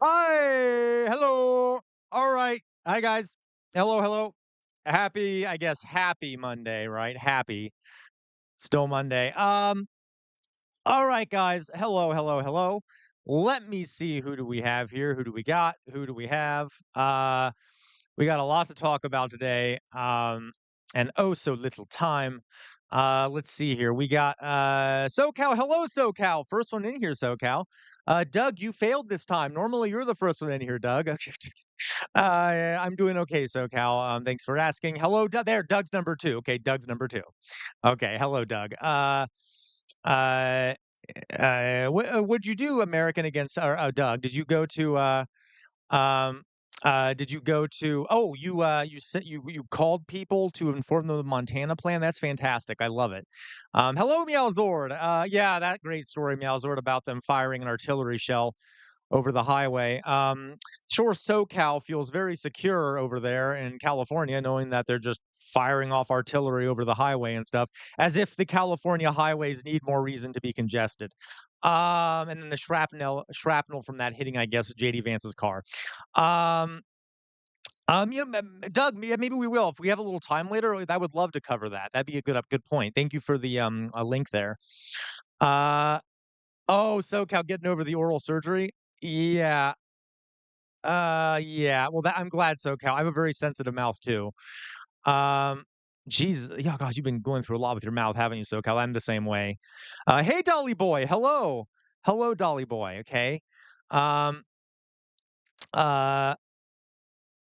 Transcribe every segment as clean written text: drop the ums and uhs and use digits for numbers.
Hi, hello. All right. Hi guys. Hello, hello. Happy, I guess happy Monday, right? Happy. Still Monday. All right guys. Hello, hello, hello. Let me see, who do we have here? Who do we got? Who do we have? We got a lot to talk about today. And oh so little time. Let's see here. We got SoCal. Hello, SoCal. First one in here, SoCal. Doug, you failed this time. Normally you're the first one in here, Doug. Okay, just kidding. I'm doing okay, SoCal. Thanks for asking. Hello, there. Doug's number two. Okay, Doug's number two. Okay, hello, Doug. Uh, what'd you do, American against Doug? Um, did you go to you sent you called people to inform them of the Montana plan? That's fantastic. I love it. Hello, Meowzord. Yeah, that great story, Meowzord, about them firing an artillery shell over the highway. Sure, SoCal feels very secure over there in California, knowing that they're just firing off artillery over the highway and stuff, as if the California highways need more reason to be congested. And then the shrapnel from that hitting, I guess, JD Vance's car. Um, yeah, Doug, yeah, maybe we will. If we have a little time later, I would love to cover that. That'd be a good point. Thank you for the link there. Uh, oh, SoCal getting over the oral surgery. Yeah, yeah. Well, I'm glad, SoCal. I have a very sensitive mouth too. Um, Jeez, yeah, gosh, you've been going through a lot with your mouth, haven't you, SoCal? I'm the same way. Hey, Dolly boy. Hello, hello, Dolly boy. Okay. Um. Uh.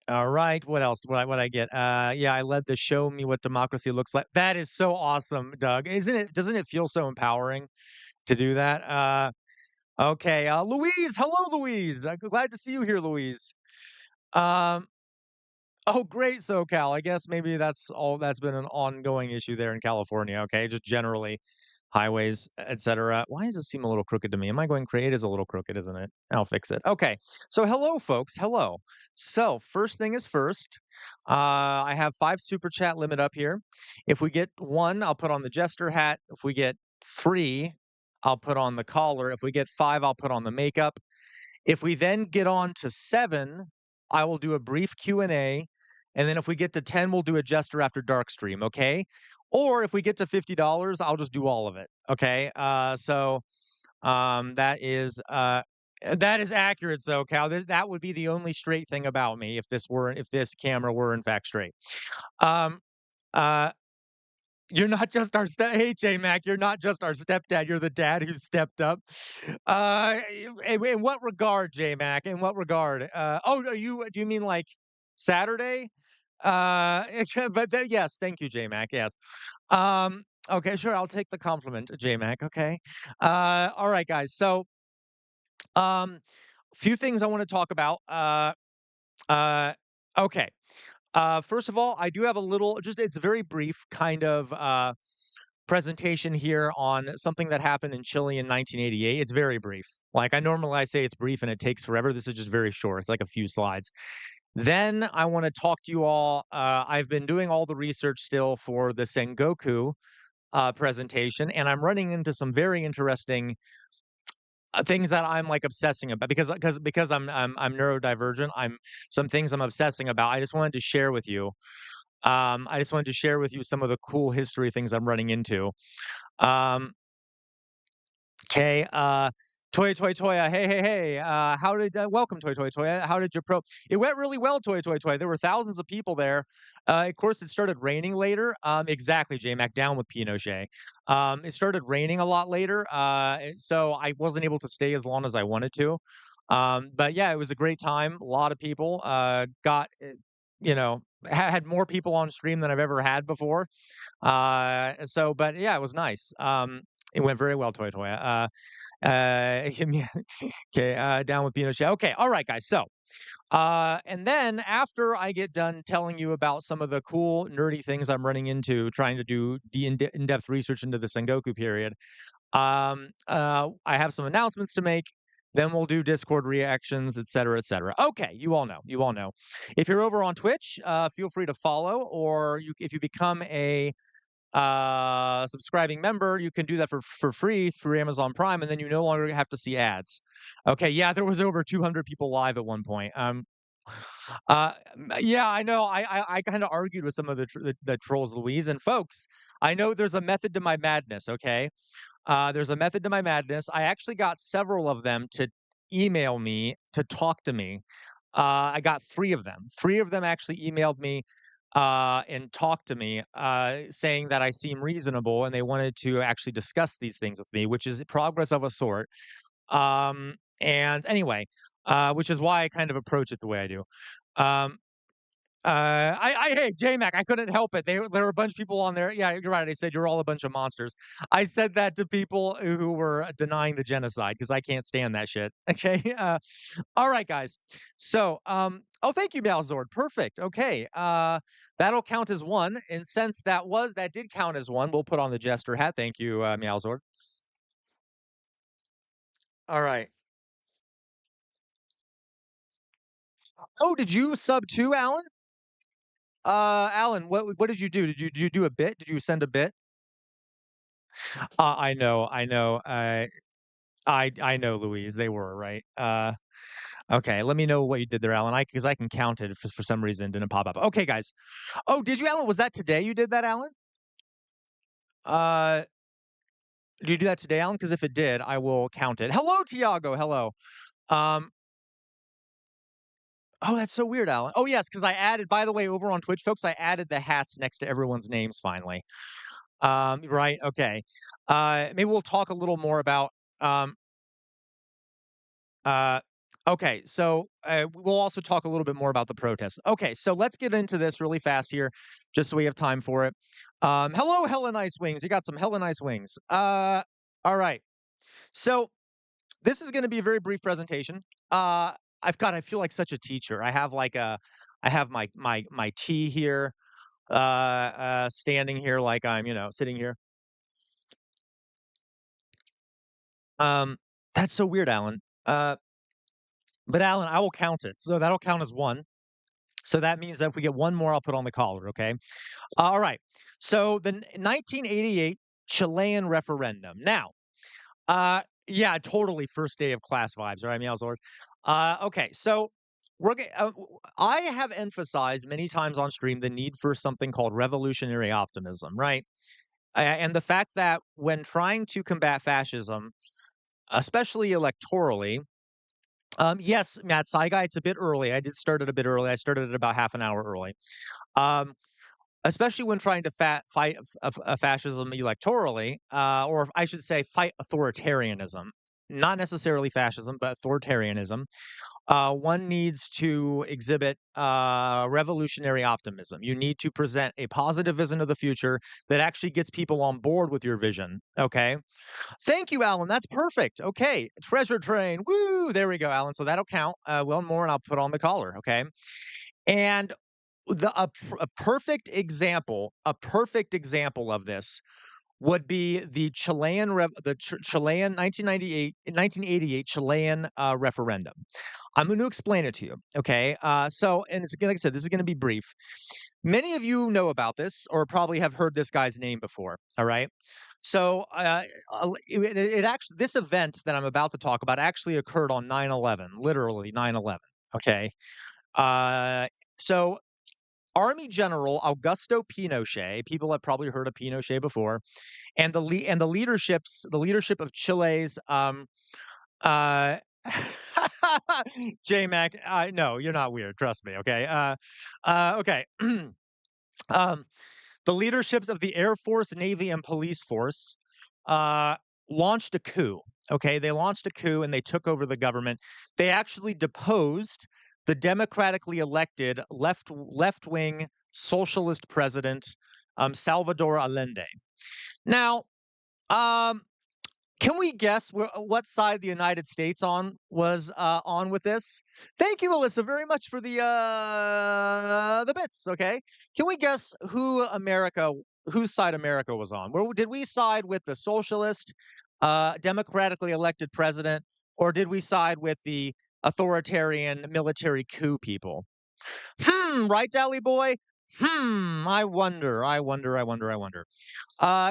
All right. What else? What I get? Yeah, I led the show me what democracy looks like. That is so awesome, Doug. Isn't it? Doesn't it feel so empowering to do that? Okay. Louise. Hello, Louise. Glad to see you here, Louise. Um. Oh, great, SoCal. I guess maybe that's been an ongoing issue there in California, okay? Just generally, highways, etcetera. Why does it seem a little crooked to me? Am I going crazy? It is a little crooked, isn't it? I'll fix it. Okay. So hello, folks. Hello. So first thing is first. I have 5 super chat limit up here. If we get 1, I'll put on the jester hat. If we get 3, I'll put on the collar. If we get 5, I'll put on the makeup. If we then get on to 7, I will do a brief Q&A, and then if we get to 10, we'll do a Jester After Dark stream, okay? Or if we get to $50, I'll just do all of it, okay? That is accurate, SoCal. That would be the only straight thing about me if this camera were in fact straight. Um, uh, you're not just our hey, J-Mac, you're not just our stepdad, you're the dad who stepped up. In what regard, J-Mac? In what regard? Do you mean like Saturday? But yes, thank you, J-Mac. Yes. Okay, sure, I'll take the compliment, J-Mac. Okay. All right, guys. So, um, few things I want to talk about. Uh, okay. First of all, I do have a little, just it's very brief kind of presentation here on something that happened in Chile in 1988. It's very brief. Like I say it's brief and it takes forever. This is just very short. It's like a few slides. Then I want to talk to you all. I've been doing all the research still for the Sengoku presentation, and I'm running into some very interesting things that I'm like obsessing about because I'm neurodivergent. I'm some things I'm obsessing about. I just wanted to share with you. I just wanted to share with you some of the cool history things I'm running into. Um, Okay, Toya Toya Toya, hey, hey, hey, how did welcome Toya Toya Toya. How did your pro It went really well, Toya Toya Toya. There were thousands of people there. Of course, it started raining later. Exactly, J-Mac, down with Pinochet. It started raining a lot later, so I wasn't able to stay as long as I wanted to. But yeah, it was a great time. A lot of people you know, had more people on stream than I've ever had before. But yeah, it was nice. It went very well, Toy Toy. Yeah, okay, down with Pinochet. Okay, all right, guys. So, and then after I get done telling you about some of the cool, nerdy things I'm running into, trying to do in-depth research into the Sengoku period, I have some announcements to make. Then we'll do Discord reactions, etc., etc. Okay, you all know. You all know. If you're over on Twitch, feel free to follow, or if you become a subscribing member, you can do that for free through Amazon Prime, and then you no longer have to see ads. Okay, yeah, there was over 200 people live at one point. Yeah, I know. I kind of argued with some of the trolls, Louise, and folks. I know there's a method to my madness. Okay, there's a method to my madness. I actually got several of them to email me to talk to me. I got 3 of them. 3 of them actually emailed me, and talked to me, saying that I seem reasonable and they wanted to actually discuss these things with me, which is progress of a sort. And anyway, which is why I kind of approach it the way I do. Um, hey, J-Mac, I couldn't help it. There were a bunch of people on there. Yeah, you're right. I said you're all a bunch of monsters. I said that to people who were denying the genocide because I can't stand that shit. Okay. All right, guys. So, oh, thank you, Malzord. Perfect. Okay. That'll count as one. And since that did count as one, we'll put on the jester hat. Thank you, Malzord. All right. Oh, did you sub too, Alan? Alan, what did you do? Did you do a bit? Did you send a bit? I know, I know. I know, Louise. They were right. Okay. Let me know what you did there, Alan. Because I can count it if for some reason it didn't pop up. Okay, guys. Oh, did you, Alan? Was that today you did that, Alan? Uh, did you do that today, Alan? Because if it did, I will count it. Hello, Tiago. Hello. Um. Oh, that's so weird, Alan. Oh, yes, because I added. By the way, over on Twitch, folks, I added the hats next to everyone's names finally. Right. Okay. Maybe we'll talk a little more about. Um. Uh. Okay, so we'll also talk a little bit more about the protests. Okay, so let's get into this really fast here, just so we have time for it. Hello, hella nice wings. You got some hella nice wings. All right. So this is going to be a very brief presentation. I feel like such a teacher. I have my tea here, standing here like I'm, sitting here. Um, that's so weird, Alan. But Alan, I will count it. So that'll count as one. So that means that if we get one more, I'll put on the collar. Okay. All right. So the 1988 Chilean referendum. Now, yeah, totally first day of class vibes, right, Meowsord? Okay, so I have emphasized many times on stream the need for something called revolutionary optimism, right? And the fact that when trying to combat fascism, especially electorally, yes, Matt Saigai, it's a bit early. I did start it a bit early. I started it about half an hour early. Um, Especially when trying to fight fascism electorally, or I should say, fight authoritarianism. Not necessarily fascism, but authoritarianism. One needs to exhibit revolutionary optimism. You need to present a positive vision of the future that actually gets people on board with your vision. Okay. Thank you, Alan. That's perfect. Okay. Treasure train. Woo. There we go, Alan. So that'll count. One more, and I'll put on the collar. Okay. And a perfect example of this would be the Chilean 1988 Chilean referendum. I'm going to explain it to you. Okay. So, and it's like I said, this is going to be brief. Many of you know about this or probably have heard this guy's name before. All right. So, it actually, this event that I'm about to talk about actually occurred on 9/11, literally 9/11. Okay. Uh, so Army General Augusto Pinochet, people have probably heard of Pinochet before, and the leadership of Chile's uh J-Mac, no, you're not weird, trust me, okay? Okay. um the leaderships of the Air Force, Navy, and Police Force uh, launched a coup. Okay, they launched a coup and they took over the government. They actually deposed the democratically elected left wing socialist president Salvador Allende. Now, um, can we guess what side the United States on with this? Thank you, Alyssa, very much for the bits. Okay, can we guess whose side America was on? Where did we side with the socialist, democratically elected president, or did we side with the authoritarian military coup people? Right, Dally boy. I wonder.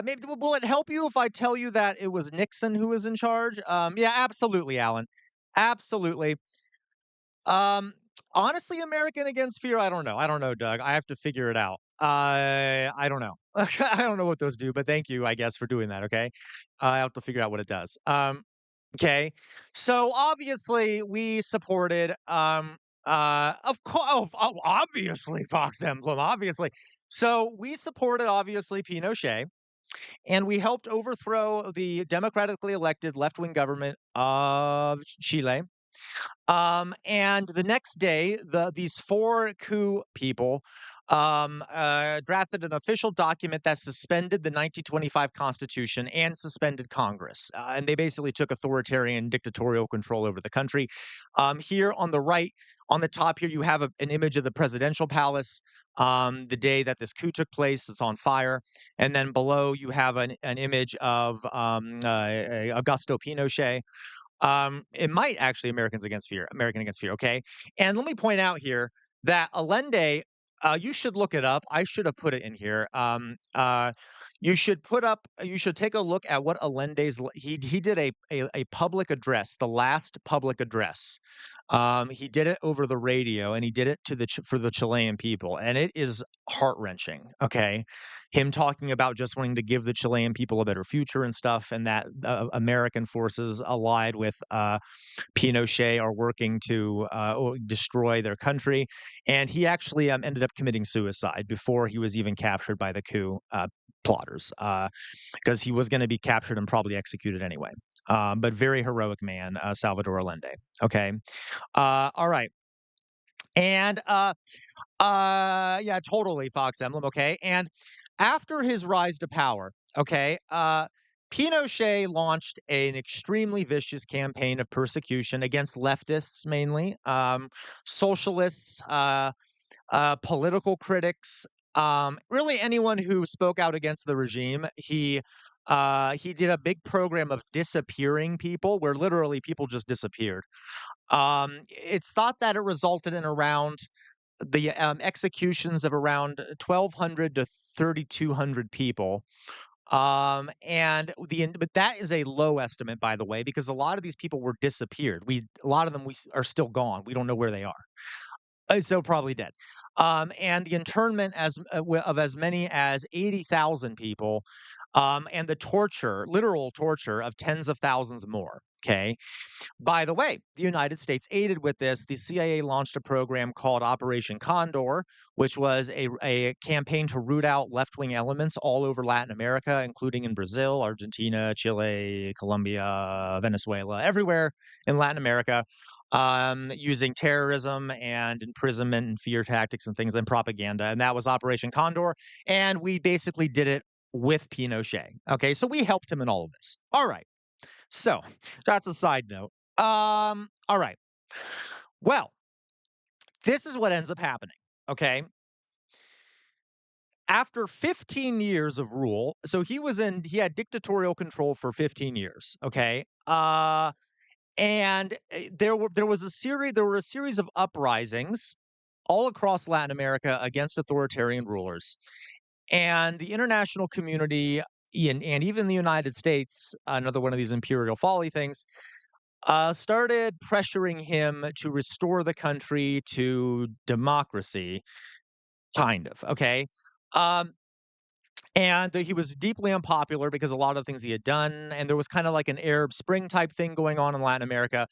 Maybe will it help you if I tell you that it was Nixon who was in charge? Yeah, absolutely, Alan. Absolutely. Um, Honestly, American Against Fear, I don't know. I don't know, Doug. I have to figure it out. I don't know. I don't know what those do, but thank you, I guess, for doing that. Okay, I have to figure out what it does. Okay, so obviously we supported. Of course, obviously Fox Emblem, obviously. So we supported obviously Pinochet, and we helped overthrow the democratically elected left-wing government of Chile, and the next day, these four coup people drafted an official document that suspended the 1925 Constitution and suspended Congress. And they basically took authoritarian dictatorial control over the country. Here on the right, on the top here, you have an image of the presidential palace. The day that this coup took place, it's on fire. And then below, you have an image of Augusto Pinochet. It might actually American Against Fear, okay? And let me point out here that Allende, you should look it up. I should have put it in here. You should take a look at what he did a public address, the last public address. He did it over the radio, and he did it for the Chilean people, and it is heart-wrenching, okay? Him talking about just wanting to give the Chilean people a better future and stuff, and that American forces allied with Pinochet are working to destroy their country. And he actually ended up committing suicide before he was even captured by the coup plotters, because he was going to be captured and probably executed anyway. But very heroic man, Salvador Allende. Okay. All right. And yeah, totally, Fox Emblem, okay? And after his rise to power, okay, Pinochet launched an extremely vicious campaign of persecution against leftists mainly, socialists, political critics, really anyone who spoke out against the regime. He did a big program of disappearing people, where literally people just disappeared. It's thought that it resulted in around the executions of around 1,200 to 3,200 people. But that is a low estimate, by the way, because a lot of these people were disappeared. A lot of them are still gone. We don't know where they are. So probably dead. And the internment of as many as 80,000 people, and the torture, literal torture of tens of thousands more. Okay. By the way, the United States aided with this. The CIA launched a program called Operation Condor, which was a campaign to root out left-wing elements all over Latin America, including in Brazil, Argentina, Chile, Colombia, Venezuela, everywhere in Latin America, using terrorism and imprisonment and fear tactics and things and propaganda. And that was Operation Condor. And we basically did it with Pinochet. Okay, so we helped him in all of this. All right. So that's a side note. All right. Well, this is what ends up happening. Okay. After 15 years of rule, so he had dictatorial control for 15 years. Okay. And there were a series of uprisings all across Latin America against authoritarian rulers. And the international community and even the United States, another one of these imperial folly things, started pressuring him to restore the country to democracy, kind of. Okay. Um, and he was deeply unpopular because a lot of the things he had done, and there was kind of like an Arab Spring type thing going on in Latin America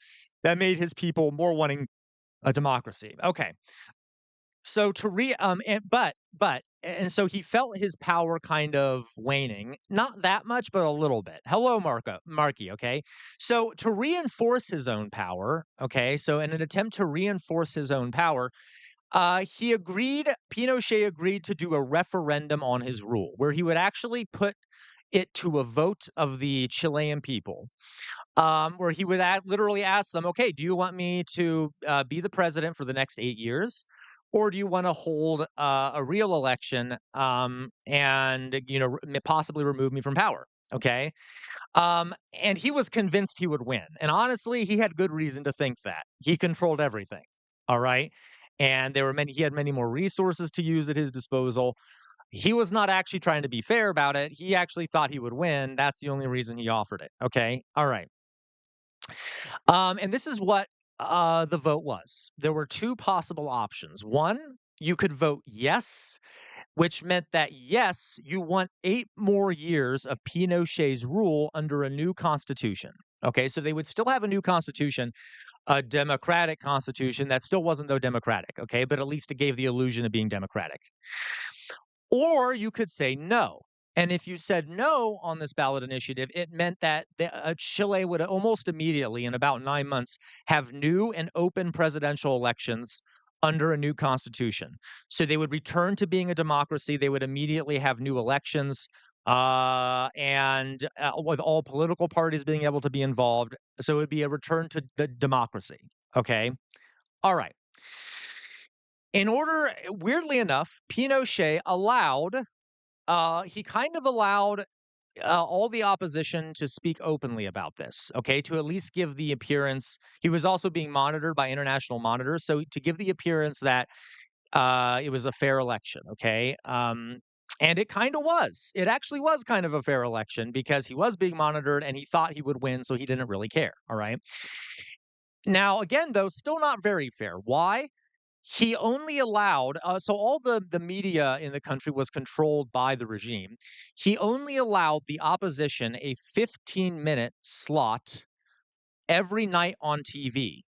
that made his people more wanting a democracy. Okay. So to re but and so he felt his power kind of waning, not that much, but a little bit. Hello, Marky. Okay, so to reinforce his own power, okay, so in an attempt to reinforce his own power, Pinochet agreed to do a referendum on his rule, where he would actually put it to a vote of the Chilean people, where he would literally ask them, "Okay, do you want me to be the president for the next 8 years, or do you want to hold a real election, and possibly remove me from power?" Okay, and he was convinced he would win, and honestly, he had good reason to think that. He controlled everything. All right. and he had many more resources to use at his disposal. He was not actually trying to be fair about it. He actually thought he would win. That's the only reason he offered it. Okay. All right. And this is what the vote was. There were two possible options. One, you could vote yes, which meant that yes, you want 8 more years of Pinochet's rule under a new constitution. Okay, so they would still have a new constitution, a democratic constitution that still wasn't, though, democratic. Okay, but at least it gave the illusion of being democratic. Or you could say no. And if you said no on this ballot initiative, it meant that Chile would almost immediately, in about 9 months, have new and open presidential elections under a new constitution. So they would return to being a democracy. They would immediately have new elections, and with all political parties being able to be involved. So it would be a return to the democracy. Okay. All right. Weirdly enough, Pinochet he kind of allowed all the opposition to speak openly about this, okay, to at least give the appearance. He was also being monitored by international monitors, so to give the appearance that it was a fair election, okay. And it kind of was. It actually was kind of a fair election because he was being monitored and he thought he would win, so he didn't really care. All right. Now, again, though, still not very fair. Why? He only allowed so all the media in the country was controlled by the regime. He only allowed the opposition a 15-minute slot every night on TV,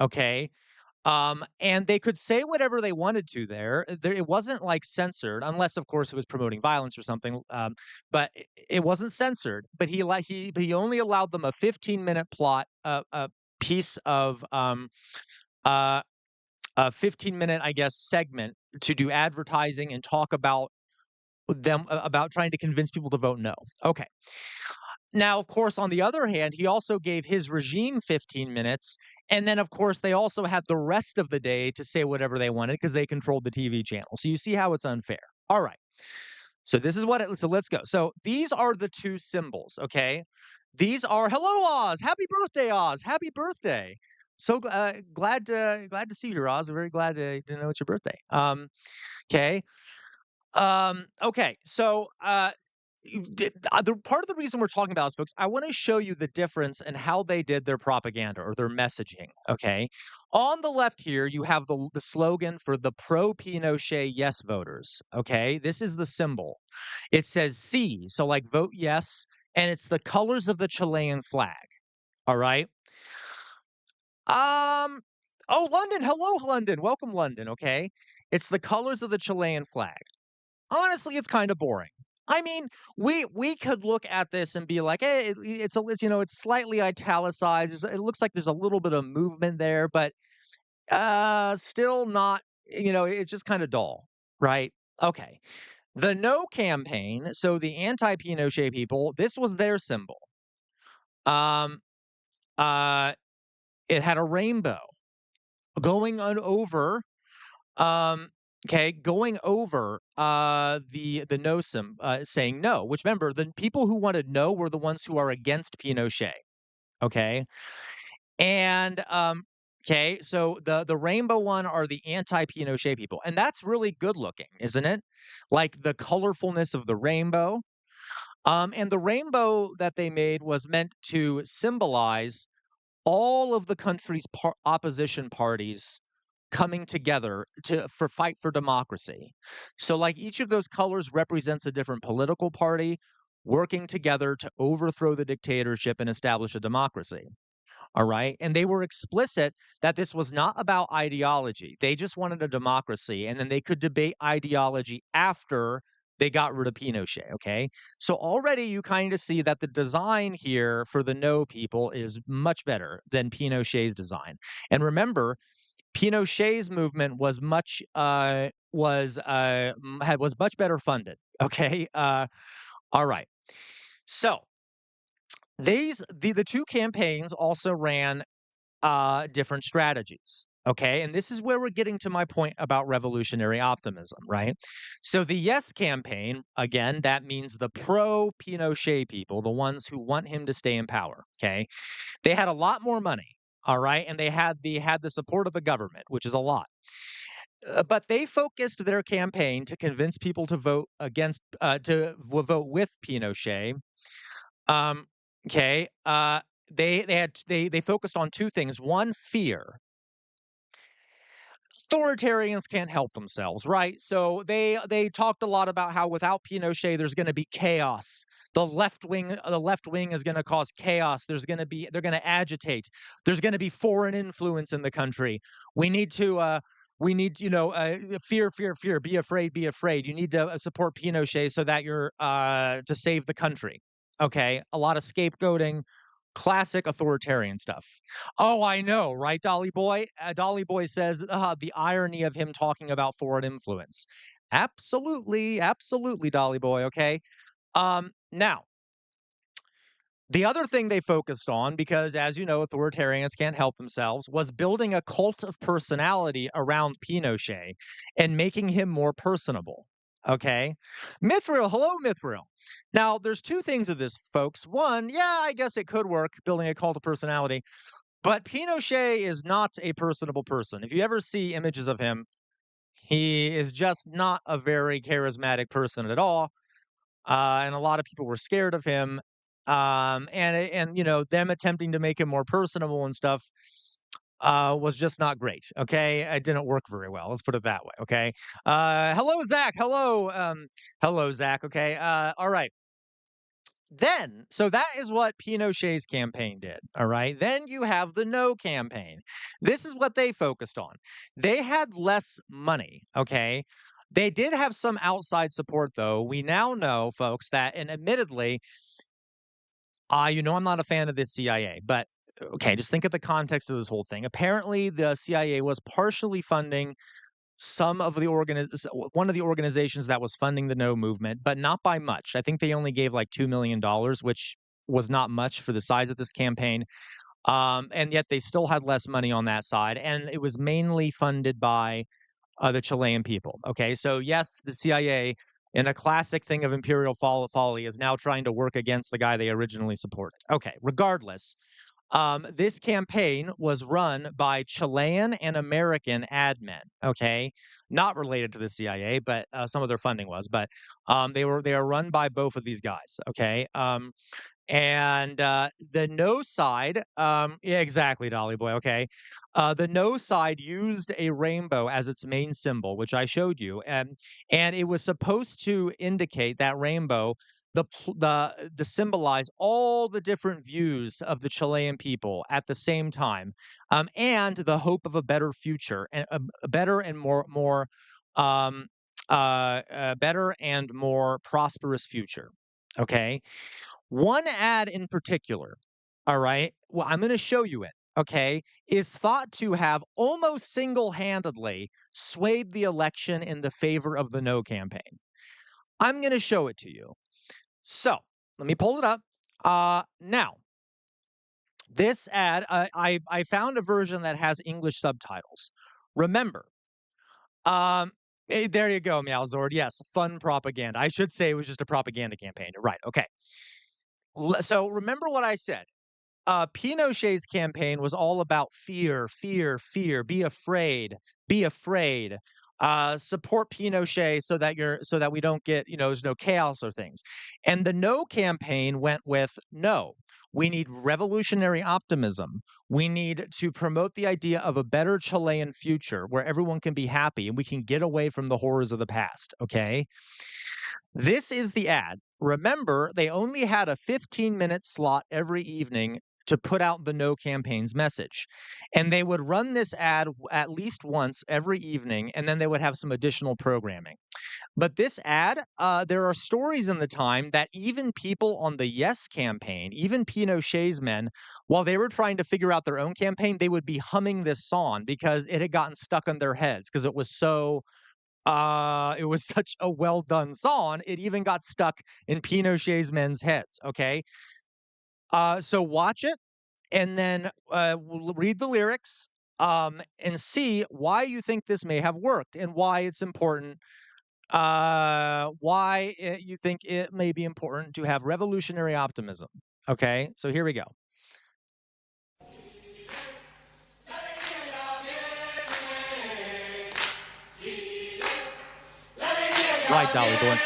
okay? And they could say whatever they wanted to there. It wasn't, like, censored, unless, of course, it was promoting violence or something, but it wasn't censored. But he only allowed them a 15-minute plot, a piece of, uh a 15-minute, I guess, segment to do advertising and talk about about trying to convince people to vote no. Okay. Now, of course, on the other hand, he also gave his regime 15 minutes. And then, of course, they also had the rest of the day to say whatever they wanted because they controlled the TV channel. So you see how it's unfair. All right. So this is so let's go. So these are the two symbols, okay? These are hello Oz, happy birthday Oz, happy birthday. So glad to see you, Oz. Very glad to know it's your birthday. Okay. Okay. So the part of the reason we're talking about this, folks, I want to show you the difference in how they did their propaganda or their messaging. Okay. On the left here, you have the slogan for the pro Pinochet yes voters. Okay. This is the symbol. It says C. So, like, vote yes. And it's the colors of the Chilean flag. All right. Um, oh, London. Hello, London. Welcome, London. Okay. It's the colors of the Chilean flag. Honestly, it's kind of boring. I mean, we could look at this and be like, "Hey, it's slightly italicized. It looks like there's a little bit of movement there, but still not, it's just kind of dull." Right? Okay. The No campaign, so the anti-Pinochet people, this was their symbol. Um uh it had a rainbow going on over Um, okay, going over, the no saying no, which, remember, the people who wanted no were the ones who are against Pinochet, okay? And, okay, so the rainbow one are the anti-Pinochet people, and that's really good looking, isn't it? Like, the colorfulness of the rainbow, and the rainbow that they made was meant to symbolize all of the country's opposition parties coming together for fight for democracy. So, like, each of those colors represents a different political party working together to overthrow the dictatorship and establish a democracy. All right. And they were explicit that this was not about ideology. They just wanted a democracy. And then they could debate ideology after they got rid of Pinochet. Okay. So already you kind of see that the design here for the no people is much better than Pinochet's design. And remember, Pinochet's movement was much better funded. Okay. All right. So the two campaigns also ran different strategies. Okay. And this is where we're getting to my point about revolutionary optimism, right? So the Yes campaign, again, that means the pro Pinochet people, the ones who want him to stay in power. Okay. They had a lot more money. All right. And they had the support of the government, which is a lot. But they focused their campaign to convince people to vote against, vote with Pinochet. Um, okay, they focused on 2 things. One, fear. Authoritarians can't help themselves, right? So they talked a lot about how without Pinochet, there's going to be chaos. The left wing is going to cause chaos. They're going to agitate. There's going to be foreign influence in the country. We need to fear, fear, fear. Be afraid, be afraid. You need to support Pinochet so that you're to save the country. Okay, a lot of scapegoating, classic authoritarian stuff. Oh, I know, right, Dolly Boy? Dolly Boy says, the irony of him talking about foreign influence. Absolutely, absolutely, Dolly Boy, okay? Now, the other thing they focused on, because as you know, authoritarians can't help themselves, was building a cult of personality around Pinochet and making him more personable. Okay. Mithril, hello, Mithril. Now, there's 2 things of this, folks. One, yeah, I guess it could work building a cult of personality. But Pinochet is not a personable person. If you ever see images of him, he is just not a very charismatic person at all, and a lot of people were scared of him. Them attempting to make him more personable and stuff was just not great. Okay, it didn't work very well. Let's put it that way. Okay. Hello, Zach. Hello, Zach. Okay. All right. So that is what Pinochet's campaign did. All right. Then you have the No campaign. This is what they focused on. They had less money. Okay. They did have some outside support, though. We now know, folks, that, and admittedly, I'm not a fan of the CIA, but okay, just think of the context of this whole thing. Apparently, the CIA was partially funding one of the organizations that was funding the No movement, but not by much. I think they only gave like $2 million, which was not much for the size of this campaign. And yet they still had less money on that side, and it was mainly funded by the Chilean people. Okay, so yes, the CIA, in a classic thing of imperial folly, is now trying to work against the guy they originally supported. Okay, regardless, this campaign was run by Chilean and American ad men. Okay, not related to the CIA, but some of their funding was. But they are run by both of these guys. Okay, and the No side, yeah, exactly, Dolly Boy. Okay, the No side used a rainbow as its main symbol, which I showed you, and it was supposed to indicate that rainbow the symbolize all the different views of the Chilean people at the same time, and the hope of a better future and a better and um, better and more prosperous future. Okay, one ad in particular, all right? Well, I'm gonna show you it, okay, is thought to have almost single-handedly swayed the election in the favor of the No campaign. I'm gonna show it to you. So, let me pull it up. Now, this ad, I found a version that has English subtitles. Remember, there you go, Meowzord. Yes, fun propaganda. I should say it was just a propaganda campaign. Right, okay. So remember what I said. Pinochet's campaign was all about fear, fear, fear. Be afraid, be afraid. Support Pinochet so that we don't get there's no chaos or things. And the No campaign went with no. We need revolutionary optimism. We need to promote the idea of a better Chilean future where everyone can be happy and we can get away from the horrors of the past. Okay. This is the ad. Remember, they only had a 15-minute slot every evening to put out the No campaign's message. And they would run this ad at least once every evening, and then they would have some additional programming. But this ad, there are stories in the time that even people on the Yes campaign, even Pinochet's men, while they were trying to figure out their own campaign, they would be humming this song because it had gotten stuck on their heads because it was such a well done song. It even got stuck in Pinochet's men's heads. Okay. So watch it and then read the lyrics and see why you think this may have worked and why it's important. You think it may be important to have revolutionary optimism. Okay. So here we go. Right, Dolly Boy.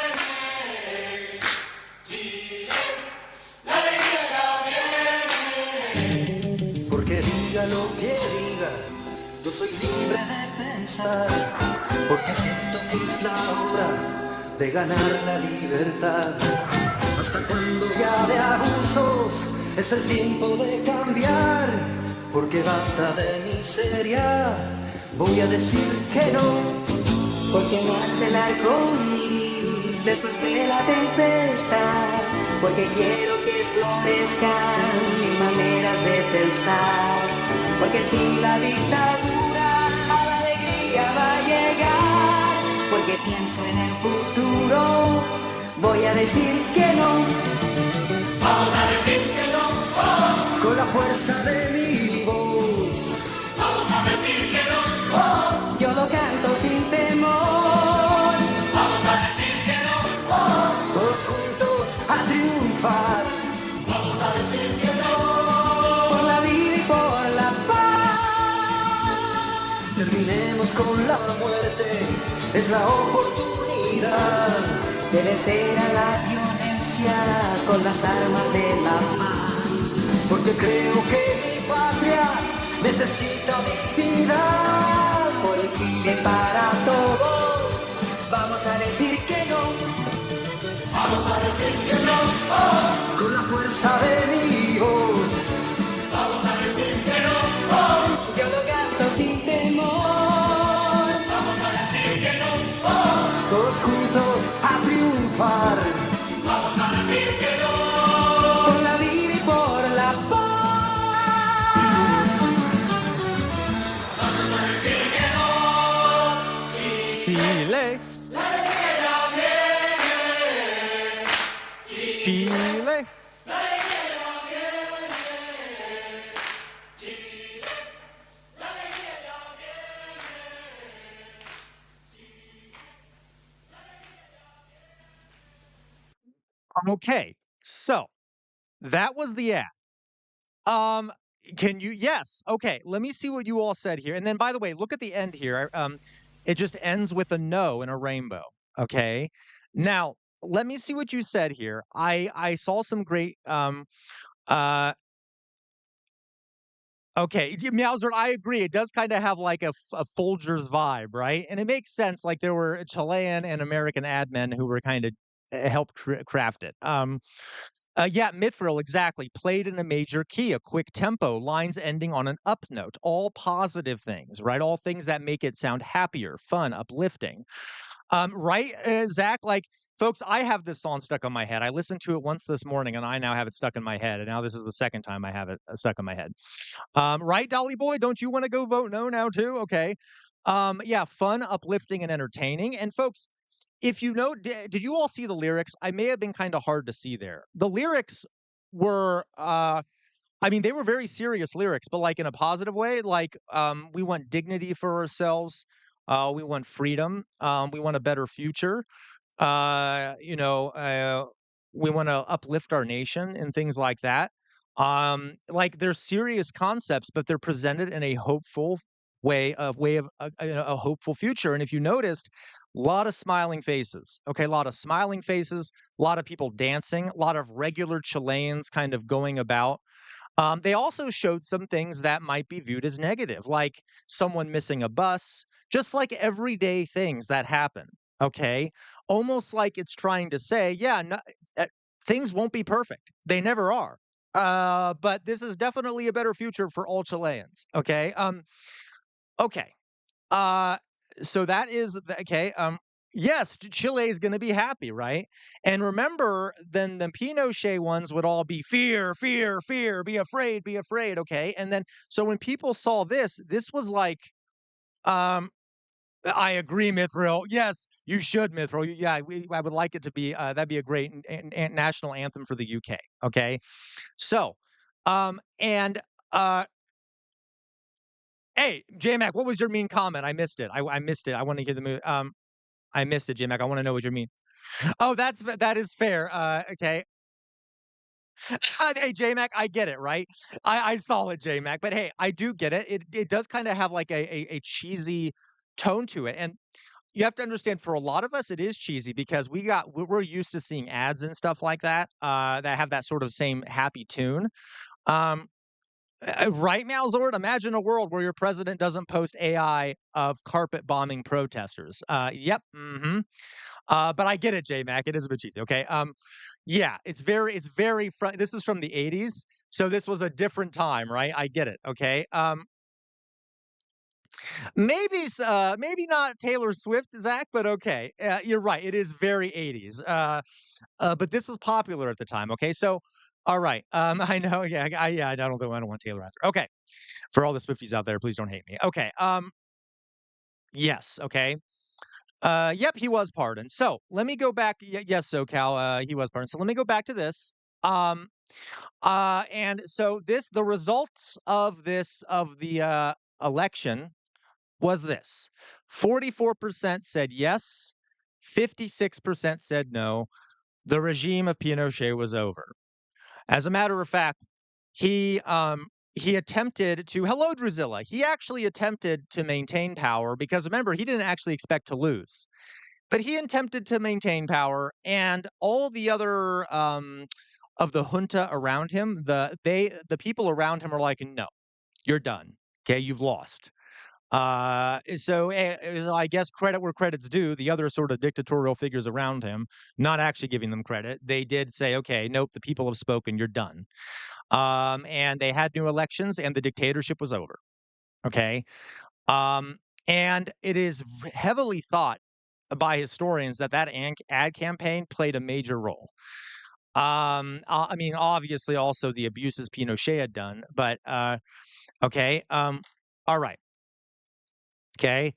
Porque diga lo que diga, yo soy libre de pensar, porque siento que es la hora de ganar la libertad. ¿Hasta cuando ya de abusos es el tiempo de cambiar? Porque basta de miseria, voy a decir que no. Porque nace el arco iris después de la tempestad. Porque quiero que florezcan mis maneras de pensar. Porque sin la dictadura a la alegría va a llegar. Porque pienso en el futuro, voy a decir que no. Vamos a decir que no. Oh. Con la fuerza de mi voz, Vamos a decir que no. Oh. Yo lo canto sin temor. Vamos a decir que no. Oh. todos juntos a triunfar. Vamos a decir que no. Por la vida y por la paz. Terminemos con la muerte, es la oportunidad. De vencer a la violencia con las armas de la paz. Porque creo que mi patria necesita dignidad. Por el Chile para todos. Vamos a decir que no. Vamos a decir que no. Oh. Con la fuerza de mi voz, Vamos a decir que no. Oh. Yo lo canto sin temor. Vamos a decir que no. Oh. todos juntos a triunfar. Vamos a decir que no. Por la vida y por la paz. Vamos a decir que no. Chile. La alegría viene. Chile. Okay. So that was the ad. Um, can you yes, okay, let me see what you all said here, and then, by the way, look at the end here, it just ends with a no and a rainbow, okay? Now, let me see what you said here. I saw some great, uh okay, Meowser, I agree, it does kinda have, like, a Folgers vibe, right? And it makes sense, like, there were Chilean and American ad men who were kinda, helped craft it, yeah, mithril, exactly. Played in a major key, a quick tempo, lines ending on an up note, all positive things, right? All things that make it sound happier, fun, uplifting. Right, Zach? Like, folks, I have this song stuck on my head. I listened to it once this morning, and I now have it stuck in my head. And now this is the second time I have it stuck in my head. Right, Dolly Boy? Don't you want to go vote no now too? Okay. Yeah, fun, uplifting, and entertaining. And folks, if you know, did you all see the lyrics? I may have been kind of hard to see there. The lyrics were, I mean, they were very serious lyrics, but like in a positive way. Like, we want dignity for ourselves. We want freedom. We want a better future. You know, we want to uplift our nation and things like that. Like they're serious concepts, but they're presented in a hopeful way of you know, a hopeful future. And if you noticed, a lot of smiling faces. Okay, a lot of smiling faces, a lot of people dancing, a lot of regular Chileans kind of going about. They also showed some things that might be viewed as negative, like someone missing a bus, just like everyday things that happen. Okay. Almost like it's trying to say, yeah, no, uh, things won't be perfect. They never are. But this is definitely a better future for all Chileans. Okay. Okay. Uh, so that is okay. Yes, Chile is going to be happy, right? And remember, then the Pinochet ones would all be fear, fear, fear, be afraid, be afraid. Okay, and then so when people saw this, this was like, um, I agree, Mithril. Yes, you should, Mithril. Yeah, I would like it to be. That'd be a great national anthem for the UK. Okay, so, and hey, JMac, what was your mean comment? I missed it. I missed it. I want to hear the movie. I missed it, J-Mac. I wanna know what you mean. Oh, that is fair. Okay. Hey, J-Mac, I get it, right? I saw it, J-Mac, but hey, I do get it. It does kinda have like a cheesy tone to it, and you have to understand for a lot of us, it is cheesy because we're used to seeing ads and stuff like that, that have that sort of same happy tune. Um, right, Malzord? Imagine a world where your president doesn't post AI of carpet bombing protesters. Yep, mhm. But I get it, J-Mac, it is a bit cheesy, okay? Yeah, this is from the '80s, so this was a different time, right? I get it, okay? Maybe not Taylor Swift, Zach, but okay. You're right. It is very '80s. But this was popular at the time. Okay, so all right. I know. Yeah, yeah. I don't want Taylor after. Okay, for all the Swifties out there, please don't hate me. Okay. Yes. Okay. Yep. He was pardoned. So let me go back. Yes, SoCal. He was pardoned. So let me go back to this. Um. And so the results of the election was this: 44% said yes, 56% said no. The regime of Pinochet was over. As a matter of fact, he attempted to hello Drusilla. He actually attempted to maintain power because remember, he didn't actually expect to lose. But he attempted to maintain power and all the other of the junta around him, the people around him are like, "No, you're done. Okay, you've lost." I guess credit where credit's due, the other sort of dictatorial figures around him, not actually giving them credit, they did say, "Okay, nope, the people have spoken, you're done." And they had new elections and the dictatorship was over, okay? Um, and it is heavily thought by historians that ad campaign played a major role. I mean, obviously also the abuses Pinochet had done, but, okay, all right, okay?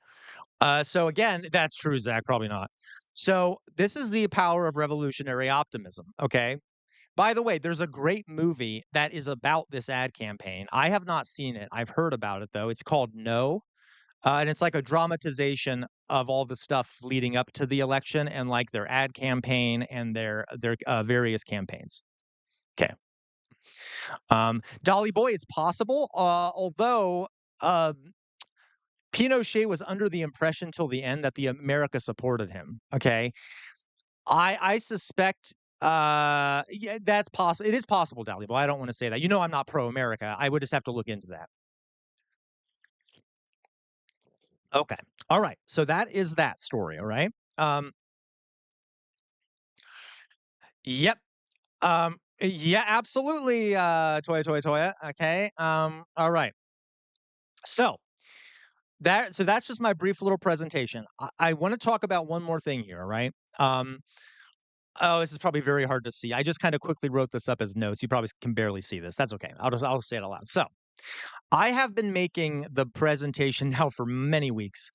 So again, that's true, Zach. Probably not. So this is the power of revolutionary optimism. Okay. By the way, there's a great movie that is about this ad campaign. I have not seen it. I've heard about it though. It's called No, and it's like a dramatization of all the stuff leading up to the election and like their ad campaign and their various campaigns. Okay. Dolly Boy, it's possible. Although Pinochet was under the impression till the end that the America supported him, okay? I suspect, yeah, that's possible. It is possible, Dally, but I don't wanna say that. You know I'm not pro-America. I would just have to look into that. Okay. Alright. So that is that story, alright? Um, yep. Yeah, absolutely, Toya. Okay. Alright. So that's just my brief little presentation. I wanna talk about one more thing here, alright? Um Oh, this is probably very hard to see. I just kinda quickly wrote this up as notes. You probably can barely see this. That's okay. I'll say it aloud. So, I have been making the presentation now for many weeks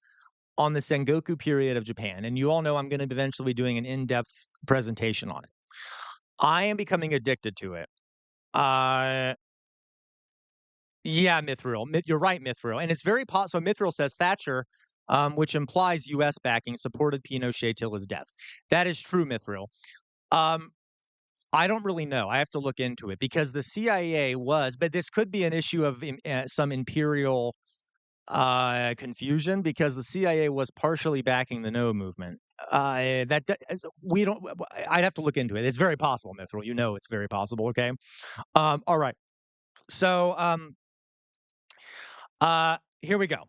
on the Sengoku period of Japan, and you all know I'm gonna eventually be doing an in-depth presentation on it. I am becoming addicted to it. Uh, yeah, Mithril. You're right, Mithril, and it's very so Mithril says Thatcher, which implies US backing, supported Pinochet till his death. That is true, Mithril. Um I don't really know. I have to look into it because the CIA was, but this could be an issue of some imperial confusion because the CIA was partially backing the No movement. We don't. I'd have to look into it. It's very possible, Mithril. You know, it's very possible. Okay. All right. So, here we go.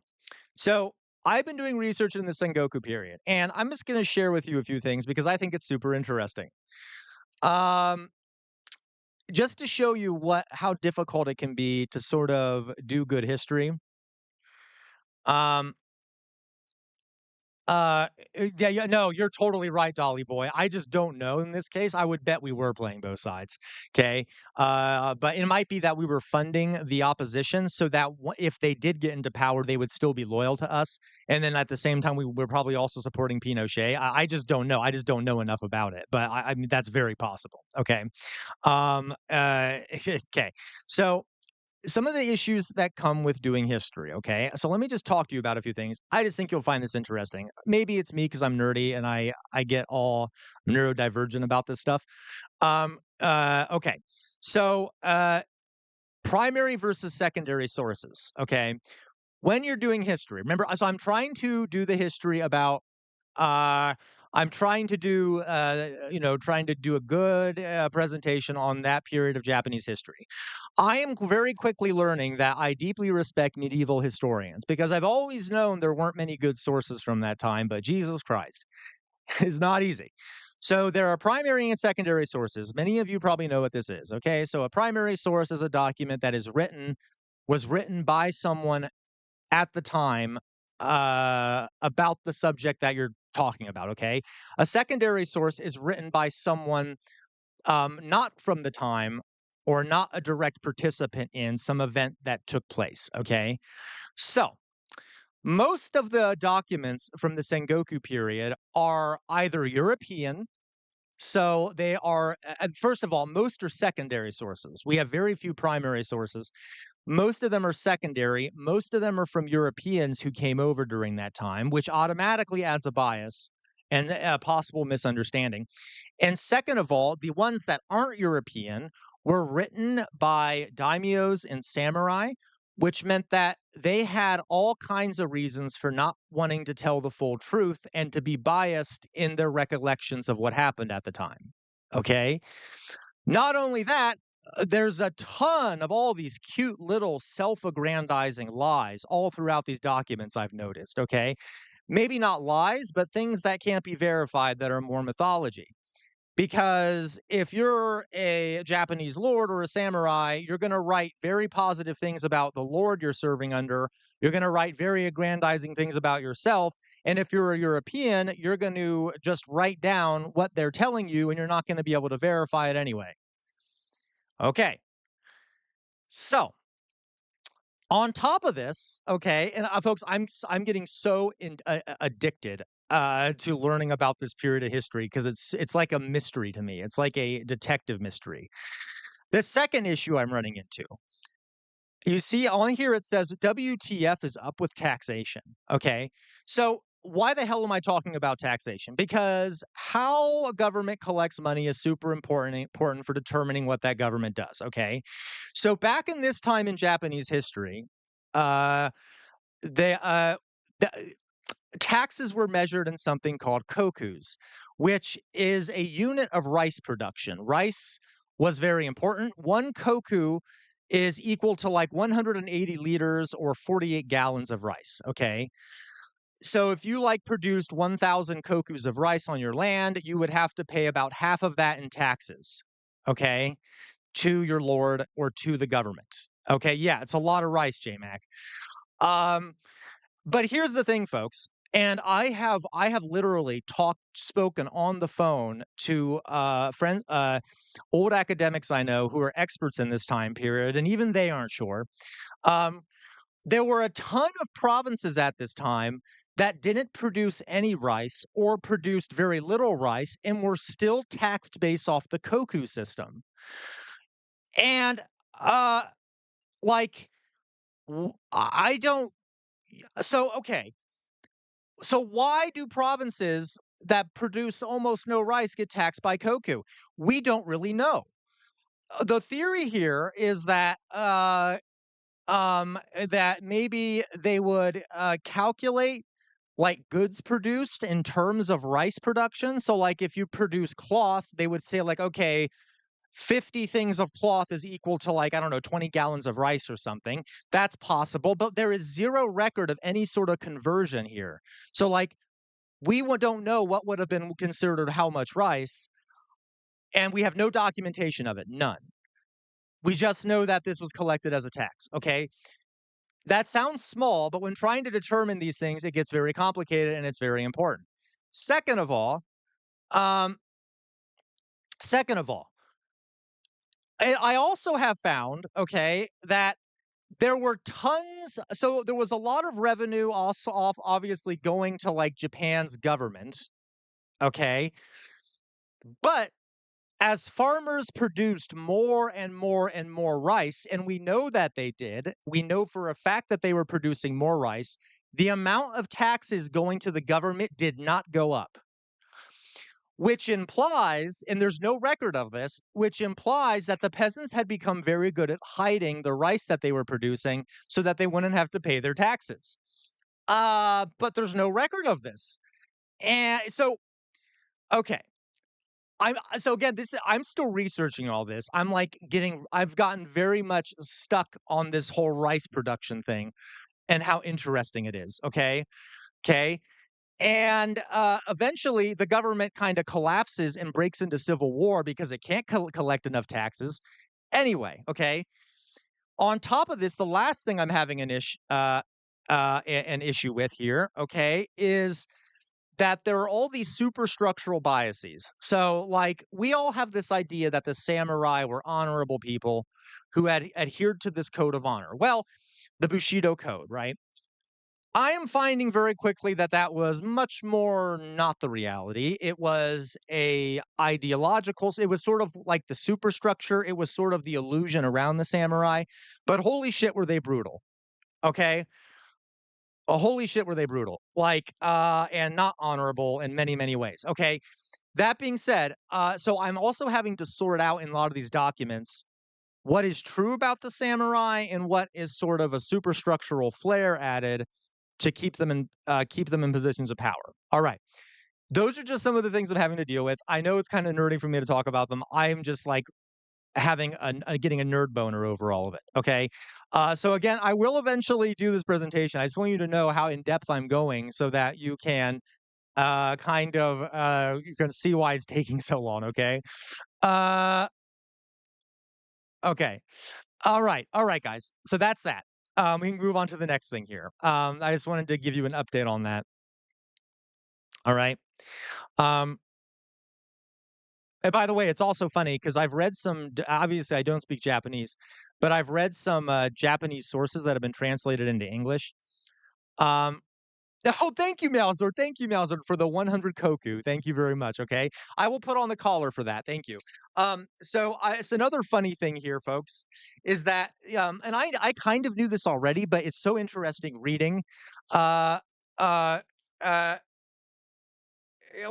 So, I've been doing research in the Sengoku period, and I'm just going to share with you a few things because I think it's super interesting. Um, just to show you how difficult it can be to sort of do good history. Um, yeah, no, you're totally right, Dolly boy. I just don't know in this case. I would bet we were playing both sides. Okay. But it might be that we were funding the opposition so that if they did get into power, they would still be loyal to us. And then at the same time, we were probably also supporting Pinochet. I just don't know. I just don't know enough about it. But I mean, that's very possible. Okay. Okay. So some of the issues that come with doing history, okay? So let me just talk to you about a few things. I just think you'll find this interesting. Maybe it's me because I'm nerdy and I get all neurodivergent about this stuff. Okay. So primary versus secondary sources, okay? When you're doing history, remember, so I'm trying to do the history about I'm trying to do, trying to do a good presentation on that period of Japanese history. I am very quickly learning that I deeply respect medieval historians because I've always known there weren't many good sources from that time, but Jesus Christ, it's not easy. So there are primary and secondary sources. Many of you probably know what this is. Okay. So a primary source is a document that was written by someone at the time about the subject that you're talking about. Okay. A secondary source is written by someone not from the time or not a direct participant in some event that took place. Okay. So most of the documents from the Sengoku period are either European. So they are, first of all, most are secondary sources. We have very few primary sources. Most of them are secondary. Most of them are from Europeans who came over during that time, which automatically adds a bias and a possible misunderstanding. And second of all, the ones that aren't European were written by daimyos and samurai, which meant that they had all kinds of reasons for not wanting to tell the full truth and to be biased in their recollections of what happened at the time. Okay. Not only that, there's a ton of all these cute little self aggrandizing lies all throughout these documents, I've noticed. Okay. Maybe not lies, but things that can't be verified that are more mythology. Because if you're a Japanese lord or a samurai, you're going to write very positive things about the lord you're serving under. You're going to write very aggrandizing things about yourself. And if you're a European, you're going to just write down what they're telling you and you're not going to be able to verify it anyway. Okay. So, on top of this, okay, and folks, I'm getting so addicted to learning about this period of history because it's like a mystery to me. It's like a detective mystery. The second issue I'm running into, you see on here it says WTF is up with taxation. Okay, so why the hell am I talking about taxation? Because how a government collects money is super important for determining what that government does. Okay, so back in this time in Japanese history, uh, they the taxes were measured in something called kokus, which is a unit of rice production. Rice was very important. One koku is equal to like 180 liters or 48 gallons of rice. Okay. So if you like produced 1,000 kokus of rice on your land, you would have to pay about half of that in taxes. Okay. To your lord or to the government. Okay. Yeah. It's a lot of rice, JMac. Um, but here's the thing, folks, and I have literally spoken on the phone to old academics I know who are experts in this time period, and even they aren't sure. Um, there were a ton of provinces at this time that didn't produce any rice or produced very little rice and were still taxed based off the koku system. And uh like I don't so okay. So why do provinces that produce almost no rice get taxed by koku? We don't really know. The theory here is that maybe they would calculate like goods produced in terms of rice production. So like if you produce cloth, they would say like, okay, 50 things of cloth is equal to like, I don't know, 20 gallons of rice or something. That's possible, but there is zero record of any sort of conversion here. So like don't know what would have been considered how much rice, and we have no documentation of it, none. We just know that this was collected as a tax. Okay. That sounds small, but when trying to determine these things, it gets very complicated and it's very important. Second of all, um, second of all, I also have found, okay, that there were tons. So there was a lot of revenue also off, obviously going to like Japan's government. Okay. But as farmers produced more and more and more rice, and we know that they did, we know for a fact that they were producing more rice, the amount of taxes going to the government did not go up. Which implies, and there's no record of this, which implies that the peasants had become very good at hiding the rice that they were producing so that they wouldn't have to pay their taxes. But there's no record of this. And so, okay. So again, I'm still researching all this. I've gotten very much stuck on this whole rice production thing and how interesting it is. Okay. Okay. And eventually the government kind of collapses and breaks into civil war because it can't collect enough taxes. Anyway, okay. On top of this, the last thing I'm having an issue with here, okay, is that there are all these superstructural biases. So, like, we all have this idea that the samurai were honorable people who had adhered to this code of honor. Well, the Bushido Code, right? I am finding very quickly that that was much more not the reality. It was a ideological. It was sort of like the superstructure. It was sort of the illusion around the samurai. But holy shit, were they brutal? Okay, holy shit, were they brutal? Like, and not honorable in many, many ways. Okay. That being said, so I'm also having to sort out in a lot of these documents what is true about the samurai and what is sort of a superstructural flair added to keep them in positions of power. All right. Those are just some of the things I'm having to deal with. I know it's kind of nerdy for me to talk about them. I am just like getting a nerd boner over all of it. Okay. So again, I will eventually do this presentation. I just want you to know how in depth I'm going so that you can you can see why it's taking so long. Okay. Uh, okay. All right, guys. So that's that. We can move on to the next thing here. I just wanted to give you an update on that. All right. Um, and by the way, it's also funny because I've read obviously, I don't speak Japanese, but I've read some Japanese sources that have been translated into English. Um, oh, thank you, Malzor. Thank you, Malzor, for the 100 koku. Thank you very much. Okay. I will put on the collar for that. Thank you. It's another funny thing here, folks, is that, and I kind of knew this already, but it's so interesting reading. Uh, uh, uh,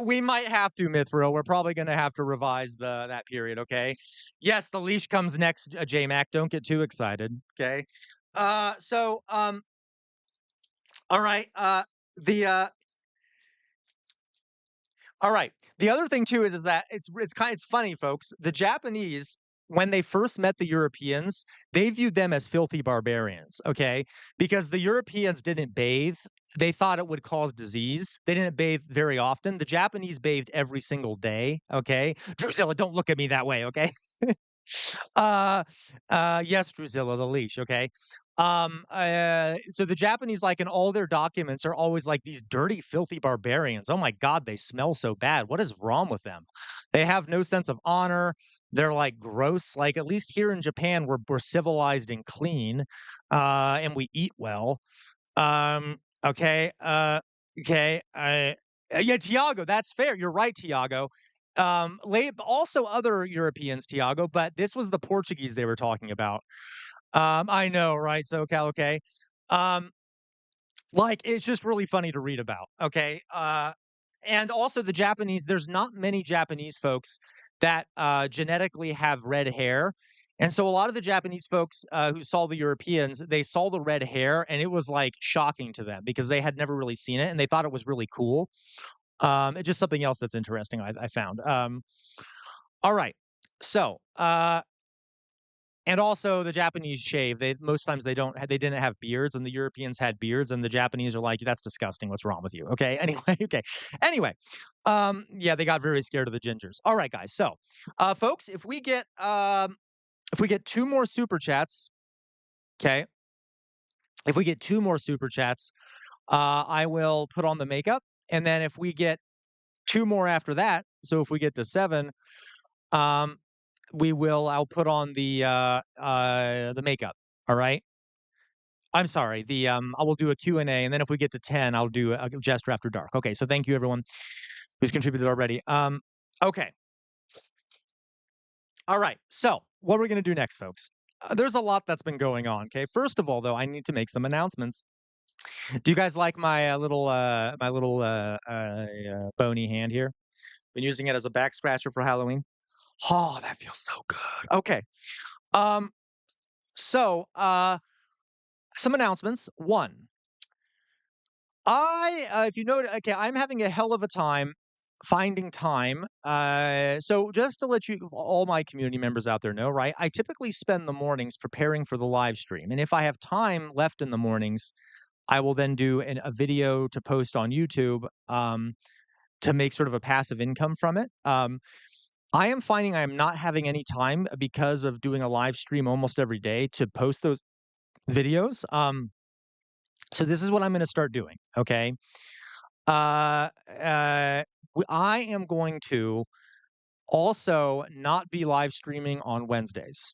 we might have to, Mithril. We're probably going to have to revise that period. Okay. Yes, the leash comes next, J-Mac. Don't get too excited. Okay. All right. The All right. The other thing too is that it's funny, folks. The Japanese, when they first met the Europeans, they viewed them as filthy barbarians, okay? Because the Europeans didn't bathe. They thought it would cause disease. They didn't bathe very often. The Japanese bathed every single day, okay? Drusilla, don't look at me that way, okay? Uh, yes, Drusilla, the leash, okay? So the Japanese, like in all their documents, are always like these dirty, filthy barbarians. Oh my God, they smell so bad. What is wrong with them? They have no sense of honor. They're like gross. Like at least here in Japan, we're civilized and clean, and we eat well. Okay. Okay. Yeah, Tiago, that's fair. You're right, Tiago. Also other Europeans, Tiago, but this was the Portuguese they were talking about. I know, right? So, okay. Um, like, it's just really funny to read about, okay? And also the Japanese, there's not many Japanese folks that genetically have red hair. And so a lot of the Japanese folks who saw the Europeans, they saw the red hair and it was like shocking to them because they had never really seen it and they thought it was really cool. It's just something else that's interesting I found. All right. So, and also the Japanese shave. They most times they didn't have beards, and the Europeans had beards, and the Japanese are like, "That's disgusting. What's wrong with you?" Okay. Anyway, okay. Anyway, yeah, they got very scared of the gingers. All right, guys. So, folks, if we get two more super chats, okay. If we get two more super chats, I will put on the makeup, and then if we get two more after that, so if we get to seven, um, I'll put on the makeup. All right. I'm sorry. I will do a Q&A, and then if we get to 10, I'll do a gesture after dark. Okay. So thank you everyone who's contributed already. Okay. All right. So what we're going to do next, folks. There's a lot that's been going on. Okay. First of all, though, I need to make some announcements. Do you guys like my bony hand here? Been using it as a back scratcher for Halloween. Oh, that feels so good. Okay. Um, so some announcements. One, if you know, okay, I'm having a hell of a time finding time. So just to let you, all my community members out there know, right? I typically spend the mornings preparing for the live stream, and if I have time left in the mornings, I will then do a video to post on YouTube to make sort of a passive income from it. I am finding I am not having any time because of doing a live stream almost every day to post those videos. So this is what I'm going to start doing. Okay. Uh, uh, I am going to also not be live streaming on Wednesdays.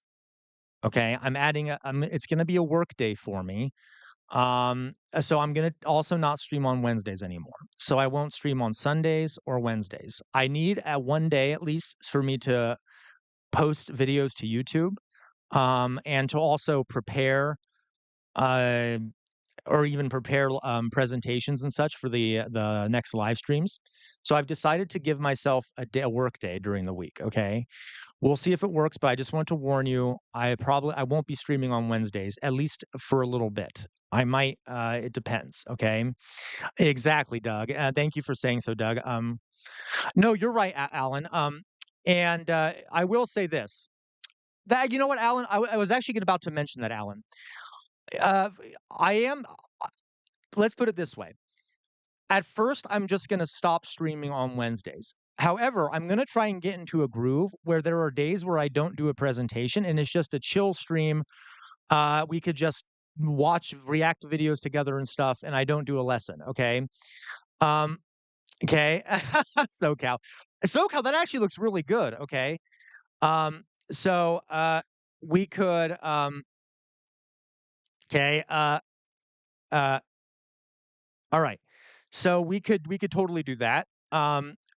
Okay. It's going to be a work day for me. So I'm going to also not stream on Wednesdays anymore. So I won't stream on Sundays or Wednesdays. I need one day at least for me to post videos to YouTube, and to also prepare, uh, or even prepare presentations and such for the next live streams. So I've decided to give myself a work day during the week. Okay, we'll see if it works, but I just want to warn you, I won't be streaming on Wednesdays, at least for a little bit. I might. It depends. Okay, exactly, Doug. Thank you for saying so, Doug. No, you're right, Alan. And I will say this. That you know what, Alan? I was actually about to mention that, Alan. Uh, I am. Let's put it this way. At first, I'm just going to stop streaming on Wednesdays. However, I'm going to try and get into a groove where there are days where I don't do a presentation and it's just a chill stream. We could just watch react videos together and stuff, and I don't do a lesson. Okay. Um. Okay. SoCal. SoCal. That actually looks really good. Okay. Um. So. We could. Okay. Uh, all right. So we could totally do that.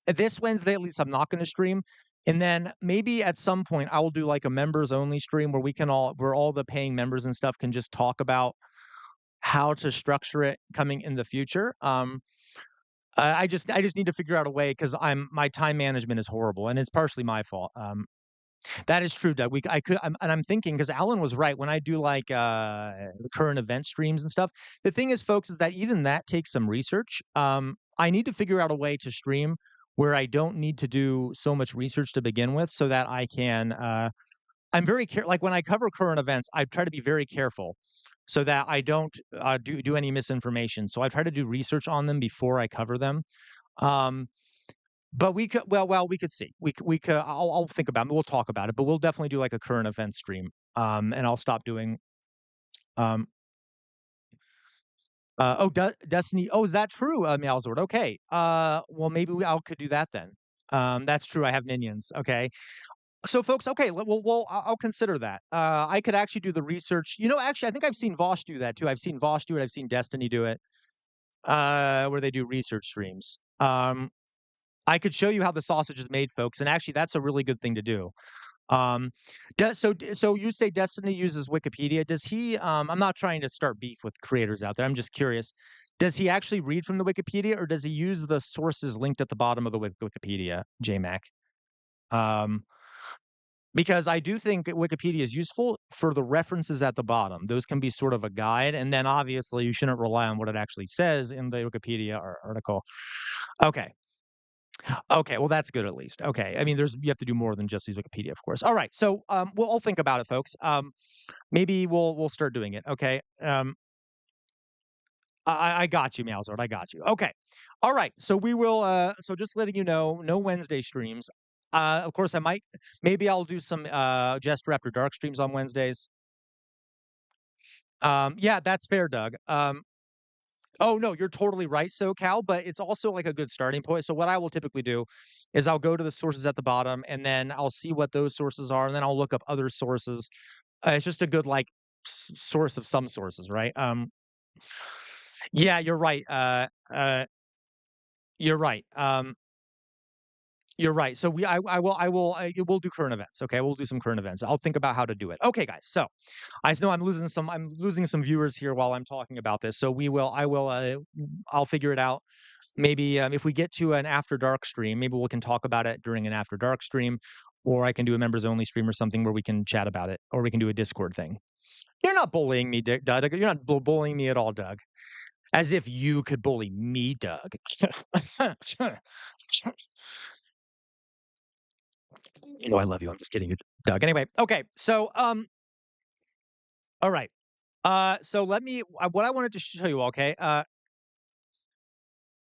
This Wednesday, at least I'm not going to stream. And then maybe at some point I will do like a members only stream where all the paying members and stuff can just talk about how to structure it coming in the future. I just need to figure out a way because my time management is horrible and it's partially my fault. That is true, Doug. I'm thinking because Alan was right when I do like current event streams and stuff. The thing is, folks, is that even that takes some research. I need to figure out a way to stream where I don't need to do so much research to begin with, so that I can. I'm very like when I cover current events, I try to be very careful so that I don't do any misinformation. So I try to do research on them before I cover them. Um, but we could see. We could I'll think about it. We'll talk about it, but we'll definitely do like a current event stream. And I'll stop doing um Destiny. Oh, is that true? Malzord. Okay. Well maybe I could do that then. That's true. I have minions. Okay. So folks, okay, I'll consider that. I could actually do the research. Actually I think I've seen Vosh do that too. I've seen Vosh do it. I've seen Destiny do it. Where they do research streams. I could show you how the sausage is made, folks, and actually that's a really good thing to do. Um, so you say Destiny uses Wikipedia. Does he? I'm not trying to start beef with creators out there. I'm just curious. Does he actually read from the Wikipedia, or does he use the sources linked at the bottom of the Wikipedia, JMac? Um, because I do think that Wikipedia is useful for the references at the bottom. Those can be sort of a guide, and then obviously you shouldn't rely on what it actually says in the Wikipedia article. Okay. Okay, well, that's good at least. Okay, I mean, you have to do more than just use Wikipedia, of course. All right, so we'll all think about it, folks. Maybe we'll start doing it. Okay. I got you, Malzard. I got you. Okay. All right. So we will. So just letting you know, no Wednesday streams. Of course, maybe I'll do some Jester After Dark streams on Wednesdays. Yeah, that's fair, Doug. Oh, no, you're totally right, SoCal, but it's also like a good starting point. So what I will typically do is I'll go to the sources at the bottom and then I'll see what those sources are and then I'll look up other sources. It's just a good like source of some sources, right? Yeah, you're right. You're right. You're right. So we'll do current events. Okay, we'll do some current events. I'll think about how to do it. Okay, guys. So I know I'm losing some viewers here while I'm talking about this. So I'll figure it out. Maybe if we get to an after dark stream, maybe we can talk about it during an after dark stream, or I can do a members only stream or something where we can chat about it, or we can do a Discord thing. You're not bullying me, Doug. You're not bullying me at all, Doug. As if you could bully me, Doug. You know I love you. I'm just kidding you, Doug. Anyway, okay. So, all right. So let me what I wanted to show you, okay?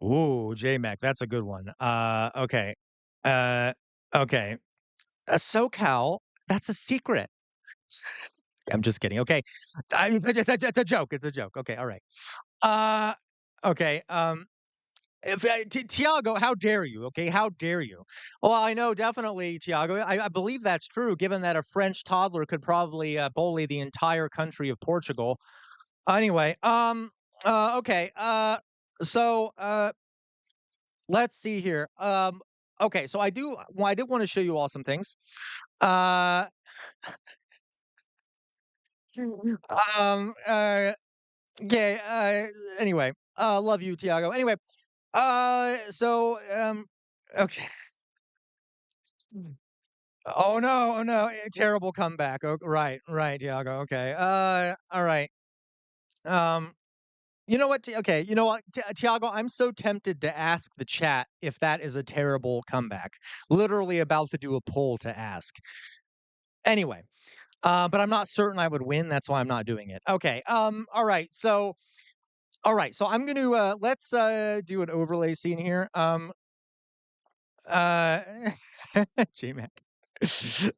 Ooh, J-Mac, that's a good one. Okay. Uh, okay. SoCal, that's a secret. I'm just kidding. Okay. It's a joke. It's a joke. Okay. All right. Uh, okay. If Tiago, how dare you? Okay, how dare you? Well, I know definitely, Tiago. I believe that's true, given that a French toddler could probably bully the entire country of Portugal. Anyway, okay. So let's see here. Okay, so I did want to show you all some things. Uh, um, uh, okay. Anyway, love you, Tiago. Anyway, okay. Oh no, oh no, terrible comeback. Oh, right, right, Tiago. Okay. All right. Um, you know what? Okay, you know what, Tiago? I'm so tempted to ask the chat if that is a terrible comeback. Literally about to do a poll to ask. Anyway, but I'm not certain I would win. That's why I'm not doing it. Okay. All right. So, all right. So I'm going to let's do an overlay scene here. Uh, J-Mac.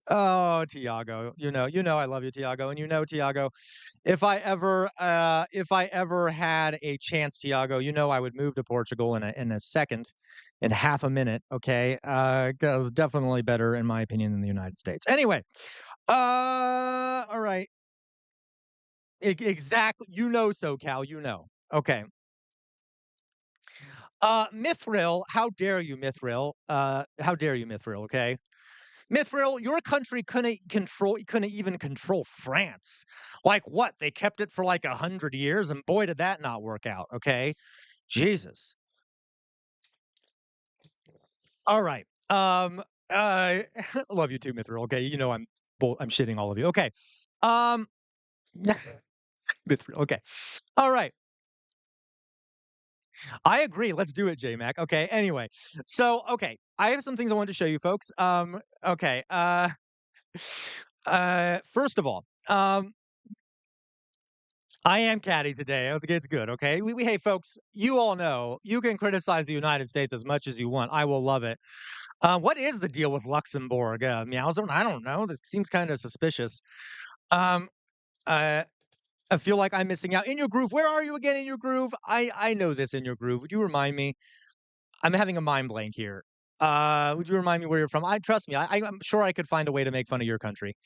Oh, Tiago, you know I love you, Tiago, and you know, Tiago, if I ever had a chance, Tiago, you know I would move to Portugal in a second, in half a minute, okay? 'Cause definitely better in my opinion than the United States. Anyway, all right. Exactly. You know, SoCal, you know. Okay. Mithril, how dare you, Mithril? How dare you, Mithril, okay? Mithril, your country couldn't even control France. Like what? They kept it for like 100 years, and boy, did that not work out. Okay, Jesus. All right. Love you too, Mithril. Okay, you know I'm shitting all of you. Okay. Um, Mithril. Okay. All right. I agree. Let's do it, J Mac. Okay. Anyway, so okay, I have some things I want to show you, folks. Okay. First of all, I am catty today. I think it's good. Okay. Hey, folks, you all know you can criticize the United States as much as you want. I will love it. What is the deal with Luxembourg? Meowser? I don't know. That seems kind of suspicious. Um, uh, I feel like I'm missing out. In your groove, where are you again? In your groove? I know this. In your groove. Would you remind me? I'm having a mind blank here. Would you remind me where you're from? I trust me. I'm sure I could find a way to make fun of your country.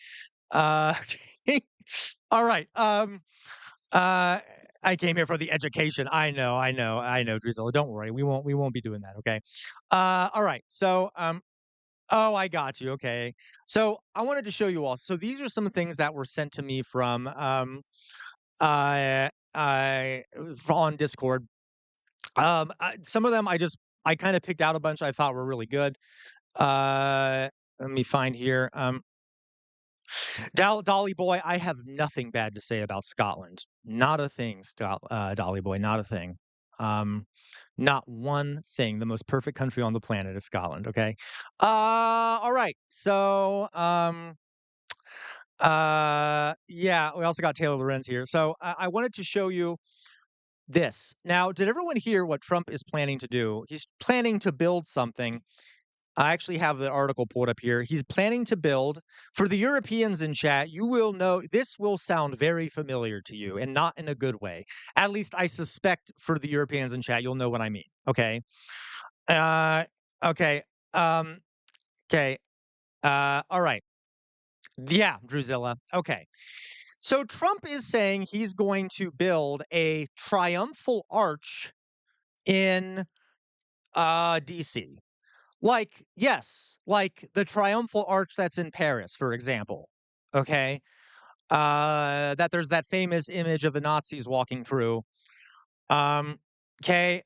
Uh, all right. Uh, I came here for the education. I know, Drusilla. Don't worry. We won't be doing that. Okay. All right. So, oh, I got you. Okay. So I wanted to show you all. So these are some things that were sent to me from, on Discord. Some of them I kind of picked out a bunch I thought were really good. Let me find here. Dolly Boy, I have nothing bad to say about Scotland. Not a thing, Dolly Boy, not a thing. Um, not one thing. The most perfect country on the planet is Scotland. Okay. All right. So, yeah, we also got Taylor Lorenz here. So I wanted to show you this. Now, did everyone hear what Trump is planning to do? He's planning to build something. I actually have the article pulled up here. He's planning to build for the Europeans in chat. You will know this will sound very familiar to you and not in a good way. At least I suspect for the Europeans in chat, you'll know what I mean. Okay. Uh, okay. Um, okay. All right. Yeah, Drusilla. Okay. So Trump is saying he's going to build a triumphal arch in DC. Like, yes, like the triumphal arch that's in Paris, for example. Okay. That there's that famous image of the Nazis walking through. Um, okay.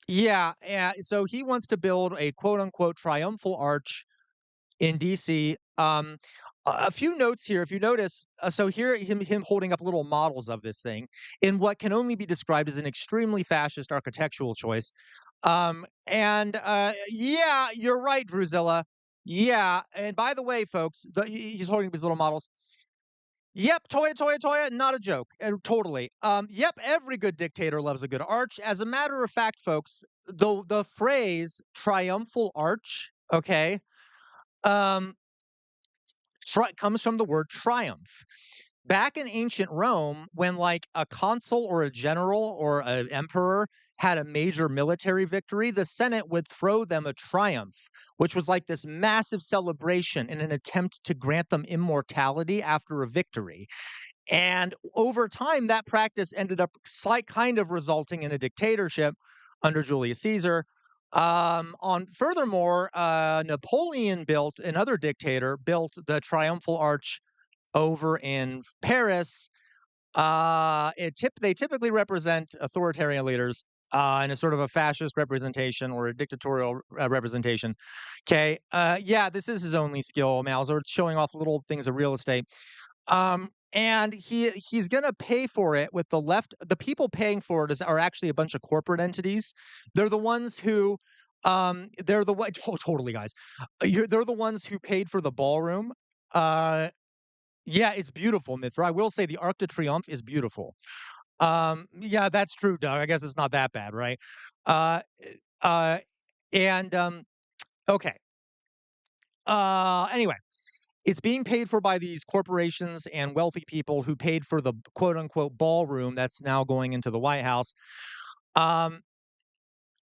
Yeah, yeah. So he wants to build a quote unquote triumphal arch in DC. A few notes here, if you notice, so here him holding up little models of this thing in what can only be described as an extremely fascist architectural choice. Yeah, you're right, Drusilla. Yeah, and by the way, folks, he's holding up his little models. Yep, Toya, Toya, Toya, not a joke. Totally. Yep, every good dictator loves a good arch. As a matter of fact, folks, the phrase triumphal arch, okay, um, comes from the word triumph. Back in ancient Rome, when like a consul or a general or an emperor had a major military victory, the Senate would throw them a triumph, which was like this massive celebration in an attempt to grant them immortality after a victory. And over time, that practice ended up kind of resulting in a dictatorship under Julius Caesar. On furthermore, Napoleon built another dictator built the Triumphal Arch over in Paris. They typically represent authoritarian leaders in a sort of a fascist representation or a dictatorial representation. Okay, yeah, this is his only skill, Mauser, showing off little things of real estate. And he's gonna pay for it with the people paying for it are actually a bunch of corporate entities. They're the ones who, they're the what totally, guys. They're the ones who paid for the ballroom. Uh, yeah, it's beautiful, Mithra. I will say the Arc de Triomphe is beautiful. Yeah, that's true, Doug. I guess it's not that bad, right? Uh, uh, and okay. Anyway. It's being paid for by these corporations and wealthy people who paid for the quote unquote ballroom that's now going into the White House. Um,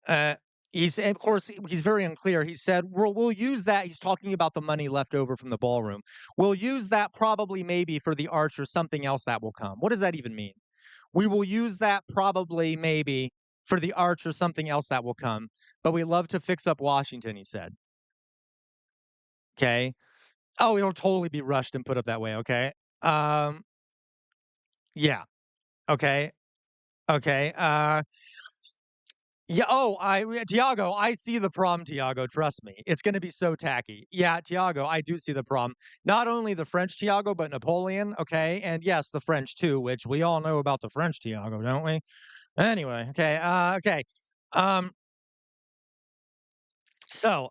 uh, of course, he's very unclear. He said, we'll use that. He's talking about the money left over from the ballroom. We'll use that probably maybe for the arch or something else that will come. What does that even mean? We will use that probably maybe for the arch or something else that will come. But we love to fix up Washington, he said. Okay. Oh, it'll totally be rushed and put up that way. Okay. Um, yeah. Okay. Okay. Yeah. Oh, Tiago, I see the problem, Tiago. Trust me. It's going to be so tacky. Yeah, Tiago, I do see the problem. Not only the French Tiago, but Napoleon. Okay. And yes, the French too, which we all know about the French Tiago, don't we? Anyway. Okay. Okay. Um, so,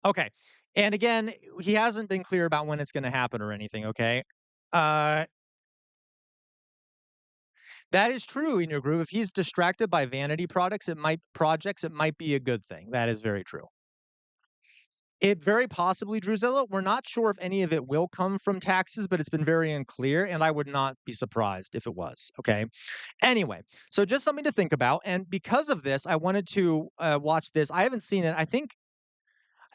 okay. And again, he hasn't been clear about when it's going to happen or anything. Okay. Uh, That is true in your group. If he's distracted by vanity projects, it might be a good thing. That is very true. It very possibly, Drusilla, we're not sure if any of it will come from taxes, but it's been very unclear, and I would not be surprised if it was. Okay. Anyway, so just something to think about. And because of this, I wanted to watch this. I haven't seen it. I think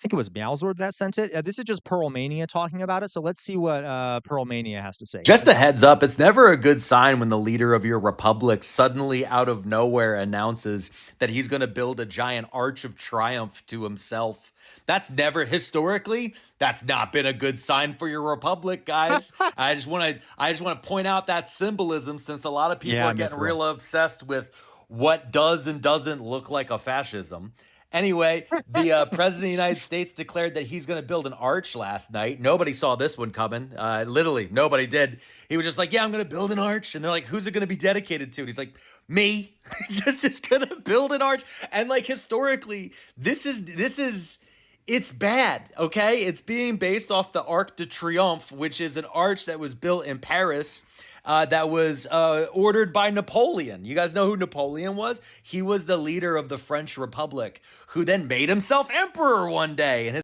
it was Meowsword that sent it. This is just Pearl Mania talking about it. So let's see what Pearl Mania has to say Just here. a heads up, it's never a good sign when the leader of your republic suddenly out of nowhere announces that he's going to build a giant arch of triumph to himself. That's not been a good sign for your republic, guys. I just want to point out that symbolism since a lot of people Yeah, are getting Mithril. real obsessed with what does and doesn't look like a fascism. Anyway, the president of the United States declared that he's going to build an arch last night. Nobody saw this one coming. Literally, nobody did. He was just like, "Yeah, I'm going to build an arch," and they're like, "Who's it going to be dedicated to?" And he's like, "Me." just going to build an arch. And like historically, this is it's bad, okay? It's being based off the Arc de Triomphe, which is an arch that was built in Paris that was ordered by Napoleon. You guys know who Napoleon was? He was the leader of the French Republic, who then made himself emperor one day. And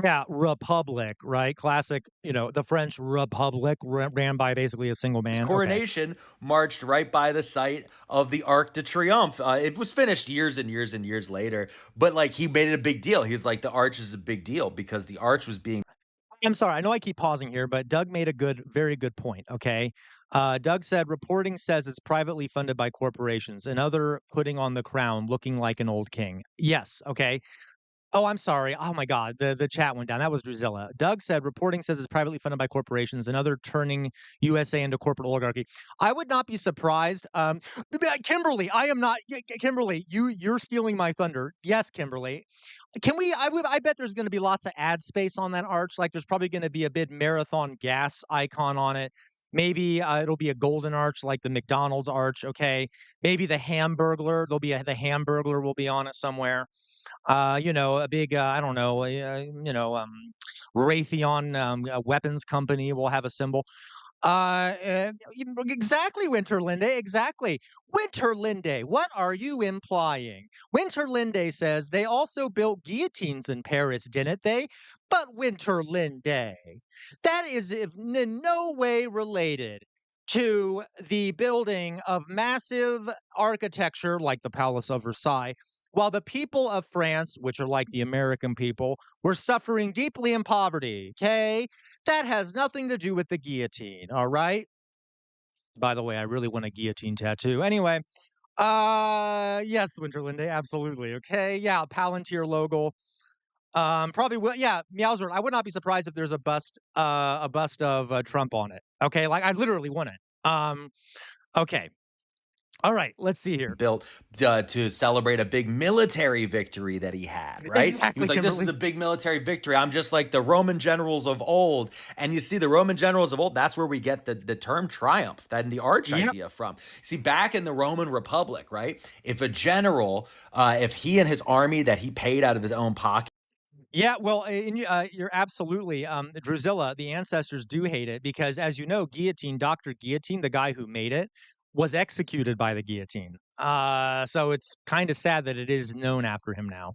Yeah, republic, right? Classic, the French Republic ran by basically a single his man. Okay. coronation marched right by the site of the Arc de Triomphe. It was finished years and years and years later, but like he made it a big deal. He's like, the arch is a big deal because the arch was being I'm sorry. I know I keep pausing here, but Doug made a very good point. Okay. Doug said reporting says it's privately funded by corporations, another putting on the crown looking like an old king. Yes. Okay. Oh, I'm sorry. Oh my god, the chat went down. That was Drusilla. Doug said, "Reporting says it's privately funded by corporations and other turning USA into corporate oligarchy." I would not be surprised. Kimberly, I am not. Kimberly, you're stealing my thunder. Yes, Kimberly. Can we? I bet there's going to be lots of ad space on that arch. Like there's probably going to be a big marathon gas icon on it. Maybe it'll be a golden arch like the McDonald's arch. Okay. Maybe the Hamburglar. The Hamburglar will be on it somewhere. A big, I don't know, Raytheon weapons company will have a symbol. Exactly, Winterlinde, exactly. Winterlinde, what are you implying? Winterlinde says they also built guillotines in Paris, didn't they? But Winterlinde, that is in no way related to the building of massive architecture like the Palace of Versailles, while the people of France, which are like the American people, were suffering deeply in poverty. Okay, that has nothing to do with the guillotine, all right? By the way, I really want a guillotine tattoo. Anyway, yes, Winterlinde, absolutely. Okay, yeah, Palantir logo. Probably will. Yeah, Meowsword. I would not be surprised if there's a bust of Trump on it. Okay, like I literally want it. Okay, all right. Let's see here. Built to celebrate a big military victory that he had, right? He was Exactly, like, this is Kimberly. a big military victory. I'm just like the Roman generals of old. And you see, the Roman generals of old, that's where we get the term triumph, that and the arch Yep. idea from. See, back in the Roman Republic, right? If a general, if he and his army that he paid out of his own pocket, Yeah, well, you're absolutely, Drusilla, the ancestors do hate it because, as you know, guillotine, Dr. Guillotine, the guy who made it, was executed by the guillotine. So it's kind of sad that it is known after him now.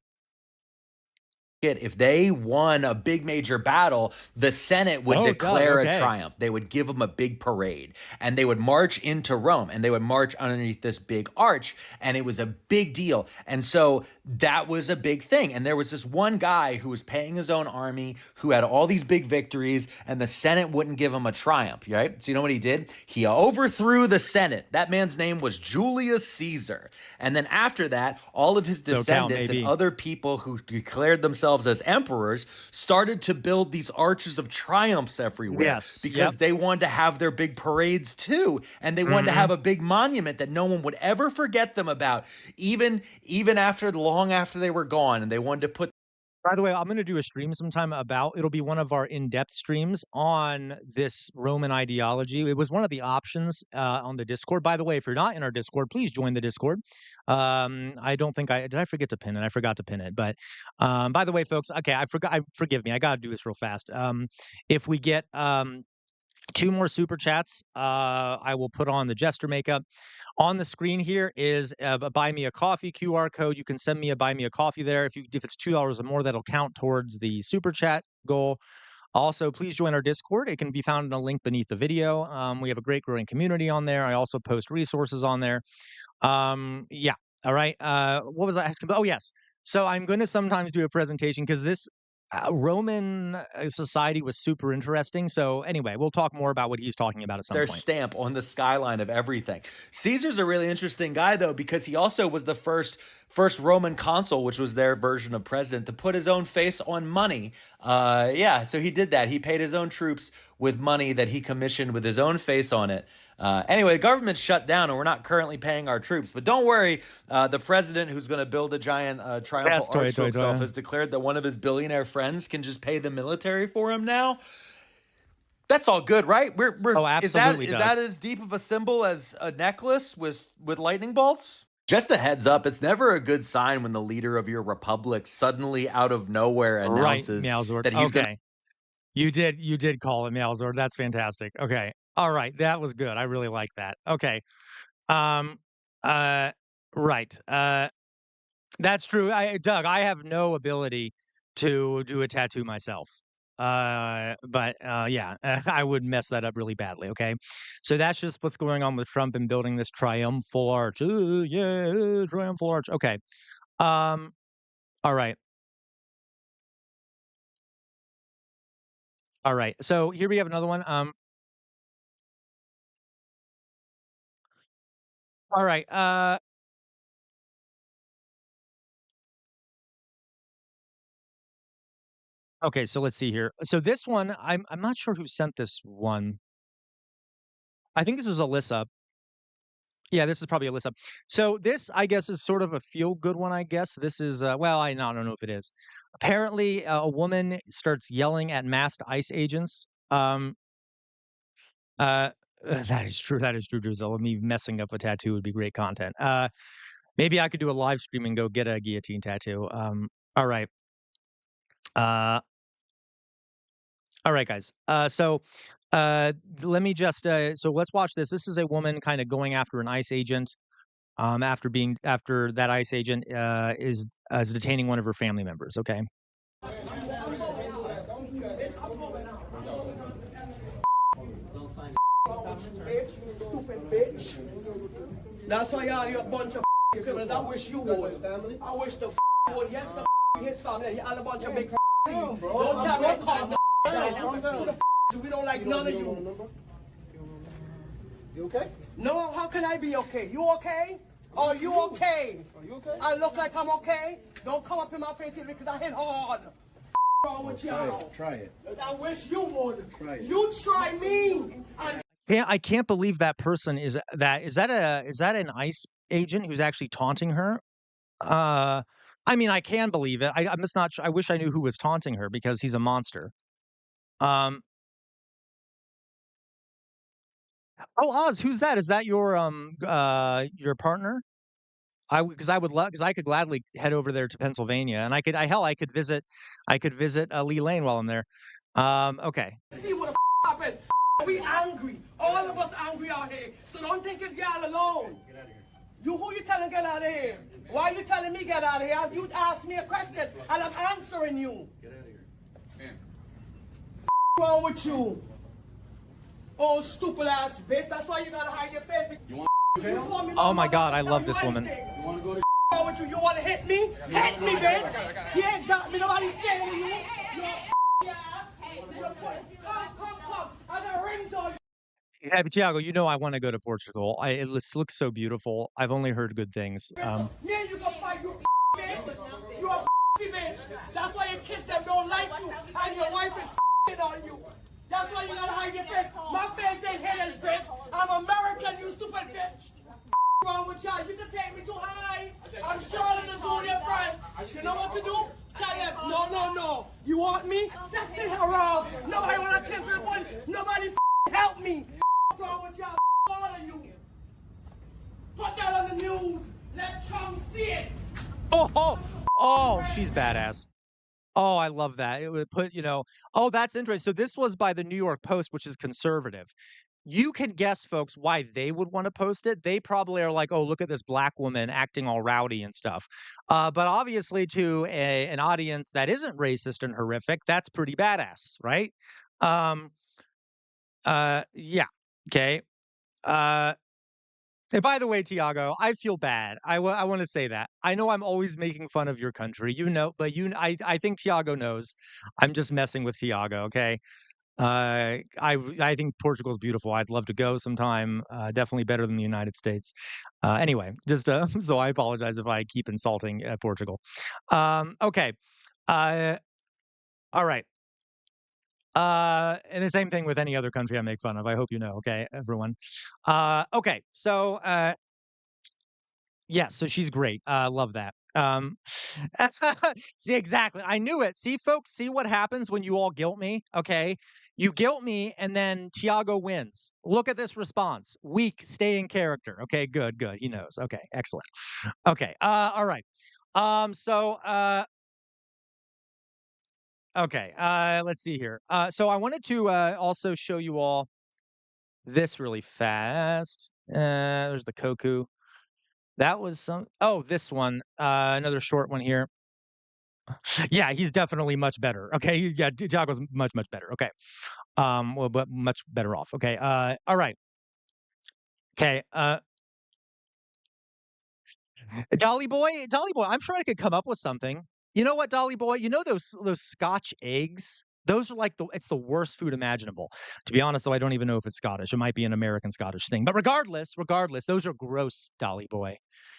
if they won a big major battle, the Senate would Oh, Doug, declare a okay. triumph. They would give them a big parade and they would march into Rome and they would march underneath this big arch. And it was a big deal. And so that was a big thing. And there was this one guy who was paying his own army, who had all these big victories, and the Senate wouldn't give him a triumph, right? So you know what he did? He overthrew the Senate. That man's name was Julius Caesar. And then after that, all of his SoCal, descendants and maybe. other people who declared themselves as emperors started to build these arches of triumphs everywhere Yes. Yep. because they wanted to have their big parades too, and they wanted to Mhm. have a big monument that no one would ever forget them about, even after long after they were gone, and they wanted to put By the way, I'm gonna do a stream sometime about it'll be one of our in-depth streams on this Roman ideology. It was one of the options, on the Discord. By the way, if you're not in our Discord, please join the Discord. I don't think I did I forget to pin it? I forgot to pin it, but, by the way, folks, okay, forgive me, I gotta do this real fast. If we get, 2 more super chats, I will put on the jester makeup. On the screen here is a buy me a coffee QR code. You can send me a buy me a coffee there. If it's $2 or more, that'll count towards the super chat goal. Also, please join our Discord. It can be found in a link beneath the video. We have a great growing community on there. I also post resources on there. Yeah. All right. What was I asking? Oh, yes. So I'm going to sometimes do a presentation because this Roman society was super interesting. So anyway, we'll talk more about what he's talking about at some their point. stamp on the skyline of everything. Caesar's a really interesting guy though, because he also was the first Roman consul, which was their version of president, to put his own face on money. Yeah, so he did that. He paid his own troops with money that he commissioned with his own face on it. Anyway, the government's shut down and we're not currently paying our troops. But don't worry, the president who's going to build a giant triumphal Yes, arch to toy, himself toy. has declared that one of his billionaire friends can just pay the military for him now. That's all good, right? We're Oh, absolutely, is Doug. that as deep of a symbol as a necklace with lightning bolts? Just a heads up, it's never a good sign when the leader of your republic suddenly out of nowhere Right, announces Meowsword. that he's going to Okay. You did call it Meowsword. That's fantastic. Okay. All right. That was good. I really like that. Okay. Um, uh, right. That's true. Doug, I have no ability to do a tattoo myself. But yeah, I would mess that up really badly. Okay. So that's just what's going on with Trump and building this triumphal arch. Yeah, triumphal arch. Okay. Um, all right. All right. So here we have another one. All right. Okay, so let's see here. So this one, I'm not sure who sent this one. I think this is Alyssa. Yeah, this is probably Alyssa. So this, I guess, is sort of a feel good one. I guess this is well, don't know if it is. Apparently, a woman starts yelling at masked ICE agents. Uh, that is true. That is true, Drizzle. Me messing up a tattoo would be great content. Maybe I could do a live stream and go get a guillotine tattoo. All right. Uh, all right, guys. Let me just so let's watch this. This is a woman kind of going after an ICE agent. After that ICE agent is detaining one of her family members. Okay. Bitch, you stupid bitch. That's why you're a bunch of criminals. I wish you would. I wish the would. Yes, the his family. Y'all a bunch of big Don't tell me to calm the down. Who the we don't like none of you. You okay? No, how can I be okay? You okay? Are you okay? Are you okay? I look like I'm okay? Don't come up in my face here because I hit hard. Wrong with y'all? Try it. I wish you would. Try it. You try me. And Yeah, I can't believe that person is that an ICE agent who's actually taunting her? I mean, I can believe it. I'm just not sure. I wish I knew who was taunting her because he's a monster. Um, oh, Oz, who's that? Is that your partner? Because I would love because I could gladly head over there to Pennsylvania, and I could visit Lee Lane while I'm there. Okay. see what the happened. We angry. All of us angry out here. So don't think it's y'all alone. Get out of here. You who you telling get out of here? Why you telling me get out of here? You asked me a question and I'm answering you. Get out of here. Man. What's wrong with you? Oh, stupid ass bitch. That's why you gotta hide your face. You want You call me Oh my mother, God, I tell love you this woman. anything. to go to Wrong with you? You wanna hit me? Hit me, bitch. You ain't got me. Nobody's scared of you. You're ass. Come. I got rings on you. Yeah, but Tiago, you know I want to go to Portugal. Looks so beautiful. I've only heard good things. Yeah, you gonna fight, you bitch. You a bitch. That's why your kids them don't like you, and your wife is on you. That's why you gotta hide your face. My face ain't hidden, bitch. I'm American, you stupid bitch. Wrong with y'all? You can take me too high. I'm sure in the Zodiac friends. You know what to do? Tell them, no. You want me? Sexy harass. Nobody wanna kiss me, buddy. Nobody help me. Wrong with y'all? All of you. Put that on the news. Let Trump see it. Oh, she's badass. Oh, I love that. It would put, oh, that's interesting. So this was by the New York Post, which is conservative. You can guess, folks, why they would want to post it. They probably are like, oh, look at this black woman acting all rowdy and stuff. But obviously, to an audience that isn't racist and horrific, that's pretty badass, right? Um, yeah. Okay. Uh, and by the way, Tiago, I feel bad. I want to say that. I know I'm always making fun of your country, but I think Tiago knows. I'm just messing with Tiago, okay? I think Portugal's beautiful. I'd love to go sometime. Definitely better than the United States. Anyway, just so I apologize if I keep insulting Portugal. Okay. Uh, all right. And the same thing with any other country I make fun of. I hope you know. Okay, everyone. Okay. So yes, so she's great. Love that. See, exactly. I knew it. See, folks, see what happens when you all guilt me? Okay. You guilt me, and then Tiago wins. Look at this response. Weak, stay in character. Okay, good. He knows. Okay, excellent. Okay. All right. So okay, let's see here. So I wanted to also show you all this really fast. There's the Koku. That was this one, another short one here. Yeah, he's definitely much better. Okay, Tiago's much better. Okay, well, but much better off. Okay, all right. Okay, Dolly Boy. I'm sure I could come up with something. You know what, Dolly Boy? You know those Scotch eggs? Those are like it's the worst food imaginable. To be honest, though, I don't even know if it's Scottish. It might be an American Scottish thing. But regardless, those are gross, Dolly Boy.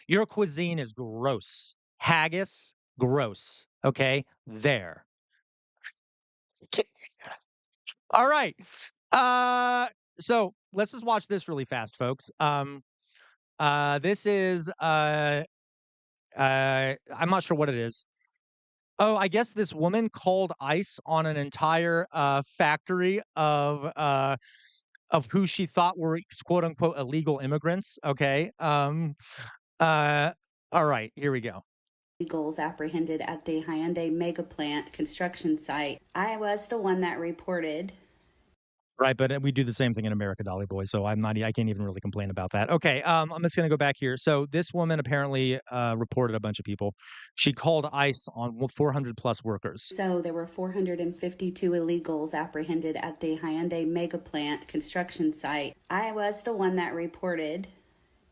Your cuisine is gross. Haggis, gross. Okay, there. All right. Uh, so let's just watch this really fast, folks. This is I'm not sure what it is. Oh, I guess this woman called ICE on an entire factory of who she thought were quote unquote illegal immigrants. Okay. Uh, all right, here we go. Illegals apprehended at the Hyundai mega plant construction site. I was the one that reported. Right, but we do the same thing in America, Dolly Boy. So I can't even really complain about that. Okay, I'm just gonna go back here. So this woman apparently reported a bunch of people. She called ICE on 400 plus workers. So there were 452 illegals apprehended at the Hyundai mega plant construction site. I was the one that reported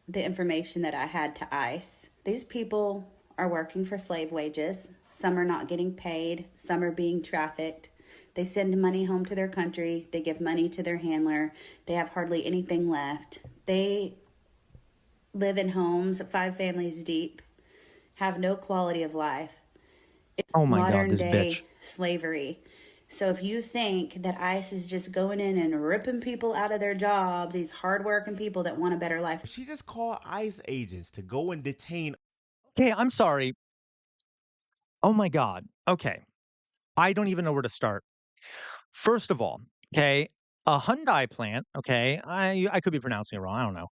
the information that I had to ICE. These people are working for slave wages. Some are not getting paid. Some are being trafficked. They send money home to their country. They give money to their handler. They have hardly anything left. They live in homes 5 families deep, have no quality of life. It's Oh my God, modern this bitch. day slavery. So if you think that ICE is just going in and ripping people out of their jobs, these hardworking people that want a better life. She just called ICE agents to go and detain. Okay, I'm sorry. Oh my God. Okay, I don't even know where to start. First of all, okay, a Hyundai plant, okay, I could be pronouncing it wrong, I don't know.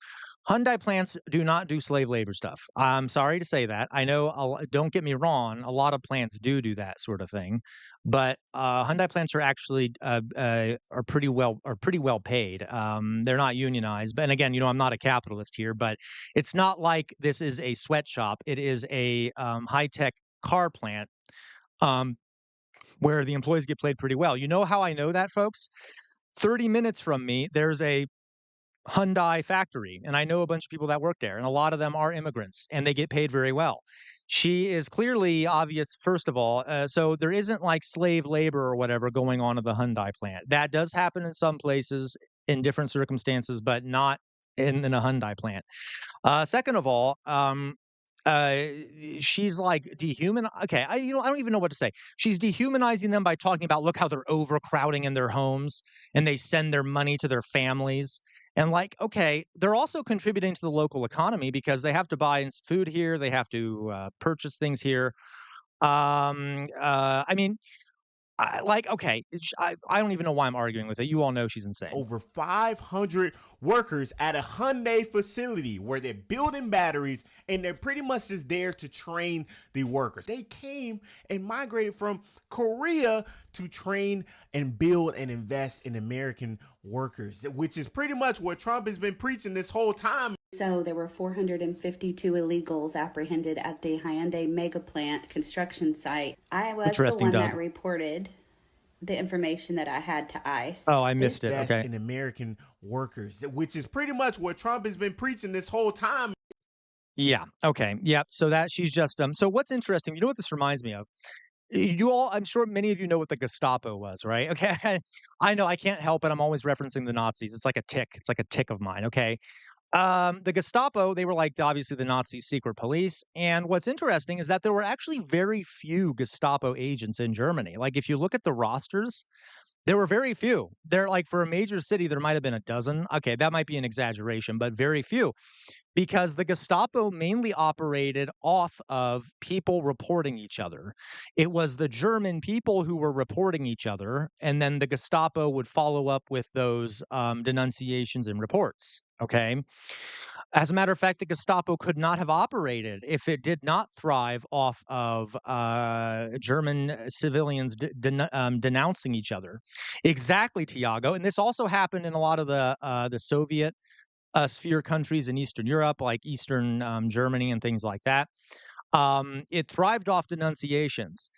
Hyundai plants do not do slave labor stuff. I'm sorry to say that. I know, don't get me wrong, a lot of plants do that sort of thing, but Hyundai plants are actually are pretty well paid. They're not unionized, but and again, I'm not a capitalist here, but it's not like this is a sweatshop. It is a high tech car plant. Um, where the employees get paid pretty well. You know how I know that, folks? 30 minutes from me, there's a Hyundai factory, and I know a bunch of people that work there, and a lot of them are immigrants, and they get paid very well. She is clearly obvious, first of all. So there isn't like slave labor or whatever going on at the Hyundai plant. That does happen in some places in different circumstances, but not in a Hyundai plant. Second of all, uh, she's like okay, I don't even know what to say. She's dehumanizing them by talking about look how they're overcrowding in their homes and they send their money to their families. And like, okay, they're also contributing to the local economy because they have to buy food here, they have to purchase things here. I mean, okay, I don't even know why I'm arguing with it. You all know she's insane. Over 500 workers at a Hyundai facility where they're building batteries and they're pretty much just there to train the workers. They came and migrated from Korea to train and build and invest in American workers, which is pretty much what Trump has been preaching this whole time. So there were 452 illegals apprehended at the Hyundai mega plant construction site. I was the Interesting, one Doug. that reported the information that I had to ICE. Oh, I missed it. Invest Okay. in American workers, which is pretty much what Trump has been preaching this whole time. Yeah. Okay. Yeah. So that she's just so what's interesting, you know what this reminds me of? You all, I'm sure many of you know what the Gestapo was, right? Okay. I know I can't help it. I'm always referencing the Nazis. It's like a tick. It's like a tick of mine. Okay. The Gestapo, they were like obviously the Nazi secret police. And what's interesting is that there were actually very few Gestapo agents in Germany. Like if you look at the rosters, there were very few. There, like for a major city, there might have been a dozen. Okay, that might be an exaggeration, but very few because the Gestapo mainly operated off of people reporting each other. It was the German people who were reporting each other, and then the Gestapo would follow up with those denunciations and reports. Okay. As a matter of fact, the Gestapo could not have operated if it did not thrive off of German civilians denouncing each other. Exactly, Tiago. And this also happened in a lot of the Soviet sphere countries in Eastern Europe, like Eastern Germany and things like that. It thrived off denunciations.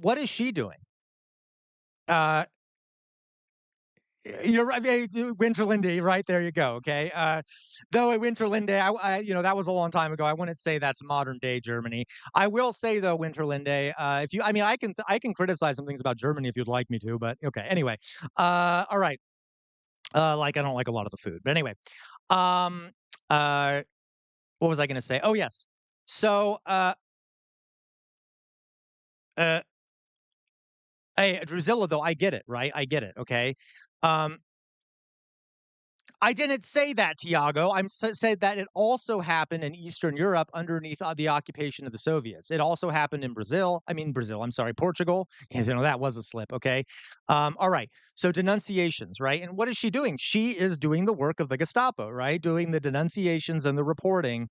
What is she doing? Uh, you're right, Winterlinde, right there. You go. Okay. Though at Winterlinde, that was a long time ago. I wouldn't say that's modern day Germany. I will say though, Winterlinde, if you, I mean, I can criticize some things about Germany if you'd like me to, but okay. Anyway, all right. Like I don't like a lot of the food, but anyway, um, uh, what was I going to say? Oh yes. So, uh, Hey, Drusilla, though, I get it, right? I get it, okay? Um, I didn't say that, Tiago. I'm said that it also happened in Eastern Europe underneath the occupation of the Soviets. It also happened in Brazil. I mean, Brazil. I'm sorry, Portugal. You know that was a slip. Okay. All right. So denunciations, right? And what is she doing? She is doing the work of the Gestapo, right? Doing the denunciations and the reporting.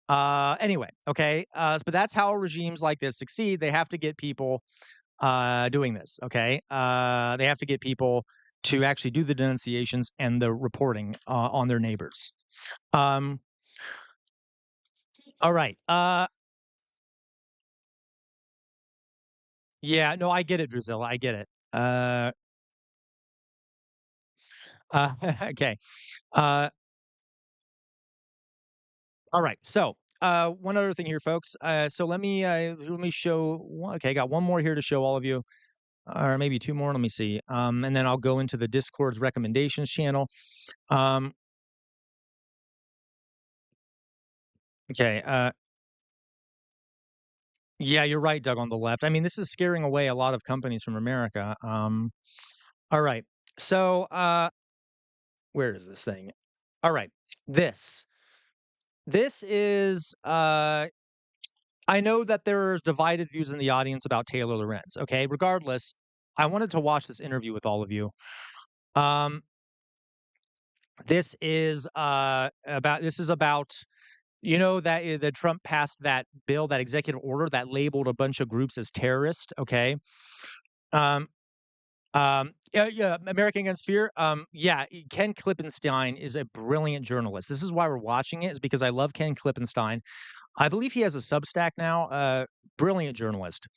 Anyway, okay. But that's how regimes like this succeed. They have to get people doing this. Okay. They have to get people to actually do the denunciations and the reporting on their neighbors. Um, all right. Yeah, no, I get it, Drusilla. I get it. Okay. Uh, all right. So, one other thing here, folks. So let me show. Okay, I got one more here to show all of you, or maybe two more. Let me see. And then I'll go into the Discord's recommendations channel. Um, okay. Yeah, you're right, Doug, on the left. I mean, this is scaring away a lot of companies from America. All right. So, where is this thing? All right. This. This is I know that there's divided views in the audience about Taylor Lorenz. Okay. Regardless, I wanted to watch this interview with all of you. Um, this is about that that Trump passed that bill, that executive order that labeled a bunch of groups as terrorist. Okay. Um, yeah, American Against Fear. Yeah, Ken Klippenstein is a brilliant journalist. This is why we're watching it, is because I love Ken Klippenstein. I believe he has a Substack now. Brilliant journalist.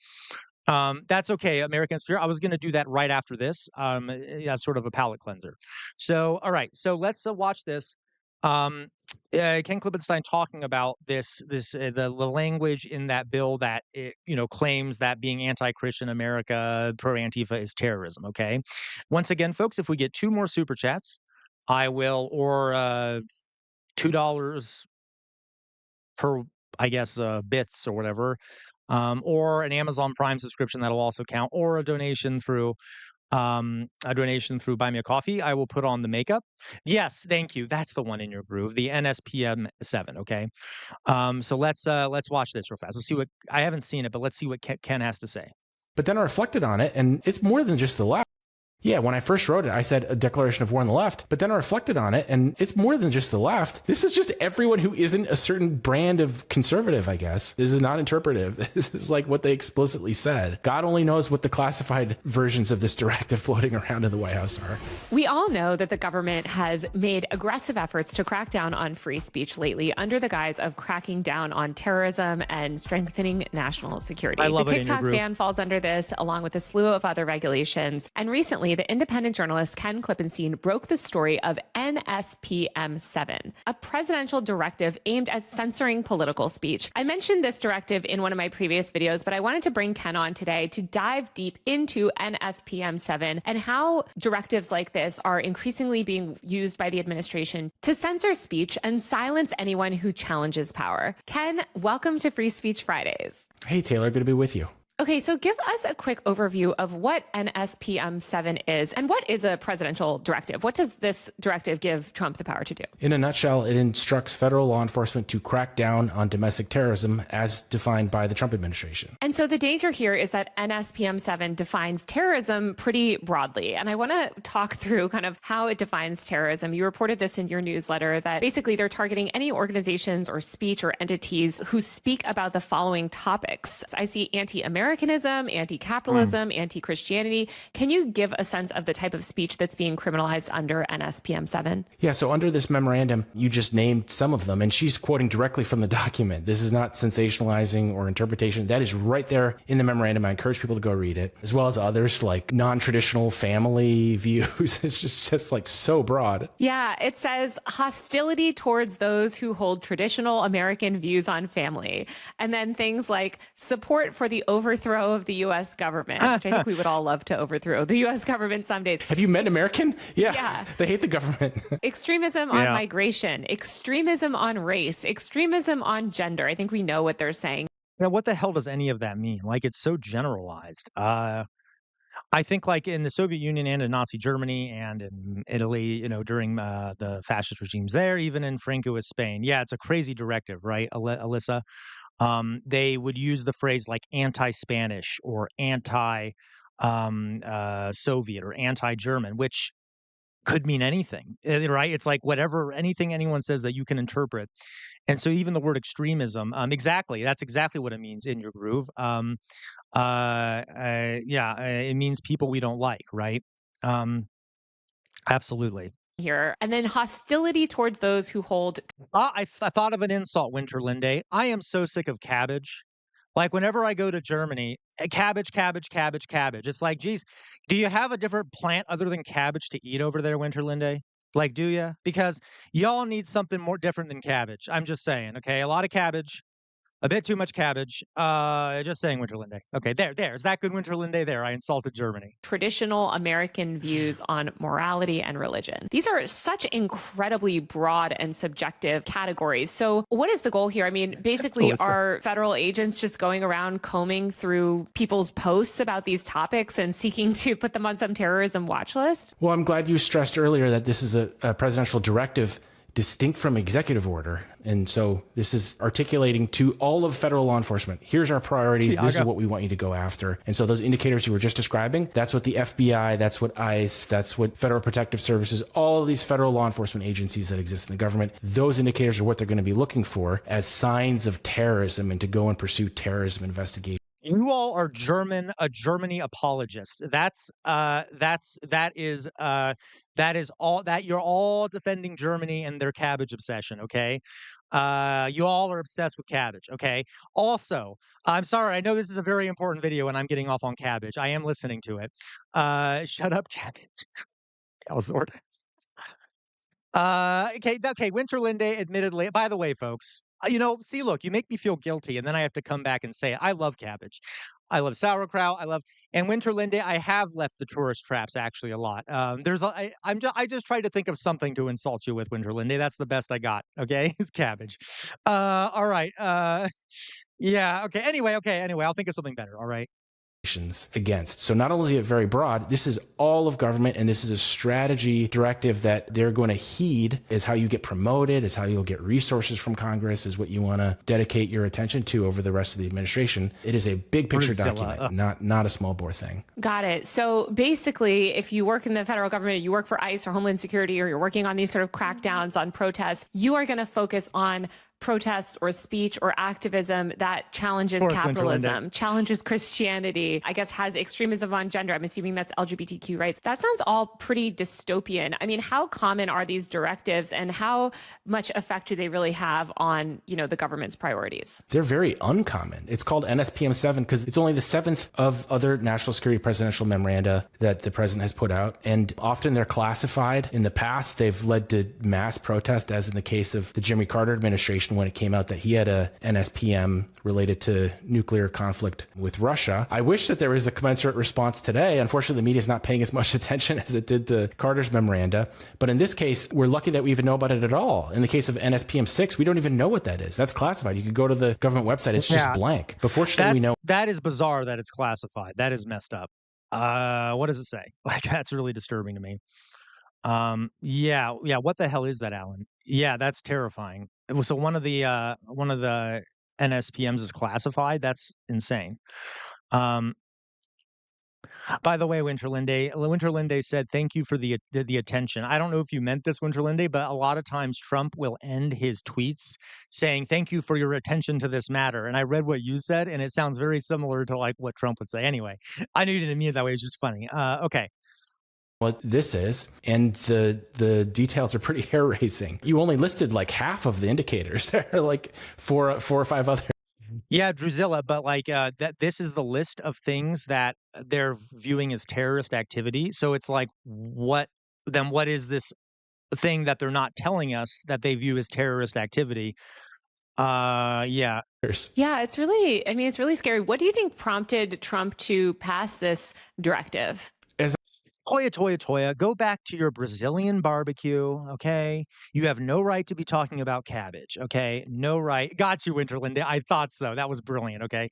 That's okay, American Sphere. I was gonna do that right after this, as sort of a palate cleanser. So, all right, so let's watch this. Um, Ken Klippenstein talking about the language in that bill that it, claims that being anti-Christian America, pro-Antifa is terrorism. Okay, once again, folks, if we get two more super chats, I will, or $2 per, I guess, bits or whatever, or an Amazon Prime subscription that'll also count, or a donation through Buy Me a Coffee. I will put on the makeup. Yes, thank you. That's the one in your groove, the NSPM 7. Okay, so let's watch this real fast. Let's see what I haven't seen it, but let's see what Ken has to say. But then I reflected on it, and it's more than just the left. Yeah, when I first wrote it, I said a declaration of war on the left, but then I reflected on it, and it's more than just the left. This is just everyone who isn't a certain brand of conservative, I guess. This is not interpretive. This is like what they explicitly said. God only knows what the classified versions of this directive floating around in the White House are. We all know that the government has made aggressive efforts to crack down on free speech lately under the guise of cracking down on terrorism and strengthening national security. I love the it in your TikTok groove. ban falls under this, along with a slew of other regulations. And recently, the independent journalist Ken Klippenstein broke the story of NSPM 7, a presidential directive aimed at censoring political speech. I mentioned this directive in one of my previous videos, but I wanted to bring Ken on today to dive deep into NSPM 7 and how directives like this are increasingly being used by the administration to censor speech and silence anyone who challenges power. Ken, welcome to Free Speech Fridays. Hey, Taylor, good to be with you. Okay, so give us a quick overview of what NSPM 7 is and what is a presidential directive. What does this directive give Trump the power to do? In a nutshell, it instructs federal law enforcement to crack down on domestic terrorism as defined by the Trump administration. And so the danger here is that NSPM 7 defines terrorism pretty broadly. And I want to talk through kind of how it defines terrorism. You reported this in your newsletter that basically they're targeting any organizations or speech or entities who speak about the following topics. I see anti-Americanism, anti-capitalism, anti-Christianity. Can you give a sense of the type of speech that's being criminalized under NSPM 7? Yeah, so under this memorandum, you just named some of them, and she's quoting directly from the document. This is not sensationalizing or interpretation. That is right there in the memorandum. I encourage people to go read it, as well as others like non-traditional family views. It's just like so broad. Yeah, it says hostility towards those who hold traditional American views on family. And then things like support for the overthrow of the U.S. government, which I think we would all love to overthrow the U.S. government some days. Have you met an American? Yeah. They hate the government. Extremism on migration, extremism on race, extremism on gender. I think we know what they're saying. Now, what the hell does any of that mean? Like, it's so generalized. I think like in the Soviet Union and in Nazi Germany and in Italy, during the fascist regimes there, even in Francoist Spain. Yeah, it's a crazy directive, right, Alyssa? They would use the phrase like anti-Spanish or anti-Soviet or anti-German, which could mean anything, right? It's like whatever, anything anyone says that you can interpret. And so even the word extremism, exactly, that's exactly what it means in your groove. Yeah, it means people we don't like, right? Um, absolutely. Here. And then hostility towards those who hold. I thought of an insult, Winterlinde. I am so sick of cabbage. Like whenever I go to Germany, cabbage, cabbage, cabbage, cabbage. It's like, geez, do you have a different plant other than cabbage to eat over there, Winterlinde? Like, do you? Because y'all need something more different than cabbage. I'm just saying, okay? A lot of cabbage, a bit too much cabbage. Just saying, Winterlinde. Okay, there. Is that good, Winterlinde? There, I insulted Germany. Traditional American views on morality and religion. These are such incredibly broad and subjective categories. So what is the goal here? I mean, basically, are federal agents just going around combing through people's posts about these topics and seeking to put them on some terrorism watch list? Well, I'm glad you stressed earlier that this is a presidential directive distinct from executive order. And so this is articulating to all of federal law enforcement, here's our priorities, this is what we want you to go after. And so those indicators you were just describing, that's what the FBI, that's what ICE, that's what Federal Protective Services, all of these federal law enforcement agencies that exist in the government, those indicators are what they're going to be looking for as signs of terrorism and to go and pursue terrorism investigations. You all are Germany apologists. That is all that you're all defending Germany and their cabbage obsession, okay? You all are obsessed with cabbage, okay? Also, I'm sorry, I know this is a very important video and I'm getting off on cabbage. I am listening to it. Shut up, cabbage. Elsword. Okay, Winterlinde, admittedly, by the way, folks, see, look, you make me feel guilty, and then I have to come back and say it. I love cabbage. I love sauerkraut. And Winterlinde, I have left the tourist traps actually a lot. I just tried to think of something to insult you with, Winterlinde. That's the best I got. Okay, is cabbage. All right. Yeah. Okay. Anyway. I'll think of something better. All right. Against. So not only is it very broad, this is all of government, and this is a strategy directive that they're going to heed is how you get promoted, is how you'll get resources from Congress, is what you want to dedicate your attention to over the rest of the administration. It is a big picture document, not a small bore thing. Got it. So basically, if you work in the federal government, you work for ICE or Homeland Security, or you're working on these sort of crackdowns on protests, you are going to focus on protests or speech or activism that challenges capitalism, challenges Christianity, I guess has extremism on gender. I'm assuming that's LGBTQ rights. That sounds all pretty dystopian. I mean, how common are these directives and how much effect do they really have on, the government's priorities? They're very uncommon. It's called NSPM 7 because it's only the seventh of other national security presidential memoranda that the president has put out. And often they're classified. In the past, they've led to mass protest, as in the case of the Jimmy Carter administration, when it came out that he had a NSPM related to nuclear conflict with Russia. I wish that there was a commensurate response today. Unfortunately, the media is not paying as much attention as it did to Carter's memoranda. But in this case, we're lucky that we even know about it at all. In the case of NSPM 6, we don't even know what that is. That's classified. You could go to the government website. It's just blank. But fortunately, we know. That is bizarre that it's classified. That is messed up. What does it say? Like, that's really disturbing to me. Yeah. What the hell is that, Alan? Yeah, that's terrifying. So one of the NSPMs is classified. That's insane. By the way, Winterlinde said, thank you for the attention. I don't know if you meant this, Winterlinde, but a lot of times Trump will end his tweets saying, thank you for your attention to this matter. And I read what you said, and it sounds very similar to like what Trump would say. Anyway, I knew you didn't mean it that way. It's just funny. Okay. What this is, and the details are pretty hair-raising. You only listed like half of the indicators. There are like four or five others. Yeah, Drusilla, but like that this is the list of things that they're viewing as terrorist activity. So it's like, what is this thing that they're not telling us that they view as terrorist activity? Yeah, it's really scary. What do you think prompted Trump to pass this directive? Toya, Toya, Toya, go back to your Brazilian barbecue, okay? You have no right to be talking about cabbage, okay? No right. Got you, Winterland. I thought so. That was brilliant, okay?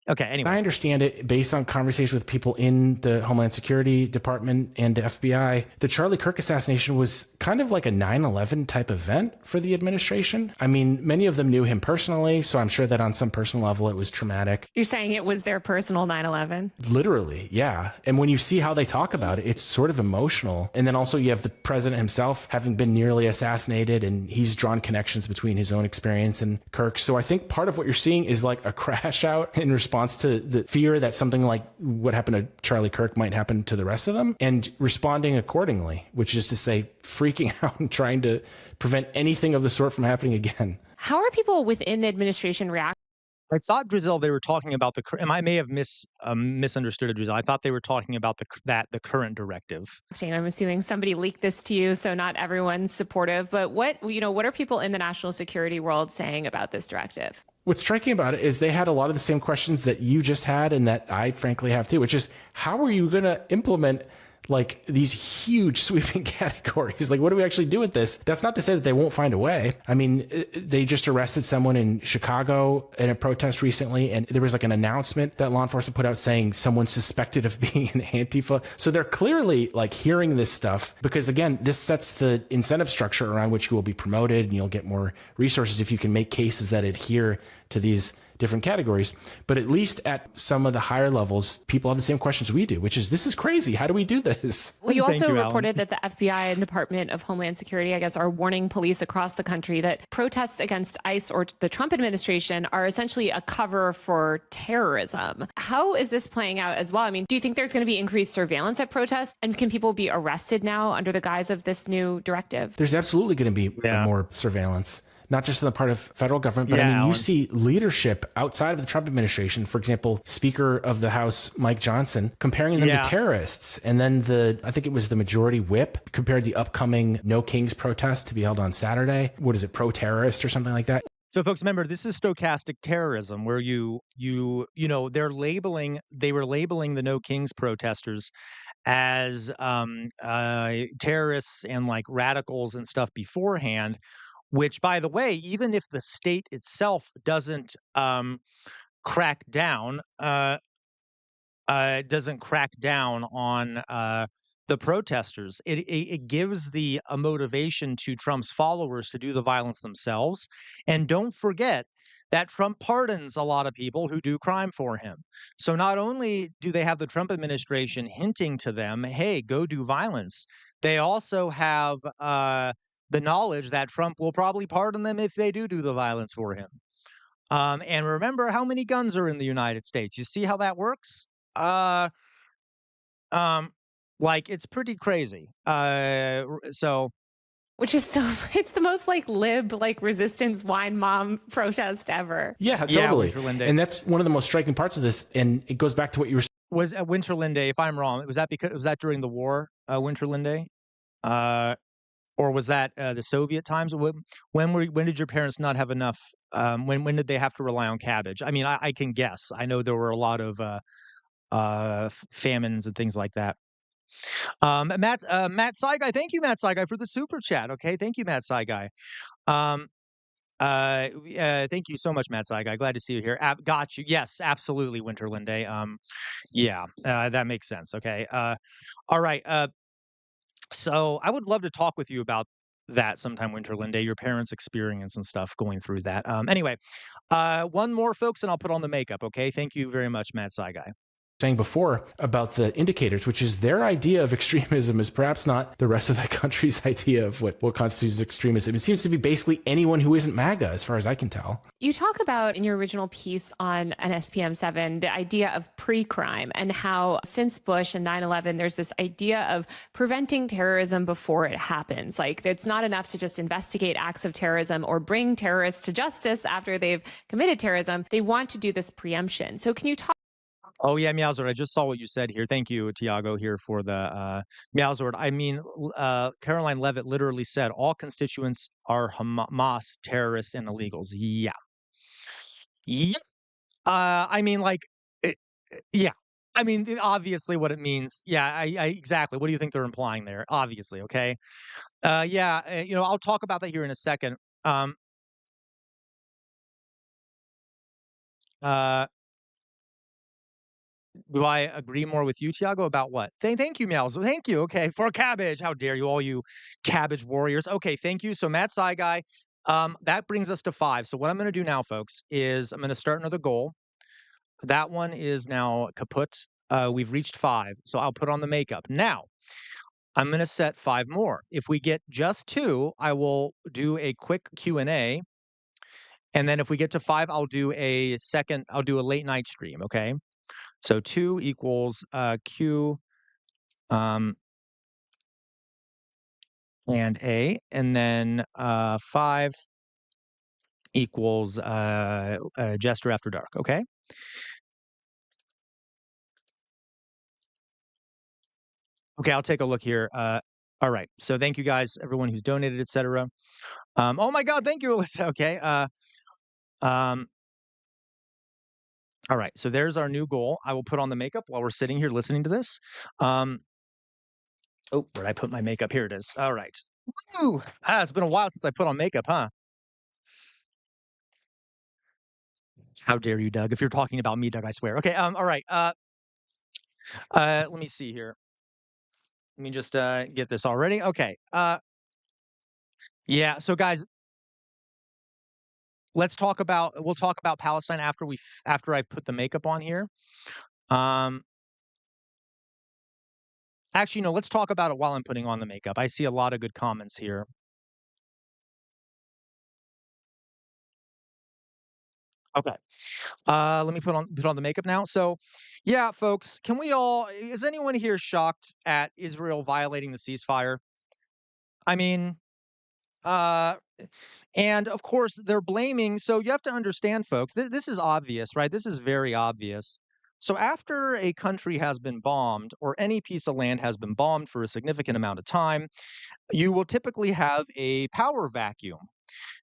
Okay, I anyway. understand it based on conversation with people in the Homeland Security Department and the FBI. The Charlie Kirk assassination was kind of like a 9/11 type event for the administration. I mean, many of them knew him personally, so I'm sure that on some personal level it was traumatic. You're saying it was their personal 9/11? Literally, yeah. And when you see how they talk about it, it's sort of emotional. And then also you have the president himself having been nearly assassinated, and he's drawn connections between his own experience and Kirk. So I think part of what you're seeing is like a crash out in response to the fear that something like what happened to Charlie Kirk might happen to the rest of them, and responding accordingly, which is to say freaking out and trying to prevent anything of the sort from happening again. How are people within the administration reacting? I thought, Drizzle, they were talking about I may have misunderstood it, Drizzle. I thought they were talking about the current directive. I'm assuming somebody leaked this to you, so not everyone's supportive. But what are people in the national security world saying about this directive? What's striking about it is they had a lot of the same questions that you just had and that I frankly have too, which is how are you going to implement like these huge sweeping categories? Like, what do we actually do with this? That's not to say that they won't find a way. I mean, they just arrested someone in Chicago in a protest recently, and there was like an announcement that law enforcement put out saying someone suspected of being an Antifa. So they're clearly like hearing this stuff because, again, this sets the incentive structure around which you will be promoted and you'll get more resources if you can make cases that adhere to these different categories. But at least at some of the higher levels, people have the same questions we do, which is, this is crazy. How do we do this? Well, you Thank also you, Alan. reported that the FBI and Department of Homeland Security, I guess, are warning police across the country that protests against ICE or the Trump administration are essentially a cover for terrorism. How is this playing out as well? I mean, do you think there's going to be increased surveillance at protests? And can people be arrested now under the guise of this new directive? There's absolutely going to be more surveillance. Not just on the part of federal government, but I mean, you see leadership outside of the Trump administration, for example, Speaker of the House, Mike Johnson, comparing them to terrorists. And then I think it was the majority whip compared the upcoming No Kings protest to be held on Saturday. What is it, pro-terrorist or something like that? So, folks, remember, this is stochastic terrorism, where they were labeling the No Kings protesters as terrorists and like radicals and stuff beforehand. Which, by the way, even if the state itself doesn't crack down, on the protesters, it gives a motivation to Trump's followers to do the violence themselves. And don't forget that Trump pardons a lot of people who do crime for him. So not only do they have the Trump administration hinting to them, hey, go do violence, they also have the knowledge that Trump will probably pardon them if they do the violence for him. And remember how many guns are in the United States. You see how that works? Like, it's pretty crazy. Which is it's the most like lib, like resistance wine mom protest ever. Yeah, totally. And that's one of the most striking parts of this. And it goes back to what you were saying. Was Winterlinde, if I'm wrong, was that during the war, Winterlinde? Or was that the Soviet times? When did your parents not have enough? When did they have to rely on cabbage? I mean, I can guess. I know there were a lot of famines and things like that. Matt Saigai, thank you, Matt Saigai, for the super chat. Okay, thank you, Matt Saigai. Thank you so much, Matt Saigai. Glad to see you here. Got you. Yes, absolutely, Winterlinde. That makes sense. Okay. All right. So I would love to talk with you about that sometime, Winterlinde, your parents' experience and stuff going through that. Anyway, one more, folks, and I'll put on the makeup, okay? Thank you very much, Matt Saigai. Saying before about the indicators, which is their idea of extremism is perhaps not the rest of the country's idea of what constitutes extremism. It seems to be basically anyone who isn't MAGA, as far as I can tell. You talk about in your original piece on NSPM 7 the idea of pre-crime and how since Bush and 9/11, there's this idea of preventing terrorism before it happens. Like, it's not enough to just investigate acts of terrorism or bring terrorists to justice after they've committed terrorism. They want to do this preemption. So can you talk? Oh, yeah, Meowsword, I just saw what you said here. Thank you, Tiago, here for the Meowsword. I mean, Caroline Levitt literally said, all constituents are Hamas, terrorists, and illegals. Yeah. Yeah. I mean, like, yeah. I mean, obviously what it means. Yeah, I exactly. What do you think they're implying there? Obviously, okay. Yeah, I'll talk about that here in a second. Um, uh, do I agree more with you, Tiago, about what? Thank you, Mels. Thank you. Okay, for cabbage. How dare you, all you cabbage warriors? Okay, thank you. So Matt Sci guy, that brings us to 5. So what I'm going to do now, folks, is I'm going to start another goal. That one is now kaput. We've reached 5, so I'll put on the makeup now. I'm going to set 5 more. If we get just 2, I will do a quick Q&A. And then if we get to 5, I'll do a late night stream, okay? So 2 equals Q and A, and then 5 equals Jester After Dark, okay? Okay, I'll take a look here. All right. So thank you guys, everyone who's donated, etc. Oh my God, thank you, Alyssa. Okay. Um, all right. So there's our new goal. I will put on the makeup while we're sitting here listening to this. Oh, where'd I put my makeup? Here it is. All right. Woo! It's been a while since I put on makeup, huh? How dare you, Doug? If you're talking about me, Doug, I swear. Okay. All right. Let me see here. Let me just get this already. Okay. Yeah. So guys, we'll talk about Palestine after I put the makeup on here. Actually, no, let's talk about it while I'm putting on the makeup. I see a lot of good comments here. Okay. Let me put on the makeup now. So, yeah, folks, is anyone here shocked at Israel violating the ceasefire? I mean, uh and of course they're blaming, so you have to understand, folks, this is obvious, right? This is very obvious. So after a country has been bombed or any piece of land has been bombed for a significant amount of time, you will typically have a power vacuum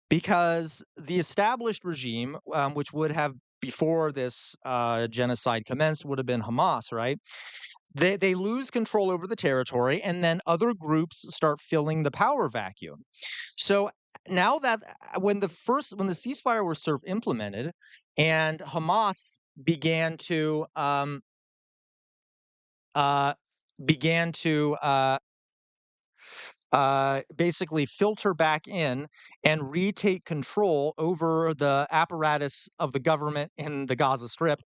because the established regime, which would have before this genocide commenced, would have been Hamas, right? They lose control over the territory, and then other groups start filling the power vacuum. So now that when the ceasefire was sort of implemented, and Hamas began to uh, began to basically filter back in and retake control over the apparatus of the government in the Gaza Strip,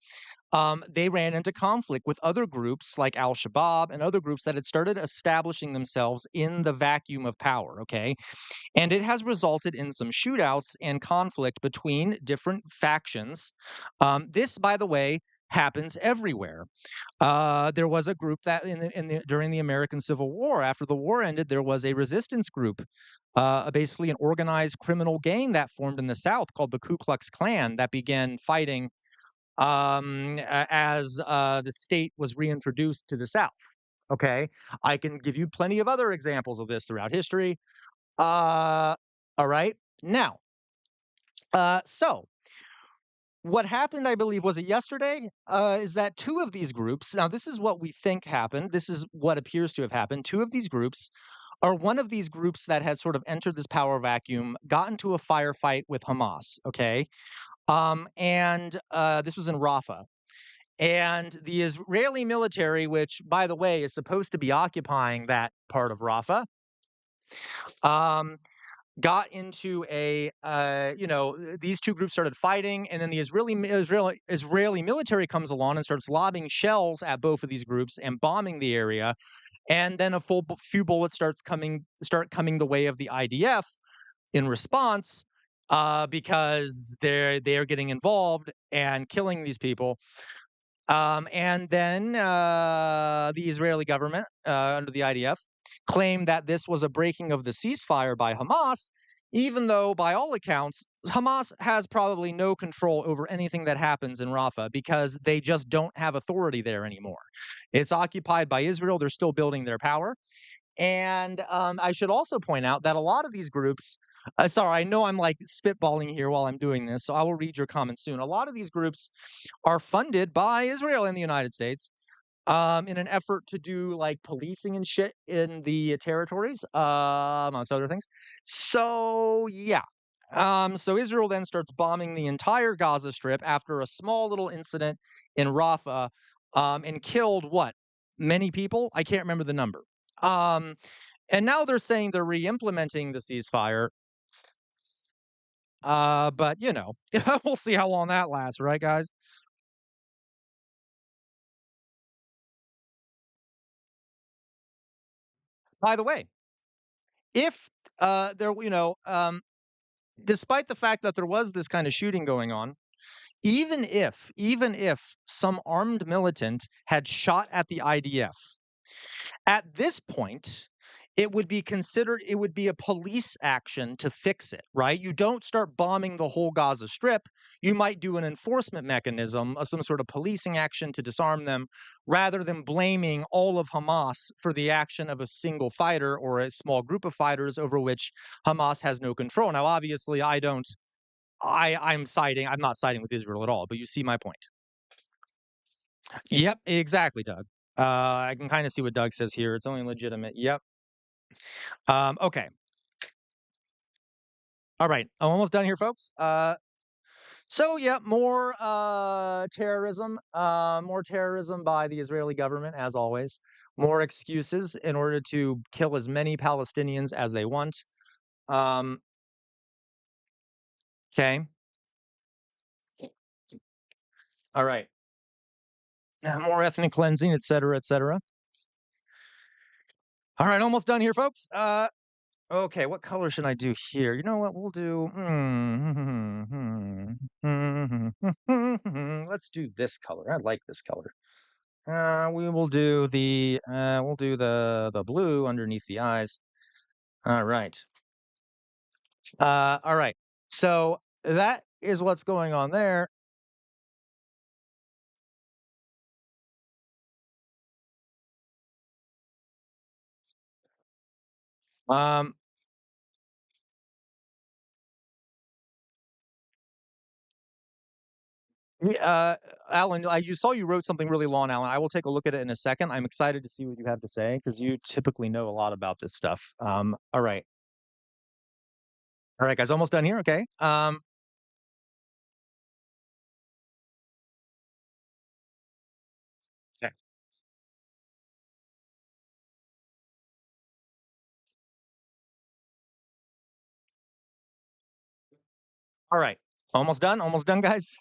they ran into conflict with other groups like Al Shabaab and other groups that had started establishing themselves in the vacuum of power. Okay. And it has resulted in some shootouts and conflict between different factions. This, by the way, happens everywhere. There was a group that during the American Civil War, after the war ended, there was a resistance group, basically an organized criminal gang that formed in the South called the Ku Klux Klan that began fighting as the state was reintroduced to the South. Okay, I can give you plenty of other examples of this throughout history. All right, now, so what happened, I believe, was it yesterday? Is that 2 of these groups, now this is what we think happened, this is what appears to have happened. 2 of these groups, or one of these groups that had sort of entered this power vacuum, got into a firefight with Hamas, okay? And this was in Rafah. And the Israeli military, which, by the way, is supposed to be occupying that part of Rafah, um, got into these 2 groups started fighting, and then the Israeli military comes along and starts lobbing shells at both of these groups and bombing the area, and then a few bullets start coming the way of the IDF in response, because they're getting involved and killing these people. And then the Israeli government, under the IDF, claimed that this was a breaking of the ceasefire by Hamas, even though, by all accounts, Hamas has probably no control over anything that happens in Rafah because they just don't have authority there anymore. It's occupied by Israel. They're still building their power. And I should also point out that a lot of these groups, sorry, I know I'm like spitballing here while I'm doing this, so I will read your comments soon. A lot of these groups are funded by Israel and the United States. in an effort to do like policing and shit in the territories, amongst other things. So yeah. So Israel then starts bombing the entire Gaza Strip after a small little incident in Rafah, and killed what? Many people? I can't remember the number. Um, and now they're saying they're re-implementing the ceasefire. But we'll see how long that lasts, right, guys? By the way, if there, despite the fact that there was this kind of shooting going on, even if some armed militant had shot at the IDF, at this point, it would be a police action to fix it, right? You don't start bombing the whole Gaza Strip. You might do an enforcement mechanism, some sort of policing action to disarm them, rather than blaming all of Hamas for the action of a single fighter or a small group of fighters over which Hamas has no control. Now, obviously, I'm not siding with Israel at all, but you see my point. Yep, exactly, Doug. I can kind of see what Doug says here. It's only legitimate. Yep. Okay. All right. I'm almost done here, folks. So yeah, more terrorism by the Israeli government, as always. More excuses in order to kill as many Palestinians as they want. Okay. All right. More ethnic cleansing, et cetera, et cetera. All right, almost done here, folks. Okay, what color should I do here? You know what? We'll do. Let's do this color. I like this color. We will do the blue underneath the eyes. All right. All right. So that is what's going on there. Um, Alan, you saw you wrote something really long, Alan. I will take a look at it in a second. I'm excited to see what you have to say because you typically know a lot about this stuff. All right. All right, guys, almost done here. Okay. Okay. All right. Almost done. Almost done, guys.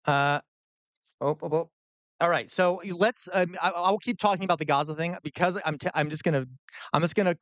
Uh, oh. All right, so let's. I'll keep talking about the Gaza thing because I'm just gonna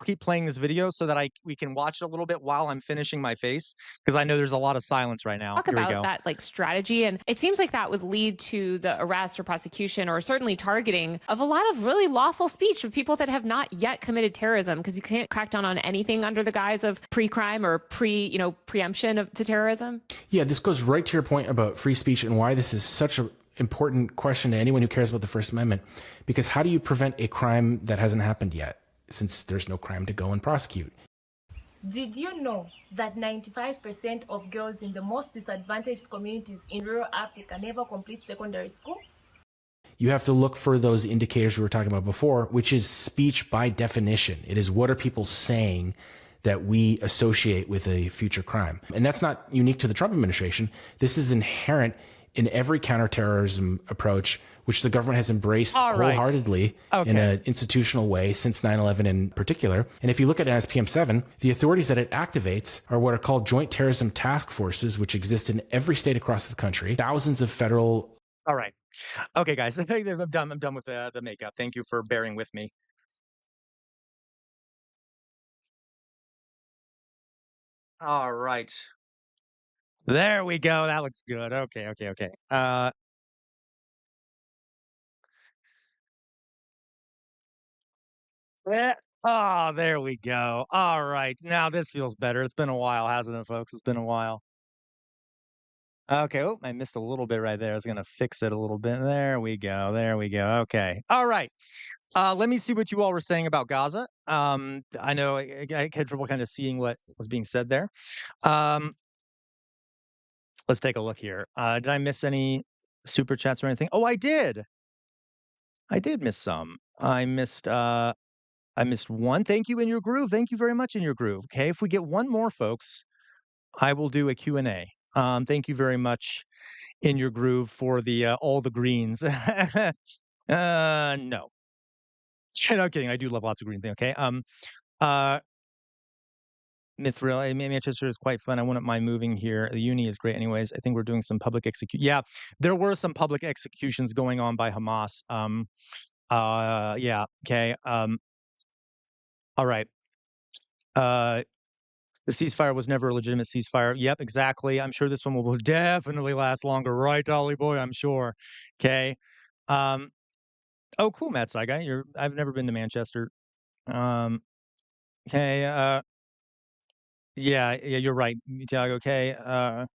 keep playing this video so that we can watch it a little bit while I'm finishing my face because I know there's a lot of silence right now. Talk Here we about go. that like strategy, and it seems like that would lead to the arrest or prosecution or certainly targeting of a lot of really lawful speech of people that have not yet committed terrorism, because you can't crack down on anything under the guise of pre-crime or preemption to terrorism. Yeah, this goes right to your point about free speech and why this is such an important question to anyone who cares about the First Amendment. Because how do you prevent a crime that hasn't happened yet, since there's no crime to go and prosecute? Did you know that 95% of girls in the most disadvantaged communities in rural Africa never complete secondary school? You have to look for those indicators we were talking about before, which is speech by definition. It is what are people saying that we associate with a future crime. And that's not unique to the Trump administration. This is inherent in every counterterrorism approach, which the government has embraced wholeheartedly in an institutional way since 9/11 in particular. And if you look at NSPM 7, the authorities that it activates are what are called joint terrorism task forces, which exist in every state across the country. Thousands of federal. All right. Okay, guys, I think I'm done. I'm done with the makeup. Thank you for bearing with me. All right. There we go. That looks good. Okay. There we go. All right. Now this feels better. It's been a while, hasn't it, folks? It's been a while. Okay. Oh, I missed a little bit right there. I was gonna fix it a little bit. There we go. There we go. Okay. All right. Let me see what you all were saying about Gaza. I know I had trouble kind of seeing what was being said there. Let's take a look here. Did I miss any super chats or anything? Oh, I did. I did miss some. I missed one. Thank you, In Your Groove. Thank you very much, In Your Groove. Okay, if we get one more, folks, I will do a Q&A. Thank you very much, In Your Groove, for the all the greens. No. No kidding. I do love lots of green things. Okay. Uh, Mithril, Manchester is quite fun. I wouldn't mind moving here. The uni is great, anyways. I think we're doing some public execute. Yeah, there were some public executions going on by Hamas. Yeah. Okay. All right. The ceasefire was never a legitimate ceasefire. Yep, exactly. I'm sure this one will definitely last longer, right, Dolly boy? I'm sure. Okay. Um, oh, cool, Matt Saigai. I've never been to Manchester. Okay. Yeah, you're right, Tiago. Okay.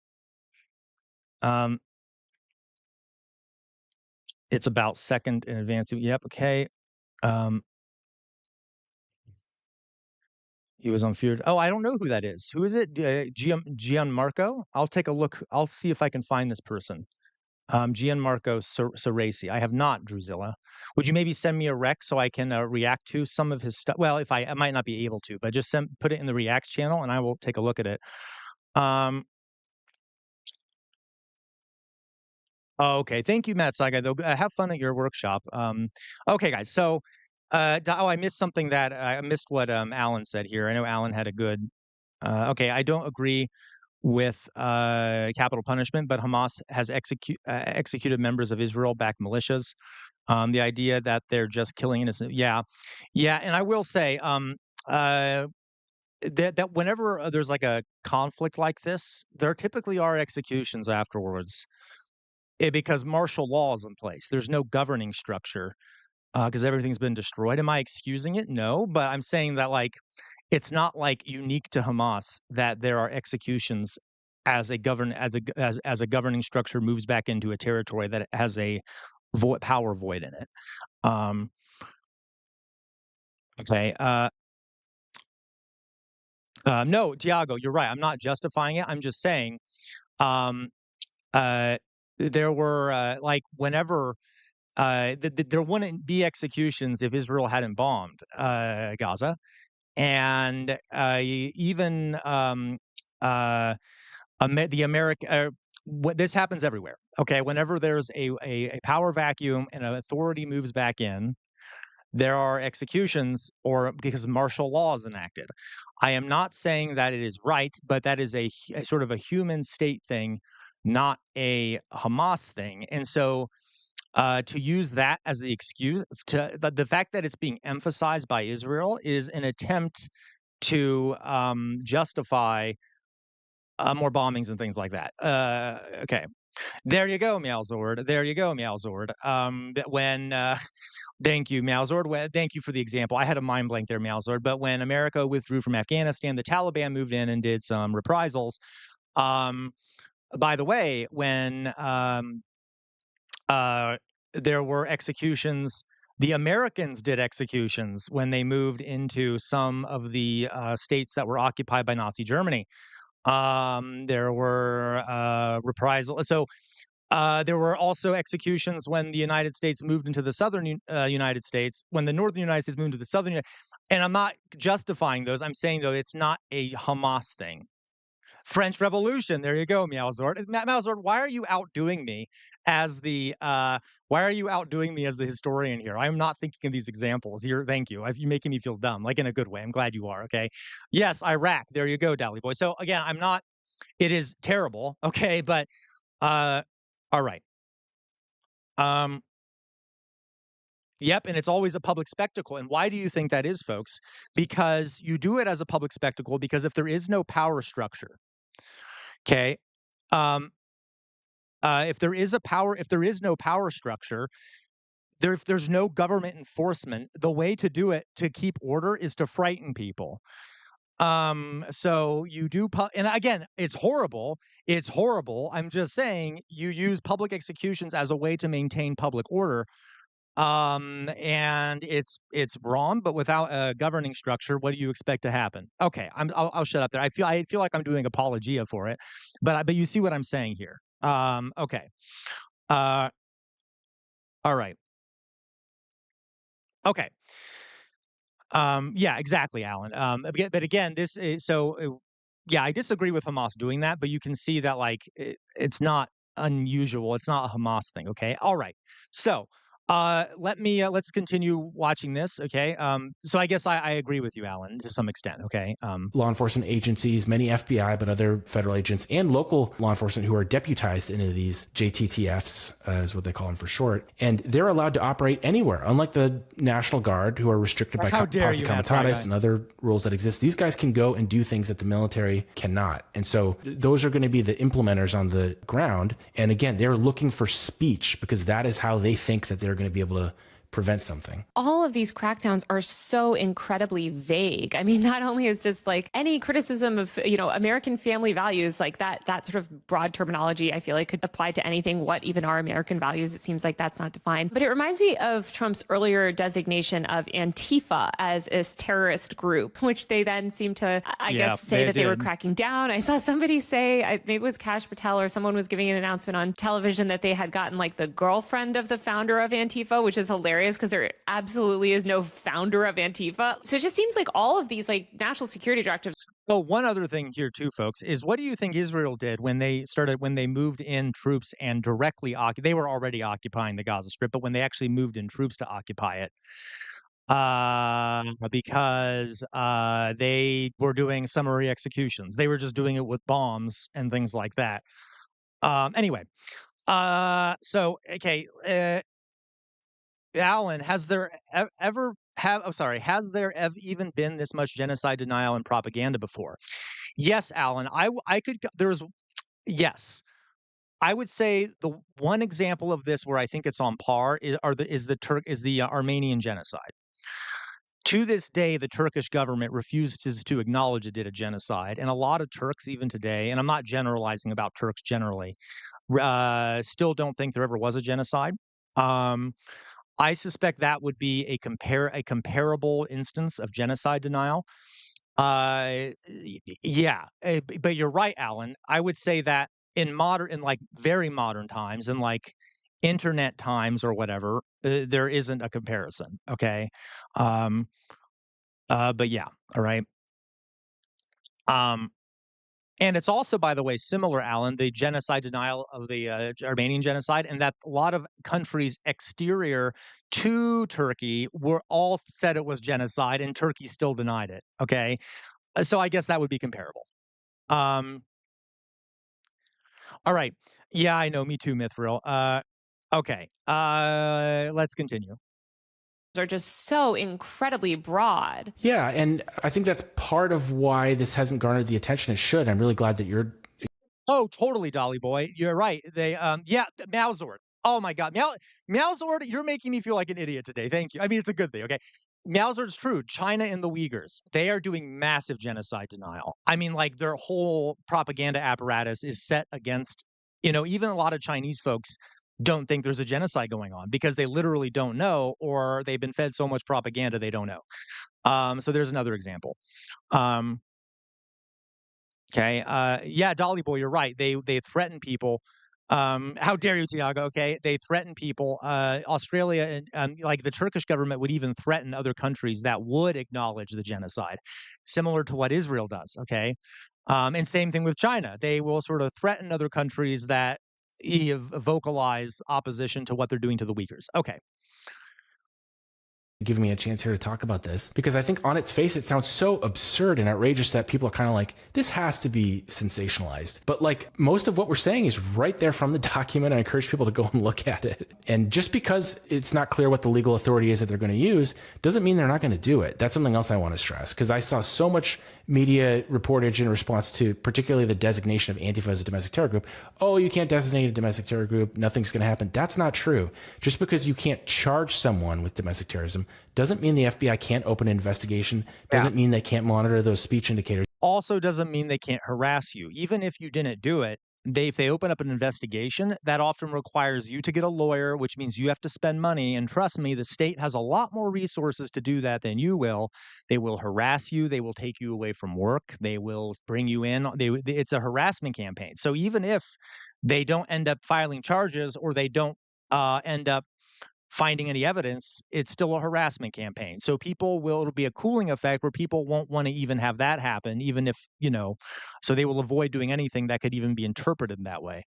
Um, it's about second in advance. Yep. Okay. Um, he was on Feared. Oh, I don't know who that is. Who is it? Gianmarco? I'll take a look. I'll see if I can find this person. Gianmarco Ceresi. I have not, Druzilla. Would you maybe send me a rec so I can react to some of his stuff? Well, if I might not be able to, but just put it in the reacts channel and I will take a look at it. Oh, okay. Thank you, Matt Saiga. Though, have fun at your workshop. Okay, guys. So, I missed something that I missed what Alan said here. I know Alan had a good. Okay, I don't agree with capital punishment, but Hamas has executed members of Israel-backed militias. The idea that they're just killing innocent, yeah, yeah, and I will say that whenever there's like a conflict like this, there typically are executions afterwards, because martial law is in place. There's no governing structure because everything's been destroyed. Am I excusing it? No, but I'm saying that like it's not like unique to Hamas that there are executions as a as a governing structure moves back into a territory that has a power void in it. Um, okay. No, Tiago, you're right. I'm not justifying it. I'm just saying, um, uh, there were like whenever there wouldn't be executions if Israel hadn't bombed Gaza, and even the American. What this happens everywhere. Okay, whenever there's a power vacuum and an authority moves back in, there are executions or because martial law is enacted. I am not saying that it is right, but that is a sort of a human state thing, not a Hamas thing. And so to use that as the excuse to the fact that it's being emphasized by Israel is an attempt to justify more bombings and things like that. Okay. There you go, Meowzord. There you go, Meowzord. When thank you, Meowzord. Thank you for the example. I had a mind blank there, Meowzord. But when America withdrew from Afghanistan, the Taliban moved in and did some reprisals. Um, by the way, when there were executions, the Americans did executions when they moved into some of the states that were occupied by Nazi Germany. There were reprisal. So there were also executions when the United States moved into the southern United States, when the northern United States moved to the southern. And I'm not justifying those. I'm saying, though, it's not a Hamas thing. French Revolution. There you go, Meowzord. Meowzord, why are you outdoing me as the why are you outdoing me as the historian here? I'm not thinking of these examples. Thank you. You're making me feel dumb, like in a good way. I'm glad you are. Okay. Yes, Iraq. There you go, Dally Boy. So again, I'm not. It is terrible. Okay, but all right. Yep, and it's always a public spectacle. And why do you think that is, folks? Because you do it as a public spectacle. Because if there is no power structure, okay, um, if there is no power structure, if there's no government enforcement, the way to do it to keep order is to frighten people. So you do, and again, it's horrible. It's horrible. I'm just saying you use public executions as a way to maintain public order. And it's wrong, but without a governing structure, what do you expect to happen? Okay, I'll shut up there. I feel like I'm doing apologia for it, but you see what I'm saying here. Okay. All right. Okay. Yeah, exactly, Alan. But again, this is yeah, I disagree with Hamas doing that, but you can see that like it's not unusual. It's not a Hamas thing. Okay. All right. So, let's continue watching this. Okay. So I guess I agree with you, Alan, to some extent. Okay. Law enforcement agencies, many FBI, but other federal agents and local law enforcement who are deputized into these JTTFs, is what they call them for short. And they're allowed to operate anywhere, unlike the National Guard, who are restricted by How dare posse you, Matt comitatus Saigon. and other rules that exist. These guys can go and do things that the military cannot. And so those are going to be the implementers on the ground. And again, they're looking for speech because that is how they think that they're going to be able to prevent something. All of these crackdowns are so incredibly vague. I mean, not only is just like any criticism of, American family values, like that sort of broad terminology, I feel like could apply to anything. What even are American values? It seems like that's not defined. But it reminds me of Trump's earlier designation of Antifa as this terrorist group, which they then seem to, I guess, say that they were cracking down. I saw somebody say, maybe it was Kash Patel or someone was giving an announcement on television that they had gotten like the girlfriend of the founder of Antifa, which is hilarious because there absolutely is no founder of Antifa. So it just seems like all of these like national security directives. Oh, one other thing here too, folks, is what do you think Israel did when they moved in troops and directly they were already occupying the Gaza Strip, but when they actually moved in troops to occupy it, because they were doing summary executions. They were just doing it with bombs and things like that. Anyway, so okay, Alan, has there even been this much genocide denial and propaganda before? Yes, Alan. I could. Yes. I would say the one example of this where I think it's on par is the Armenian genocide. To this day, the Turkish government refuses to acknowledge it did a genocide, and a lot of Turks, even today, and I'm not generalizing about Turks generally, still don't think there ever was a genocide. Um, I suspect that would be a comparable instance of genocide denial. Yeah, but you're right, Alan. I would say that in like very modern times, in like internet times or whatever, there isn't a comparison. Okay, um, but yeah, all right. Um, And it's also, by the way, similar, Alan, the genocide denial of the Armenian genocide, and that a lot of countries exterior to Turkey were all said it was genocide, and Turkey still denied it. Okay, so I guess that would be comparable. Um, all right, yeah, I know, me too, Mithril. Okay, let's continue. Are just so incredibly broad. Yeah, and I think that's part of why this hasn't garnered the attention it should. I'm really glad that you're. Oh, totally, Dolly boy. You're right. Yeah, Meowzord. Oh my God, Meowzord, you're making me feel like an idiot today. Thank you. I mean, it's a good thing. Okay, Meowzord's true. China and the Uyghurs, they are doing massive genocide denial. I mean, like their whole propaganda apparatus is set against. Even a lot of Chinese folks don't think there's a genocide going on because they literally don't know, or they've been fed so much propaganda they don't know. So there's another example. Okay. Yeah, Dolly boy, you're right. They threaten people. How dare you, Tiago? Okay, they threaten people. Australia and like the Turkish government would even threaten other countries that would acknowledge the genocide, similar to what Israel does. Okay, and same thing with China. They will sort of threaten other countries that vocalize opposition to what they're doing to the Uyghurs. Okay. Giving me a chance here to talk about this because I think on its face it sounds so absurd and outrageous that people are kind of like, this has to be sensationalized. But like most of what we're saying is right there from the document. I encourage people to go and look at it. And just because it's not clear what the legal authority is that they're going to use doesn't mean they're not going to do it. That's something else I want to stress because I saw so much media reportage in response to particularly the designation of Antifa as a domestic terror group. Oh, you can't designate a domestic terror group. Nothing's going to happen. That's not true. Just because you can't charge someone with domestic terrorism doesn't mean the FBI can't open an investigation. Doesn't mean they can't monitor those speech indicators. Also doesn't mean they can't harass you. Even if you didn't do it, if they open up an investigation, that often requires you to get a lawyer, which means you have to spend money. And trust me, the state has a lot more resources to do that than you will. They will harass you. They will take you away from work. They will bring you in. It's a harassment campaign. So even if they don't end up filing charges or they don't end up finding any evidence, it's still a harassment campaign. So it'll be a cooling effect where people won't want to even have that happen, even if, so they will avoid doing anything that could even be interpreted that way.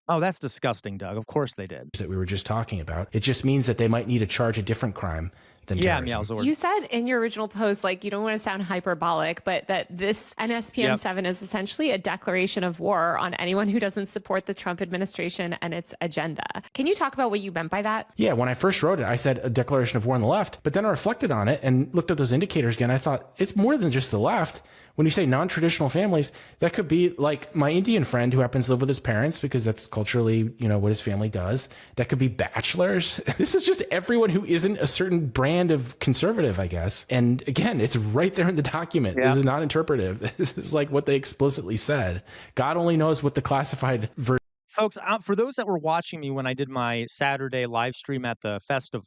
Oh, that's disgusting, Doug. Of course they did. That we were just talking about. It just means that they might need to charge a different crime than terrorism. Meowzord. You said in your original post, like, you don't want to sound hyperbolic, but that this NSPM-7 is essentially a declaration of war on anyone who doesn't support the Trump administration and its agenda. Can you talk about what you meant by that? Yeah, when I first wrote it, I said a declaration of war on the left, but then I reflected on it and looked at those indicators again. I thought it's more than just the left. When you say non-traditional families, that could be like my Indian friend who happens to live with his parents because that's culturally, what his family does. That could be bachelors. This is just everyone who isn't a certain brand of conservative, I guess. And again, it's right there in the document. Yeah. This is not interpretive. This is like what they explicitly said. God only knows what the classified version. Folks, for those that were watching me when I did my Saturday live stream at the festival,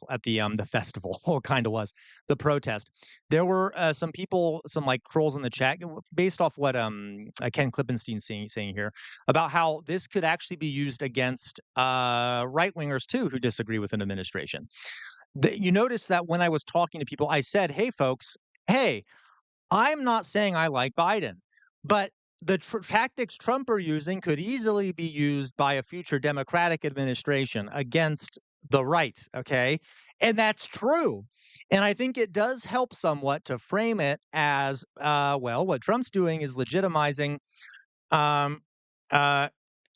well, kind of was the protest, there were some people, some like trolls in the chat, based off what Ken Klippenstein saying here about how this could actually be used against right wingers too who disagree with an administration. You notice that when I was talking to people, I said, "Hey, folks, hey, I'm not saying I like Biden, but the tactics Trump are using could easily be used by a future Democratic administration against the right." Okay. And that's true. And I think it does help somewhat to frame it as, what Trump's doing is legitimizing, um, uh,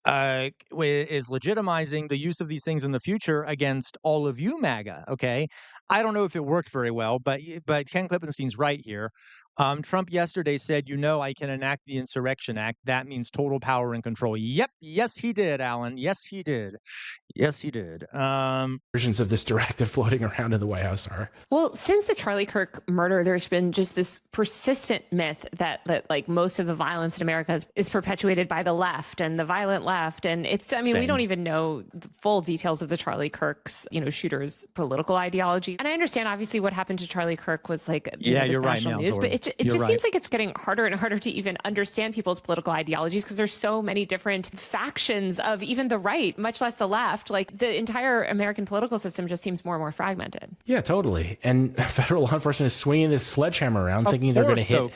is legitimizing the use of these things in the future against all of you MAGA. Okay. I don't know if it worked very well, but Ken Klippenstein's right here. Trump yesterday said, I can enact the Insurrection Act. That means total power and control. Yep. Yes, he did, Alan. Yes, he did. Yes, he did. Versions of this directive floating around in the White House are. Well, since the Charlie Kirk murder, there's been just this persistent myth that like most of the violence in America is perpetuated by the left and the violent left. And we don't even know the full details of the Charlie Kirk's, shooter's political ideology. And I understand obviously what happened to Charlie Kirk was like, you're right, national news, but it just seems like it's getting harder and harder to even understand people's political ideologies because there's so many different factions of even the right, much less the left. Like the entire American political system just seems more and more fragmented. Yeah, totally. And federal law enforcement is swinging this sledgehammer around thinking they're going to hit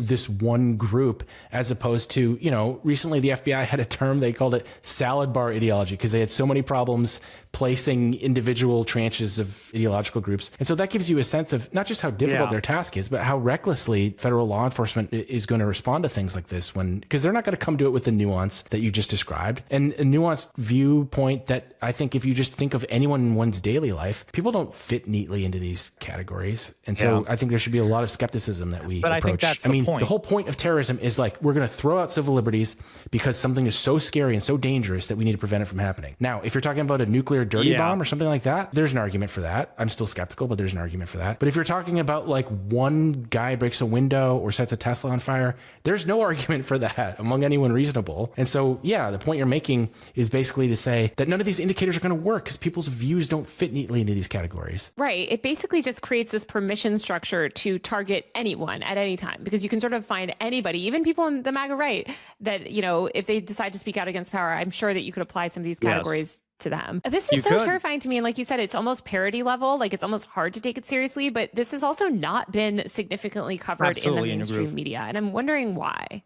this one group as opposed to, recently the FBI had a term, they called it salad bar ideology because they had so many problems placing individual tranches of ideological groups. And so that gives you a sense of not just how difficult their task is, but how recklessly federal law enforcement is going to respond to things like this because they're not going to come to it with the nuance that you just described and a nuanced viewpoint that I think if you just think of anyone in one's daily life, people don't fit neatly into these categories. And so I think there should be a lot of skepticism that we approach. I think that's the point. The whole point of terrorism is like, we're going to throw out civil liberties because something is so scary and so dangerous that we need to prevent it from happening. Now, if you're talking about a nuclear dirty bomb or something like that, there's an argument for that. I'm still skeptical, but there's an argument for that. But if you're talking about like one guy breaks a window or sets a Tesla on fire, there's no argument for that among anyone reasonable. And so, the point you're making is basically to say that none of these indicators are going to work because people's views don't fit neatly into these categories. Right. It basically just creates this permission structure to target anyone at any time because you can sort of find anybody, even people in the MAGA right, that, if they decide to speak out against power, I'm sure that you could apply some of these categories to them. This is terrifying to me. And like you said, it's almost parody level. Like it's almost hard to take it seriously, but this has also not been significantly covered in the mainstream media. And I'm wondering why.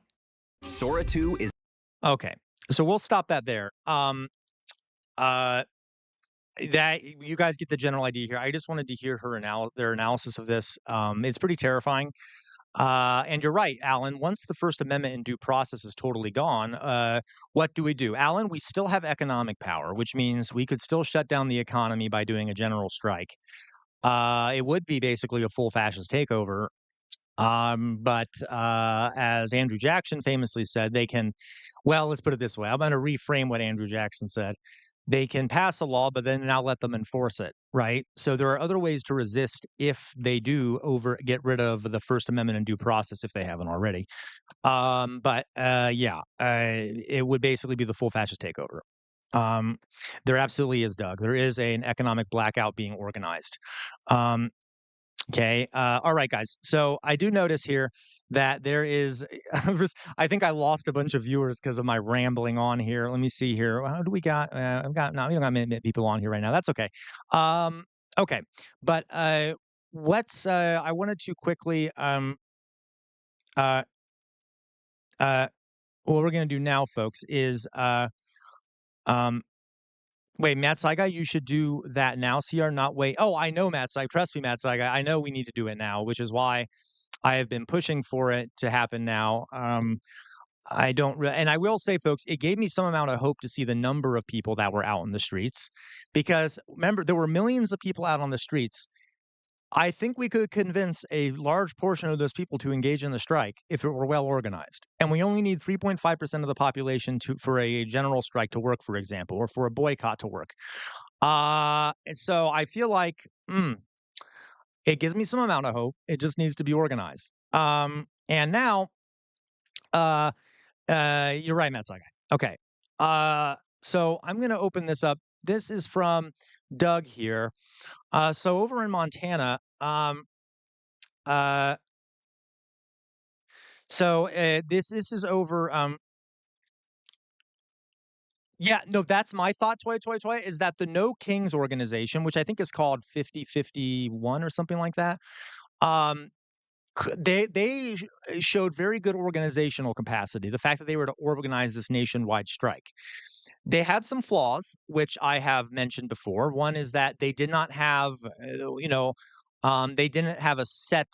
Sora 2 is okay. So we'll stop that there. That you guys get the general idea here. I just wanted to hear their analysis of this. It's pretty terrifying. And you're right, Alan. Once the First Amendment and due process is totally gone, what do we do? Alan, we still have economic power, which means we could still shut down the economy by doing a general strike. It would be basically a full fascist takeover. But as Andrew Jackson famously said, let's put it this way. I'm going to reframe what Andrew Jackson said. They can pass a law, but then now let them enforce it, right? So there are other ways to resist if they do get rid of the First Amendment and due process if they haven't already. It would basically be the full fascist takeover. There absolutely is, Doug. There is an economic blackout being organized. Okay. All right, guys. So I do notice here that there is I think I lost a bunch of viewers because of my rambling on here. Let me see here. How do we got? I've got no, we don't got many people on here right now. That's okay. Um, okay, but let's. I wanted to quickly. Uh, uh, what we're gonna do now, folks, is um. Wait, Matt Saiga, you should do that now. CR, not wait. Oh, I know Matt Saiga. Trust me, Matt Saiga. I know we need to do it now, which is why I have been pushing for it to happen now. I don't, and I will say, folks, it gave me some amount of hope to see the number of people that were out in the streets, because remember, there were millions of people out on the streets. I think we could convince a large portion of those people to engage in the strike if it were well organized. And we only need 3.5% of the population for a general strike to work, for example, or for a boycott to work. So I feel like it gives me some amount of hope. It just needs to be organized. And now, uh, you're right, Matt Sagai. Okay. So I'm going to open this up. This is from Doug here. So over in Montana, uh, this is over. Yeah, no, that's my thought. Toy is that the No Kings organization, which I think is called 5051 or something like that. Um, showed very good organizational capacity. The fact that they were to organize this nationwide strike. They had some flaws, which I have mentioned before. One is that they did not have, they didn't have a set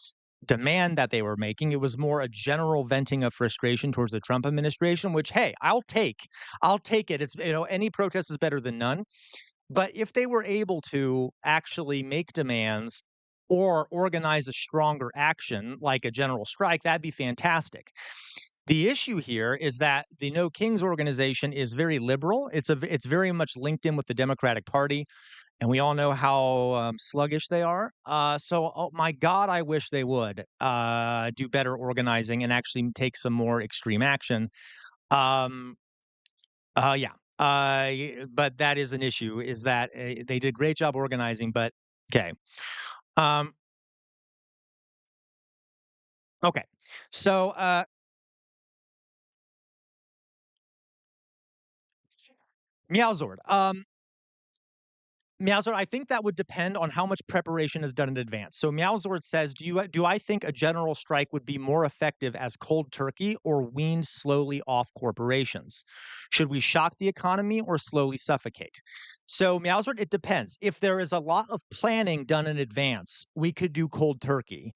demand that they were making. It was more a general venting of frustration towards the Trump administration, which, hey, I'll take it. It's, any protest is better than none. But if they were able to actually make demands or organize a stronger action like a general strike, that'd be fantastic. The issue here is that the No Kings organization is very liberal. It's very much linked in with the Democratic Party, and we all know how sluggish they are. Oh my God, I wish they would do better organizing and actually take some more extreme action. Um, yeah. But that is an issue. Is that they did a great job organizing, but okay. Um, okay. So, Meowzord. Meowzord, I think that would depend on how much preparation is done in advance. So Meowzord says, do I think a general strike would be more effective as cold turkey or weaned slowly off corporations? Should we shock the economy or slowly suffocate? So Meowzord, it depends. If there is a lot of planning done in advance, we could do cold turkey.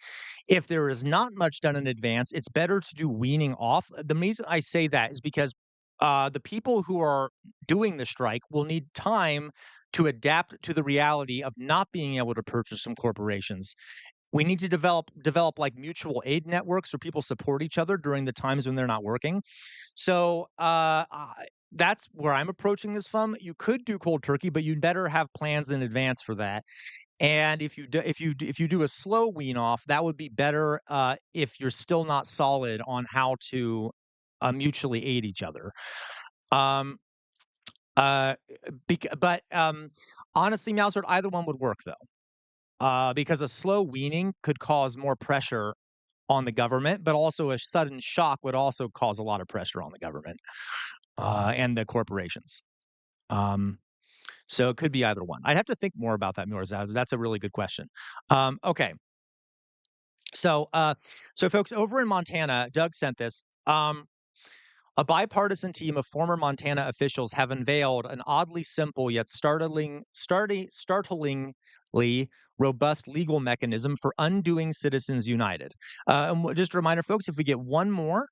If there is not much done in advance, it's better to do weaning off. The reason I say that is because the people who are doing the strike will need time to adapt to the reality of not being able to purchase from corporations. We need to develop like mutual aid networks where people support each other during the times when they're not working. So that's where I'm approaching this from. You could do cold turkey, but you'd better have plans in advance for that. And if you do a slow wean off, that would be better if you're still not solid on how to mutually aid each other. Um, uh, honestly, Mouseherd, either one would work though, because a slow weaning could cause more pressure on the government, but also a sudden shock would also cause a lot of pressure on the government and the corporations. So it could be either one. I'd have to think more about that, Mirzad. That's a really good question. Okay. So, folks, over in Montana, Doug sent this. A bipartisan team of former Montana officials have unveiled an oddly simple yet startlingly robust legal mechanism for undoing Citizens United. Just a reminder, folks, if we get one more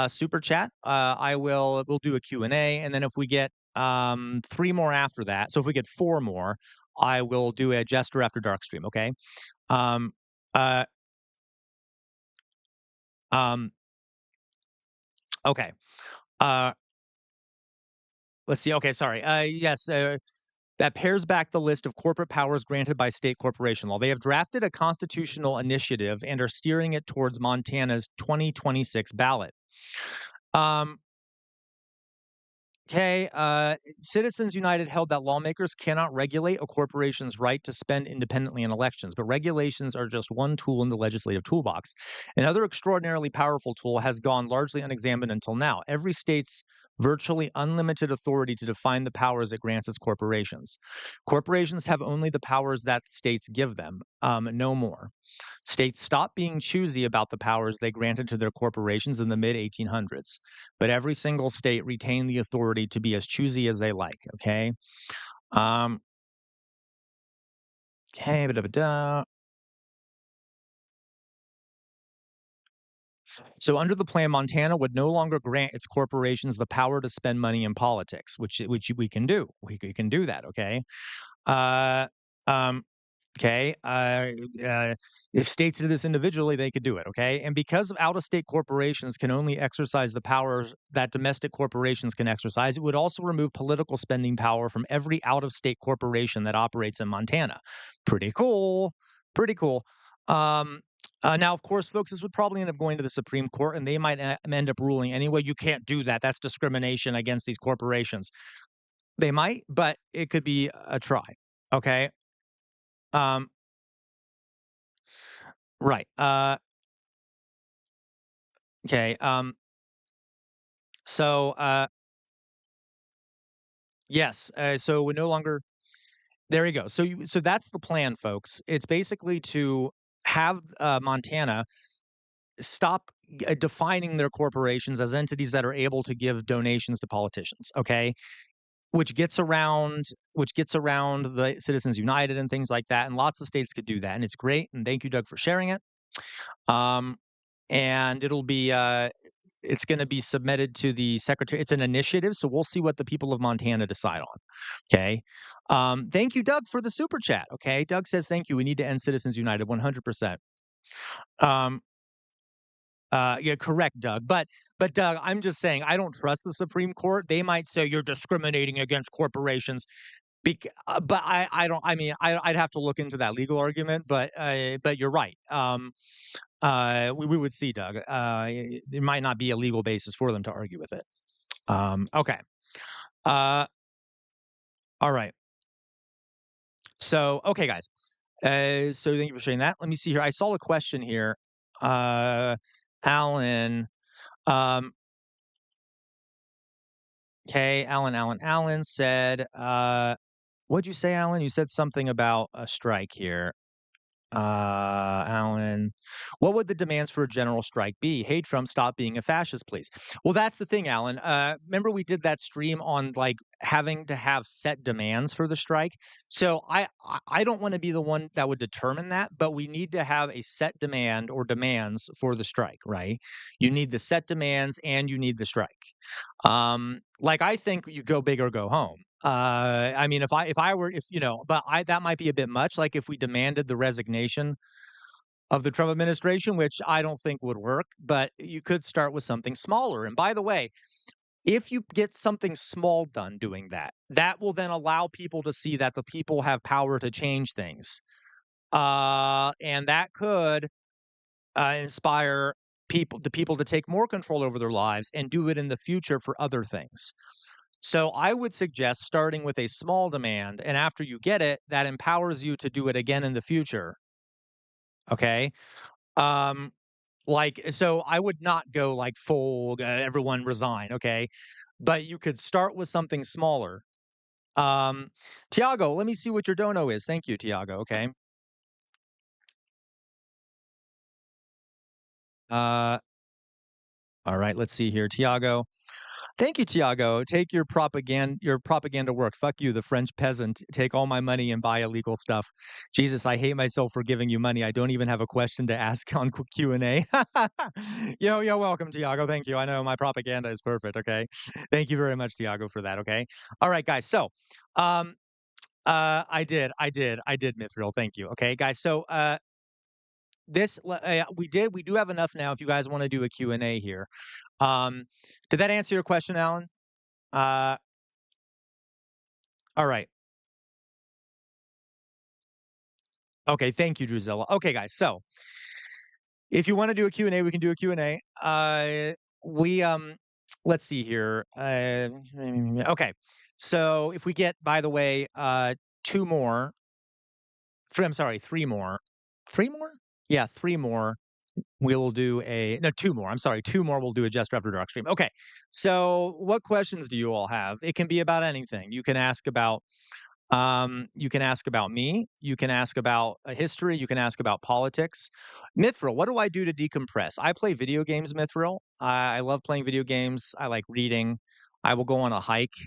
super chat, we'll do a Q&A, and then if we get 3 more after that, so if we get 4 more, I will do a Jester After Dark stream. Okay. Um, uh, um, okay. Let's see. Okay, sorry. Yes, that pairs back the list of corporate powers granted by state corporation law. They have drafted a constitutional initiative and are steering it towards Montana's 2026 ballot. Okay, Citizens United held that lawmakers cannot regulate a corporation's right to spend independently in elections, but regulations are just one tool in the legislative toolbox. Another extraordinarily powerful tool has gone largely unexamined until now. Every state's virtually unlimited authority to define the powers it grants its corporations. Corporations have only the powers that states give them, no more. States stopped being choosy about the powers they granted to their corporations in the mid 1800s, but every single state retained the authority to be as choosy as they like. Okay. Um, okay. Da-da-da-da. So, under the plan, Montana would no longer grant its corporations the power to spend money in politics, which we can do. We can do that. Okay. Uh, um, Okay. If states did this individually, they could do it. Okay. And because out of state corporations can only exercise the powers that domestic corporations can exercise, it would also remove political spending power from every out of state corporation that operates in Montana. Pretty cool. Pretty cool. Um, Now, of course, folks, this would probably end up going to the Supreme Court and they might end up ruling anyway. You can't do that. That's discrimination against these corporations. They might, but it could be a try. Okay. Um, right. Okay. So, yes. So we no longer. There you go. So that's the plan, folks. It's basically to have Montana stop defining their corporations as entities that are able to give donations to politicians. Okay, which gets around the Citizens United and things like that. And lots of states could do that, and it's great. And thank you, Doug, for sharing it. Um, and it's going to be submitted to the secretary. It's an initiative, so we'll see what the people of Montana decide on. Okay. Thank you, Doug, for the super chat. Okay. Doug says, thank you. We need to end Citizens United 100%. Um, yeah, correct, Doug. But Doug, I'm just saying, I don't trust the Supreme Court. They might say you're discriminating against corporations. But I don't. I mean, I'd have to look into that legal argument. But you're right. We would see, Doug. There might not be a legal basis for them to argue with it. Okay. Uh, all right. So, okay, guys. So thank you for sharing that. Let me see here. I saw a question here. Alan. Okay, Alan said, what'd you say, Alan? You said something about a strike here. Alan, what would the demands for a general strike be? Hey, Trump, stop being a fascist, please. Well, that's the thing, Alan. Remember we did that stream on like having to have set demands for the strike. So I don't want to be the one that would determine that, but we need to have a set demand or demands for the strike, right? You need the set demands and you need the strike. Like I think you go big or go home. I mean, if you know, but that might be a bit much. Like if we demanded the resignation of the Trump administration, which I don't think would work, but you could start with something smaller. And by the way, if you get something small done doing that, that will then allow people to see that the people have power to change things. And that could inspire the people to take more control over their lives and do it in the future for other things. So I would suggest starting with a small demand, and after you get it, that empowers you to do it again in the future. Okay. Um, so I would not go like full, everyone resign. Okay. But you could start with something smaller. Tiago, let me see what your dono is. Thank you, Tiago. Okay. Uh, all right. Let's see here, Tiago. Thank you, Tiago. Take your propaganda work. Fuck you, the French peasant. Take all my money and buy illegal stuff. Jesus, I hate myself for giving you money. I don't even have a question to ask on Q&A. Yo, welcome, Tiago. Thank you. I know my propaganda is perfect. Okay. Thank you very much, Tiago, for that. Okay. All right, guys. So, I did, Mithril. Thank you. Okay, guys. So, we do have enough now if you guys want to do a Q&A here. Did that answer your question, Alan? Uh, all right. Okay, thank you, Druzilla. Okay, guys. So, if you want to do a Q&A, we can do a Q&A. We let's see here. Okay. So if we get, by the way, 2 more, 3, I'm sorry, 3 more. 3 more? Yeah, 3 more. We will do a no, 2 more. I'm sorry, 2 more. We'll do a just after dark stream. Okay. So what questions do you all have? It can be about anything. You can ask about me. You can ask about history. You can ask about politics. Mithril, what do I do to decompress? I play video games, Mithril. I love playing video games. I like reading. I will go on a hike.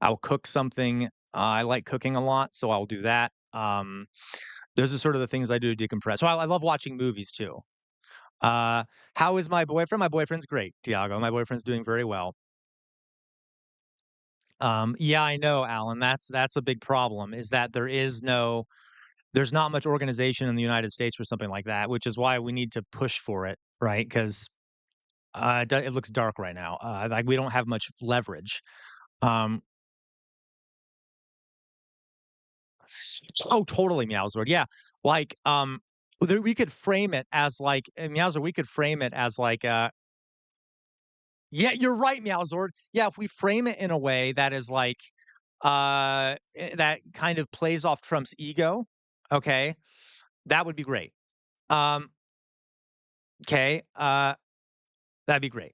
I will cook something. I like cooking a lot, so I'll do that. Those are sort of the things I do to decompress. So I love watching movies too. Uh, how is my boyfriend? My boyfriend's great, Tiago. My boyfriend's doing very well. Yeah, I know, Alan. That's a big problem. Is that there's not much organization in the United States for something like that, which is why we need to push for it, right? Because it looks dark right now. Like we don't have much leverage. Um, oh, totally, Meowsword. Yeah, like we could frame it as like Meowsword. We could frame it as like yeah, you're right, Meowsword. Yeah, if we frame it in a way that is like that kind of plays off Trump's ego, okay, that would be great. Um, okay, that'd be great.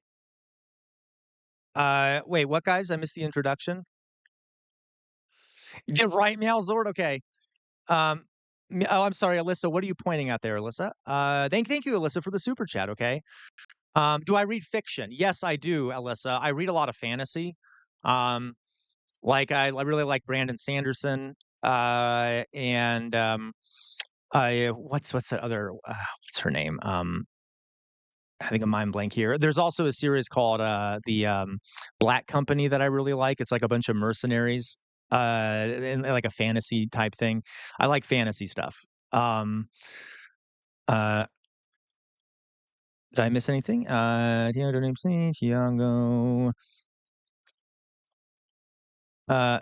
Wait, what guys? I missed the introduction. Yeah, right, Meowsword. Okay. Um, oh, I'm sorry, Alyssa. What are you pointing at there, Alyssa? Thank you, Alyssa, for the super chat. Okay. Do I read fiction? Yes, I do, Alyssa. I read a lot of fantasy. Um, like I really like Brandon Sanderson. And I what's that other? What's her name? Having a mind blank here. There's also a series called the Black Company that I really like. It's like a bunch of mercenaries, and like a fantasy type thing. I like fantasy stuff. Uh, did I miss anything? Tiago. Uh,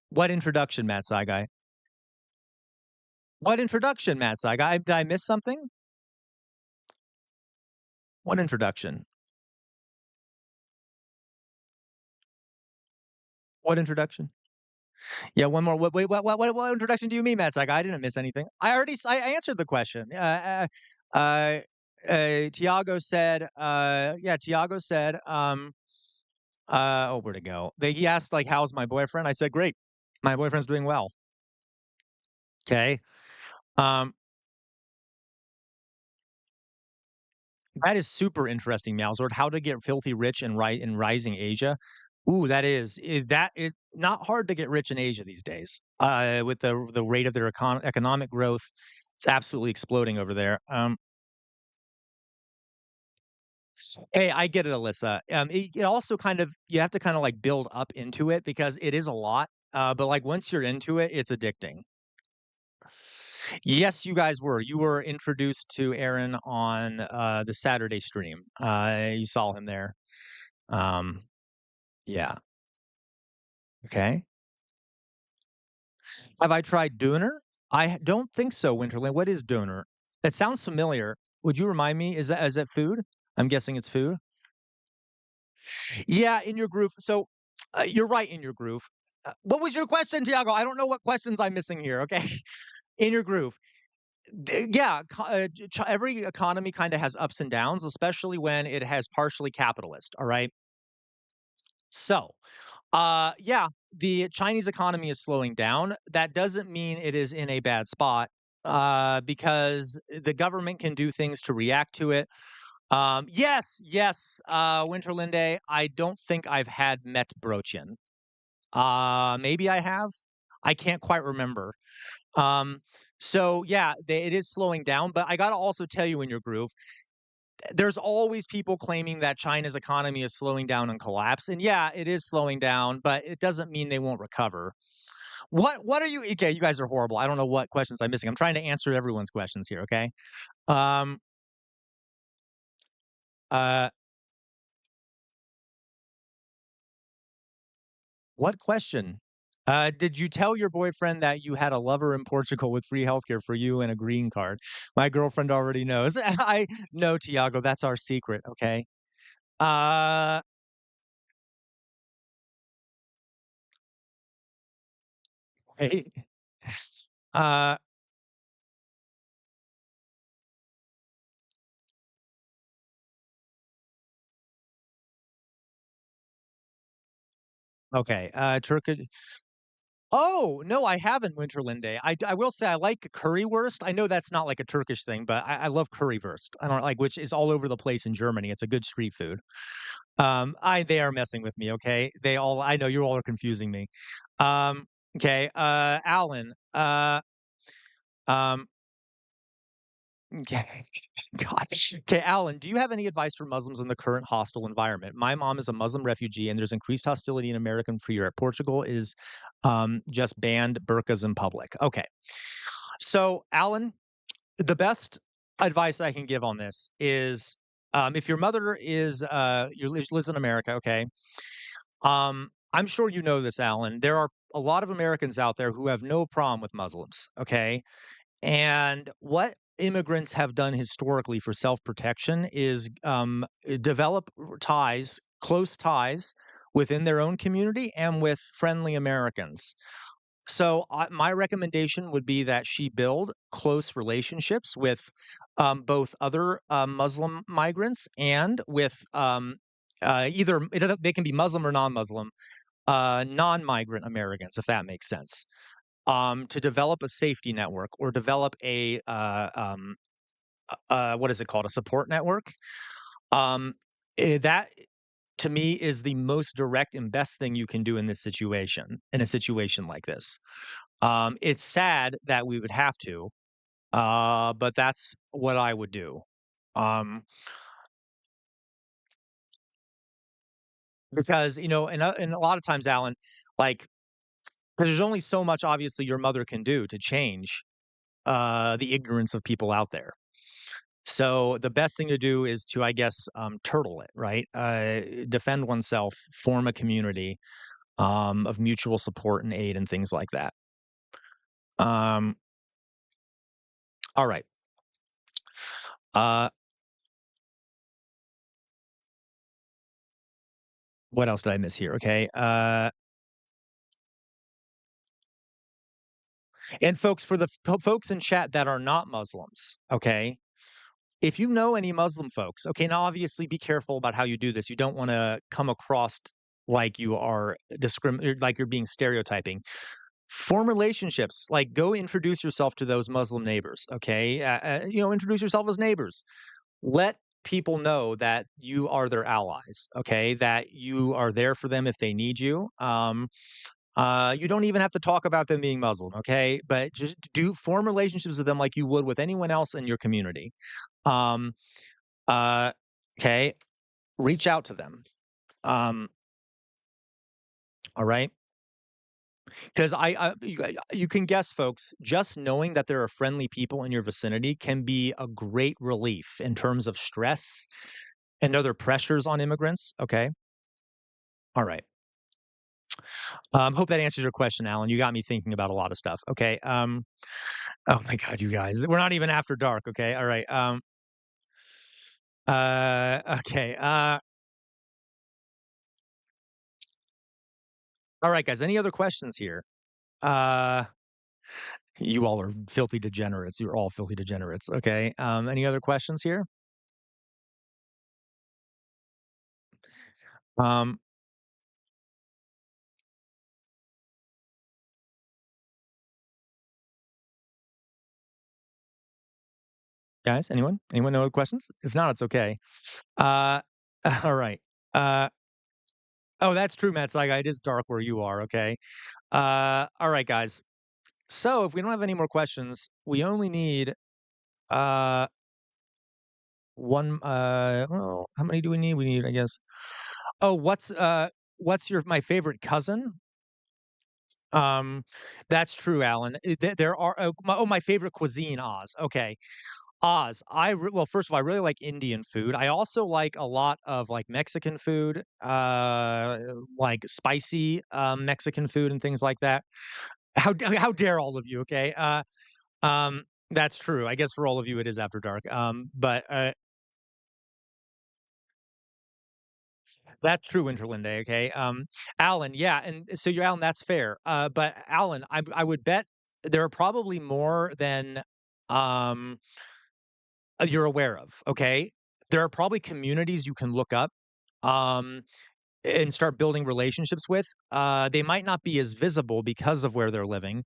what introduction, Matt Saigai? What introduction, Matt Saigai? Did I miss something? What introduction? What introduction? Yeah, one more. Wait, what introduction do you mean, Matt? It's like I didn't miss anything. I answered the question. Tiago said, yeah, Tiago said, oh, where'd it go? He asked like, how's my boyfriend? I said, great. My boyfriend's doing well. Okay. Um, that is super interesting, Meowsword. How to get filthy rich in rising Asia. Ooh, that is not hard to get rich in Asia these days. With the rate of their economic growth, it's absolutely exploding over there. Hey, I get it, Alyssa. It also kind of you have to kind of like build up into it because it is a lot. But like once you're into it, it's addicting. Yes, you guys were. You were introduced to Aaron on the Saturday stream. You saw him there. Yeah. Okay. Have I tried Döner? I don't think so, Winterland. What is Döner? It sounds familiar. Would you remind me? Is that food? I'm guessing it's food. Yeah, in your groove. So you're right in your groove. What was your question, Tiago? I don't know what questions I'm missing here. Okay, in your groove. Yeah, every economy kind of has ups and downs, especially when it has partially capitalist. All right. So, yeah, the Chinese economy is slowing down. That doesn't mean it is in a bad spot, because the government can do things to react to it. Yes, Winterlinde. I don't think I've had Met Brochen. Maybe I have. I can't quite remember. Um, so yeah, it is slowing down. But I gotta also tell you, in your groove, there's always people claiming that China's economy is slowing down and collapse. And yeah, it is slowing down, but it doesn't mean they won't recover. What are you? Okay, you guys are horrible. I don't know what questions I'm missing. I'm trying to answer everyone's questions here. Okay. Um. Uh. What question? Did you tell your boyfriend that you had a lover in Portugal with free healthcare for you and a green card? My girlfriend already knows. I know, Tiago. That's our secret. Okay. Uh, hey, uh, okay. Turkish. Oh, no, I haven't Winterlinde. I will say I like currywurst. I know that's not like a Turkish thing, but I love currywurst. I don't like which is all over the place in Germany. It's a good street food. They are messing with me, okay? I know you all are confusing me. Okay, Alan, um, okay, God. Okay, Alan, do you have any advice for Muslims in the current hostile environment? My mom is a Muslim refugee, and there's increased hostility in American free Europe. Portugal is just banned burqas in public. Okay, so Alan, the best advice I can give on this is if your mother is lives in America, okay. I'm sure you know this, Alan. There are a lot of Americans out there who have no problem with Muslims, okay? And what immigrants have done historically for self-protection is develop ties, close ties within their own community and with friendly Americans. So my recommendation would be that she build close relationships with both other Muslim migrants and with they can be Muslim or non-Muslim, non-migrant Americans, if that makes sense. To develop a safety network or develop a what is it called? A support network. That to me is the most direct and best thing you can do in this situation, in a situation like this. It's sad that we would have to, but that's what I would do. Um, because and a lot of times, Alan, like, because there's only so much obviously your mother can do to change the ignorance of people out there. So the best thing to do is to, I guess, turtle it, right? Defend oneself, form a community of mutual support and aid and things like that. Um, all right. Uh, what else did I miss here? Okay. And folks, for the folks in chat that are not Muslims, okay, if you know any Muslim folks, okay, now obviously be careful about how you do this. You don't want to come across like you are like you're being stereotyping. Form relationships, like go introduce yourself to those Muslim neighbors, okay? Introduce yourself as neighbors. Let people know that you are their allies, okay? That you are there for them if they need you. You don't even have to talk about them being Muslim, okay? But just do form relationships with them like you would with anyone else in your community. Um, uh, okay, reach out to them. Um, all right, because you can guess, folks. Just knowing that there are friendly people in your vicinity can be a great relief in terms of stress and other pressures on immigrants. Okay, all right. Hope that answers your question, Alan. You got me thinking about a lot of stuff. Okay. Oh my God, you guys, we're not even after dark. Okay. All right. Okay. All right, guys. Any other questions here? Uh, you all are filthy degenerates. You're all filthy degenerates. Okay. Any other questions here? Um, guys, anyone? Anyone know the questions? If not, it's okay. Uh, all right. Uh, oh, that's true, Matt Saiga. It is dark where you are. Okay. All right, guys. So if we don't have any more questions, we only need uh one. Well, how many do we need? We need, I guess. Oh, what's your my favorite cousin? Um, that's true, Alan. There are my favorite cuisine, Oz. Okay, Oz. Well, first of all, I really like Indian food. I also like a lot of like Mexican food, like spicy Mexican food and things like that. How dare all of you? Okay, that's true. I guess for all of you, it is after dark. But That's true, Winterlinde, okay? Alan, yeah, and so you're Alan, that's fair. But Alan, I would bet there are probably more than, um, you're aware of, okay? There are probably communities you can look up, um, and start building relationships with. They might not be as visible because of where they're living,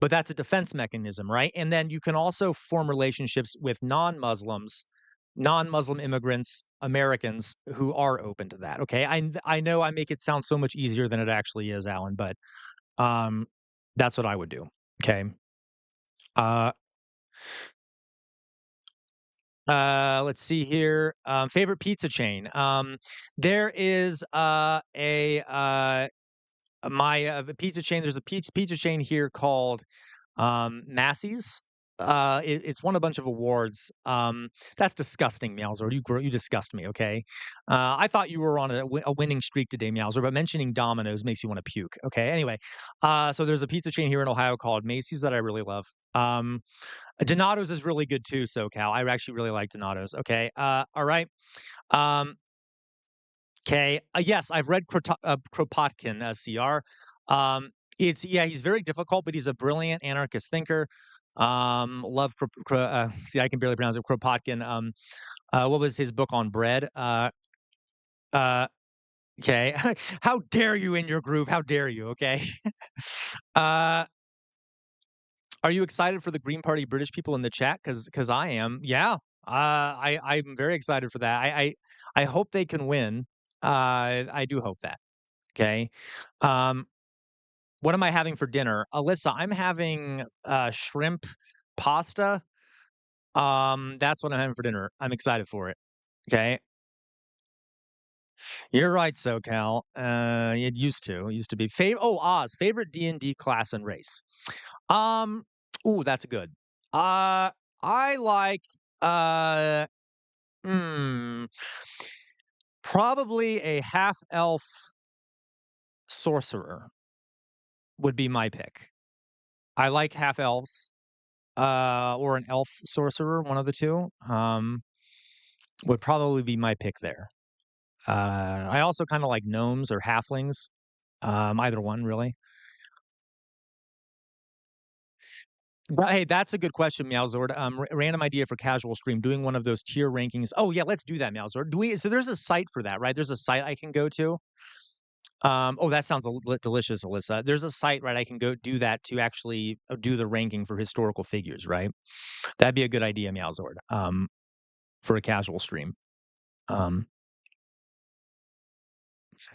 but that's a defense mechanism, right? And then you can also form relationships with non-Muslims, non-Muslim immigrants, Americans who are open to that. Okay, I know I make it sound so much easier than it actually is, Alan, but um, that's what I would do. Okay. Uh, let's see here. Favorite pizza chain. There is my pizza chain. There's a pizza chain here called Massey's. It's won a bunch of awards. That's disgusting, Meowser. You disgust me. Okay, I thought you were on a winning streak today, Meowser. But mentioning Domino's makes you want to puke. Okay, anyway, so there's a pizza chain here in Ohio called Macy's that I really love. Donato's is really good too, SoCal. I actually really like Donato's. Okay, all right. Um, Okay. Yes, I've read Kropotkin, CR. Yeah, he's very difficult, but he's a brilliant anarchist thinker. Love, see, I can barely pronounce it, Kropotkin. What was his book on bread? Uh, okay. How dare you in your groove? How dare you? Okay. uh, are you excited for the Green Party British people in the chat? Because I am. Yeah. I'm very excited for that. I hope they can win. I do hope that. Okay. Um, what am I having for dinner? Alyssa, I'm having shrimp pasta. That's what I'm having for dinner. I'm excited for it. Okay. You're right, SoCal. It used to be Oz, favorite D&D class and race. Um, that's good. I like uh hmm, probably a half elf sorcerer would be my pick. I like half elves. Or an elf sorcerer, one of the two, would probably be my pick there. I also kinda like gnomes or halflings, either one really. But hey, that's a good question, Meowzord. Random idea for casual stream, doing one of those tier rankings. Oh, yeah, let's do that, Meowzord. So there's a site for that, right? There's a site I can go to. That sounds delicious, Alyssa. There's a site, right, I can go do that to actually, do the ranking for historical figures, right? That'd be a good idea, Meowzord, for a casual stream. Um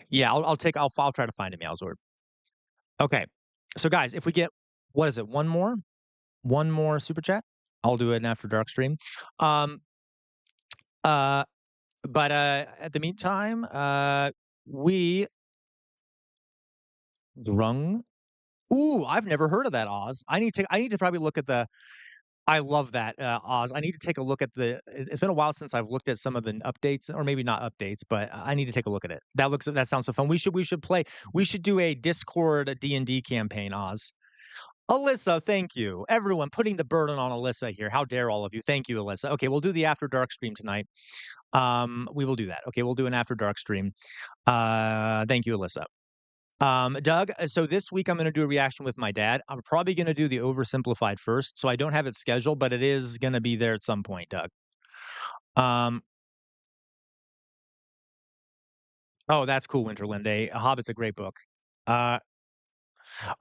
Yeah, I'll try to find a Meowsword. Okay. So guys, if we get what is it? One more? One more super chat? I'll do it after dark stream. Um uh but at the meantime, we grung. Ooh, I've never heard of that, Oz. I need to probably look at the I love that, Oz. I need to take a look at it's been a while since I've looked at some of the updates, or maybe not updates, but I need to take a look at it. That sounds so fun. We should do a Discord D&D campaign, Oz. Alyssa, thank you. Everyone putting the burden on Alyssa here. How dare all of you? Thank you, Alyssa. Okay, we'll do the After Dark stream tonight. We will do that. Okay, we'll do an After Dark stream. Thank you, Alyssa. Doug, so this week I'm gonna do a reaction with my dad. I'm probably gonna do the oversimplified first, so I don't have it scheduled, but it is gonna be there at some point, Doug. Um, oh, that's cool, Winterlinde. A Hobbit's a great book. Uh,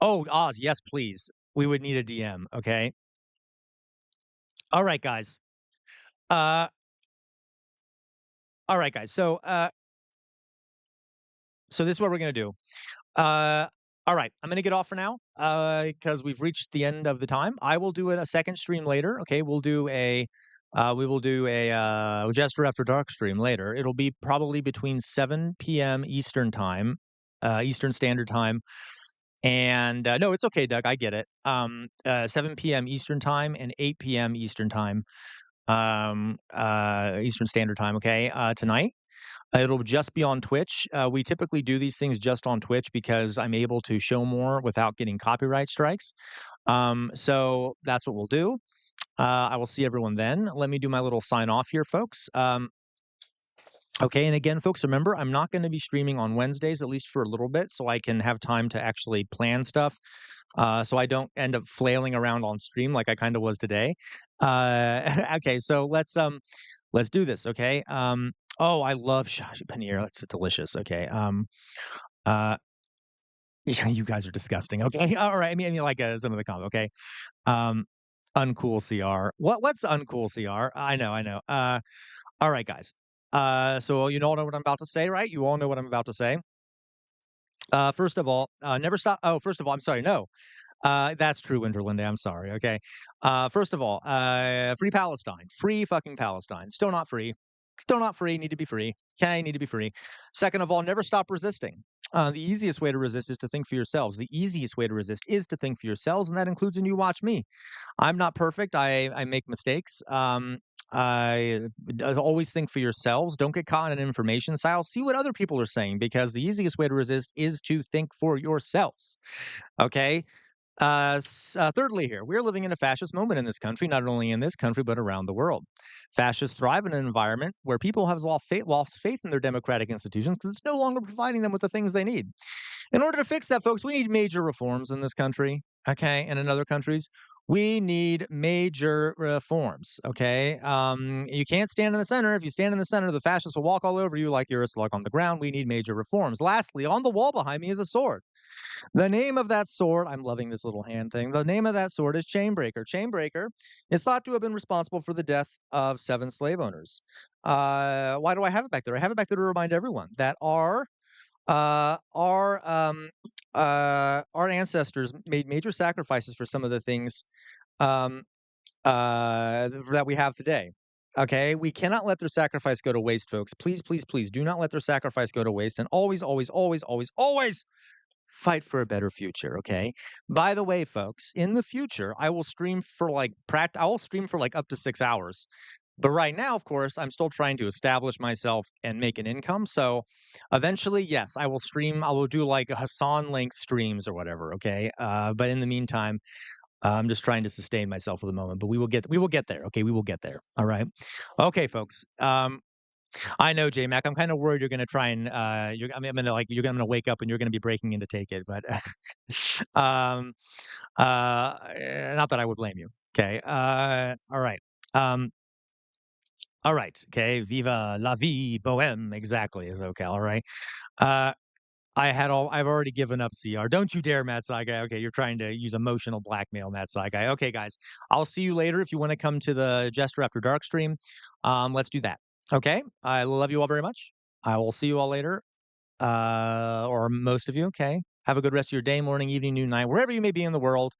Oz, yes, please. We would need a DM, okay? All right, guys. Uh, all right, guys. So this is what we're gonna do. Uh, all right, I'm gonna get off for now, because we've reached the end of the time. I will do it a second stream later. Okay, we will do a Jester After Dark stream later. It'll be probably between 7 p.m. Eastern time, Eastern Standard Time, and no, it's okay, Doug. I get it. 7 p.m. Eastern time and 8 p.m. Eastern time, Eastern Standard Time. Okay, tonight. It'll just be on Twitch. We typically do these things just on Twitch because I'm able to show more without getting copyright strikes. So that's what we'll do. I will see everyone then. Let me do my little sign off here, folks. Okay, and again, folks, remember, I'm not gonna be streaming on Wednesdays, at least for a little bit, so I can have time to actually plan stuff, so I don't end up flailing around on stream like I kinda was today. Okay, so let's do this, okay? Oh, I love Shashi paneer, that's delicious, okay, uh, yeah, you guys are disgusting, okay? Alright, I mean, like, some of the comment, okay? Um, uncool CR. What's uncool CR? I know, alright, guys. So you all know what I'm about to say, right? You all know what I'm about to say. First of all, never stop. Oh, first of all, I'm sorry. No, that's true, Winterlinde. I'm sorry. Okay. First of all, free Palestine. Free fucking Palestine. Still not free. Still not free. Need to be free. Okay. Need to be free. Second of all, never stop resisting. The easiest way to resist is to think for yourselves. The easiest way to resist is to think for yourselves, and that includes when you watch me. I'm not perfect. I make mistakes. I always think for yourselves. Don't get caught in an information style. See what other people are saying, because the easiest way to resist is to think for yourselves. Okay. Thirdly, here we're living in a fascist moment in this country, not only in this country but around the world. Fascists thrive in an environment where people have lost faith in their democratic institutions because it's no longer providing them with the things they need. In order to fix that, folks, we need major reforms in this country, okay, and in other countries. We need major reforms, okay? You can't stand in the center. If you stand in the center, the fascists will walk all over you like you're a slug on the ground. We need major reforms. Lastly, on the wall behind me is a sword. The name of that sword, I'm loving this little hand thing. The name of that sword is Chainbreaker. Chainbreaker is thought to have been responsible for the death of 7 slave owners. Why do I have it back there? I have it back there to remind everyone that uh, our um, our ancestors made major sacrifices for some of the things um, that we have today. Okay, we cannot let their sacrifice go to waste, folks. Please, please, please, do not let their sacrifice go to waste, and always, always, always, always, always fight for a better future. Okay. By the way, folks, in the future, I will stream for I will stream for like up to 6 hours. But right now, of course, I'm still trying to establish myself and make an income. So eventually, yes, I will stream. I will do like Hassan length streams or whatever. Okay. But in the meantime, I'm just trying to sustain myself for the moment. But we will get there. Okay, we will get there. All right. Okay, folks. I know, J Mac. I'm kind of worried you're going to try and I'm gonna like you're gonna wake up and you're going to be breaking in to take it. But um, not that I would blame you. Okay. All right. Um, all right. Okay. Viva la vie, bohème. Exactly. Is okay. All right. Uh, I've already given up CR. Don't you dare, Matt Saigai. Okay, you're trying to use emotional blackmail, Matt Saigai. Okay, guys, I'll see you later if you want to come to the Jester After Dark stream. Let's do that. Okay, I love you all very much. I will see you all later, or most of you. Okay, have a good rest of your day, morning, evening, noon, night, wherever you may be in the world.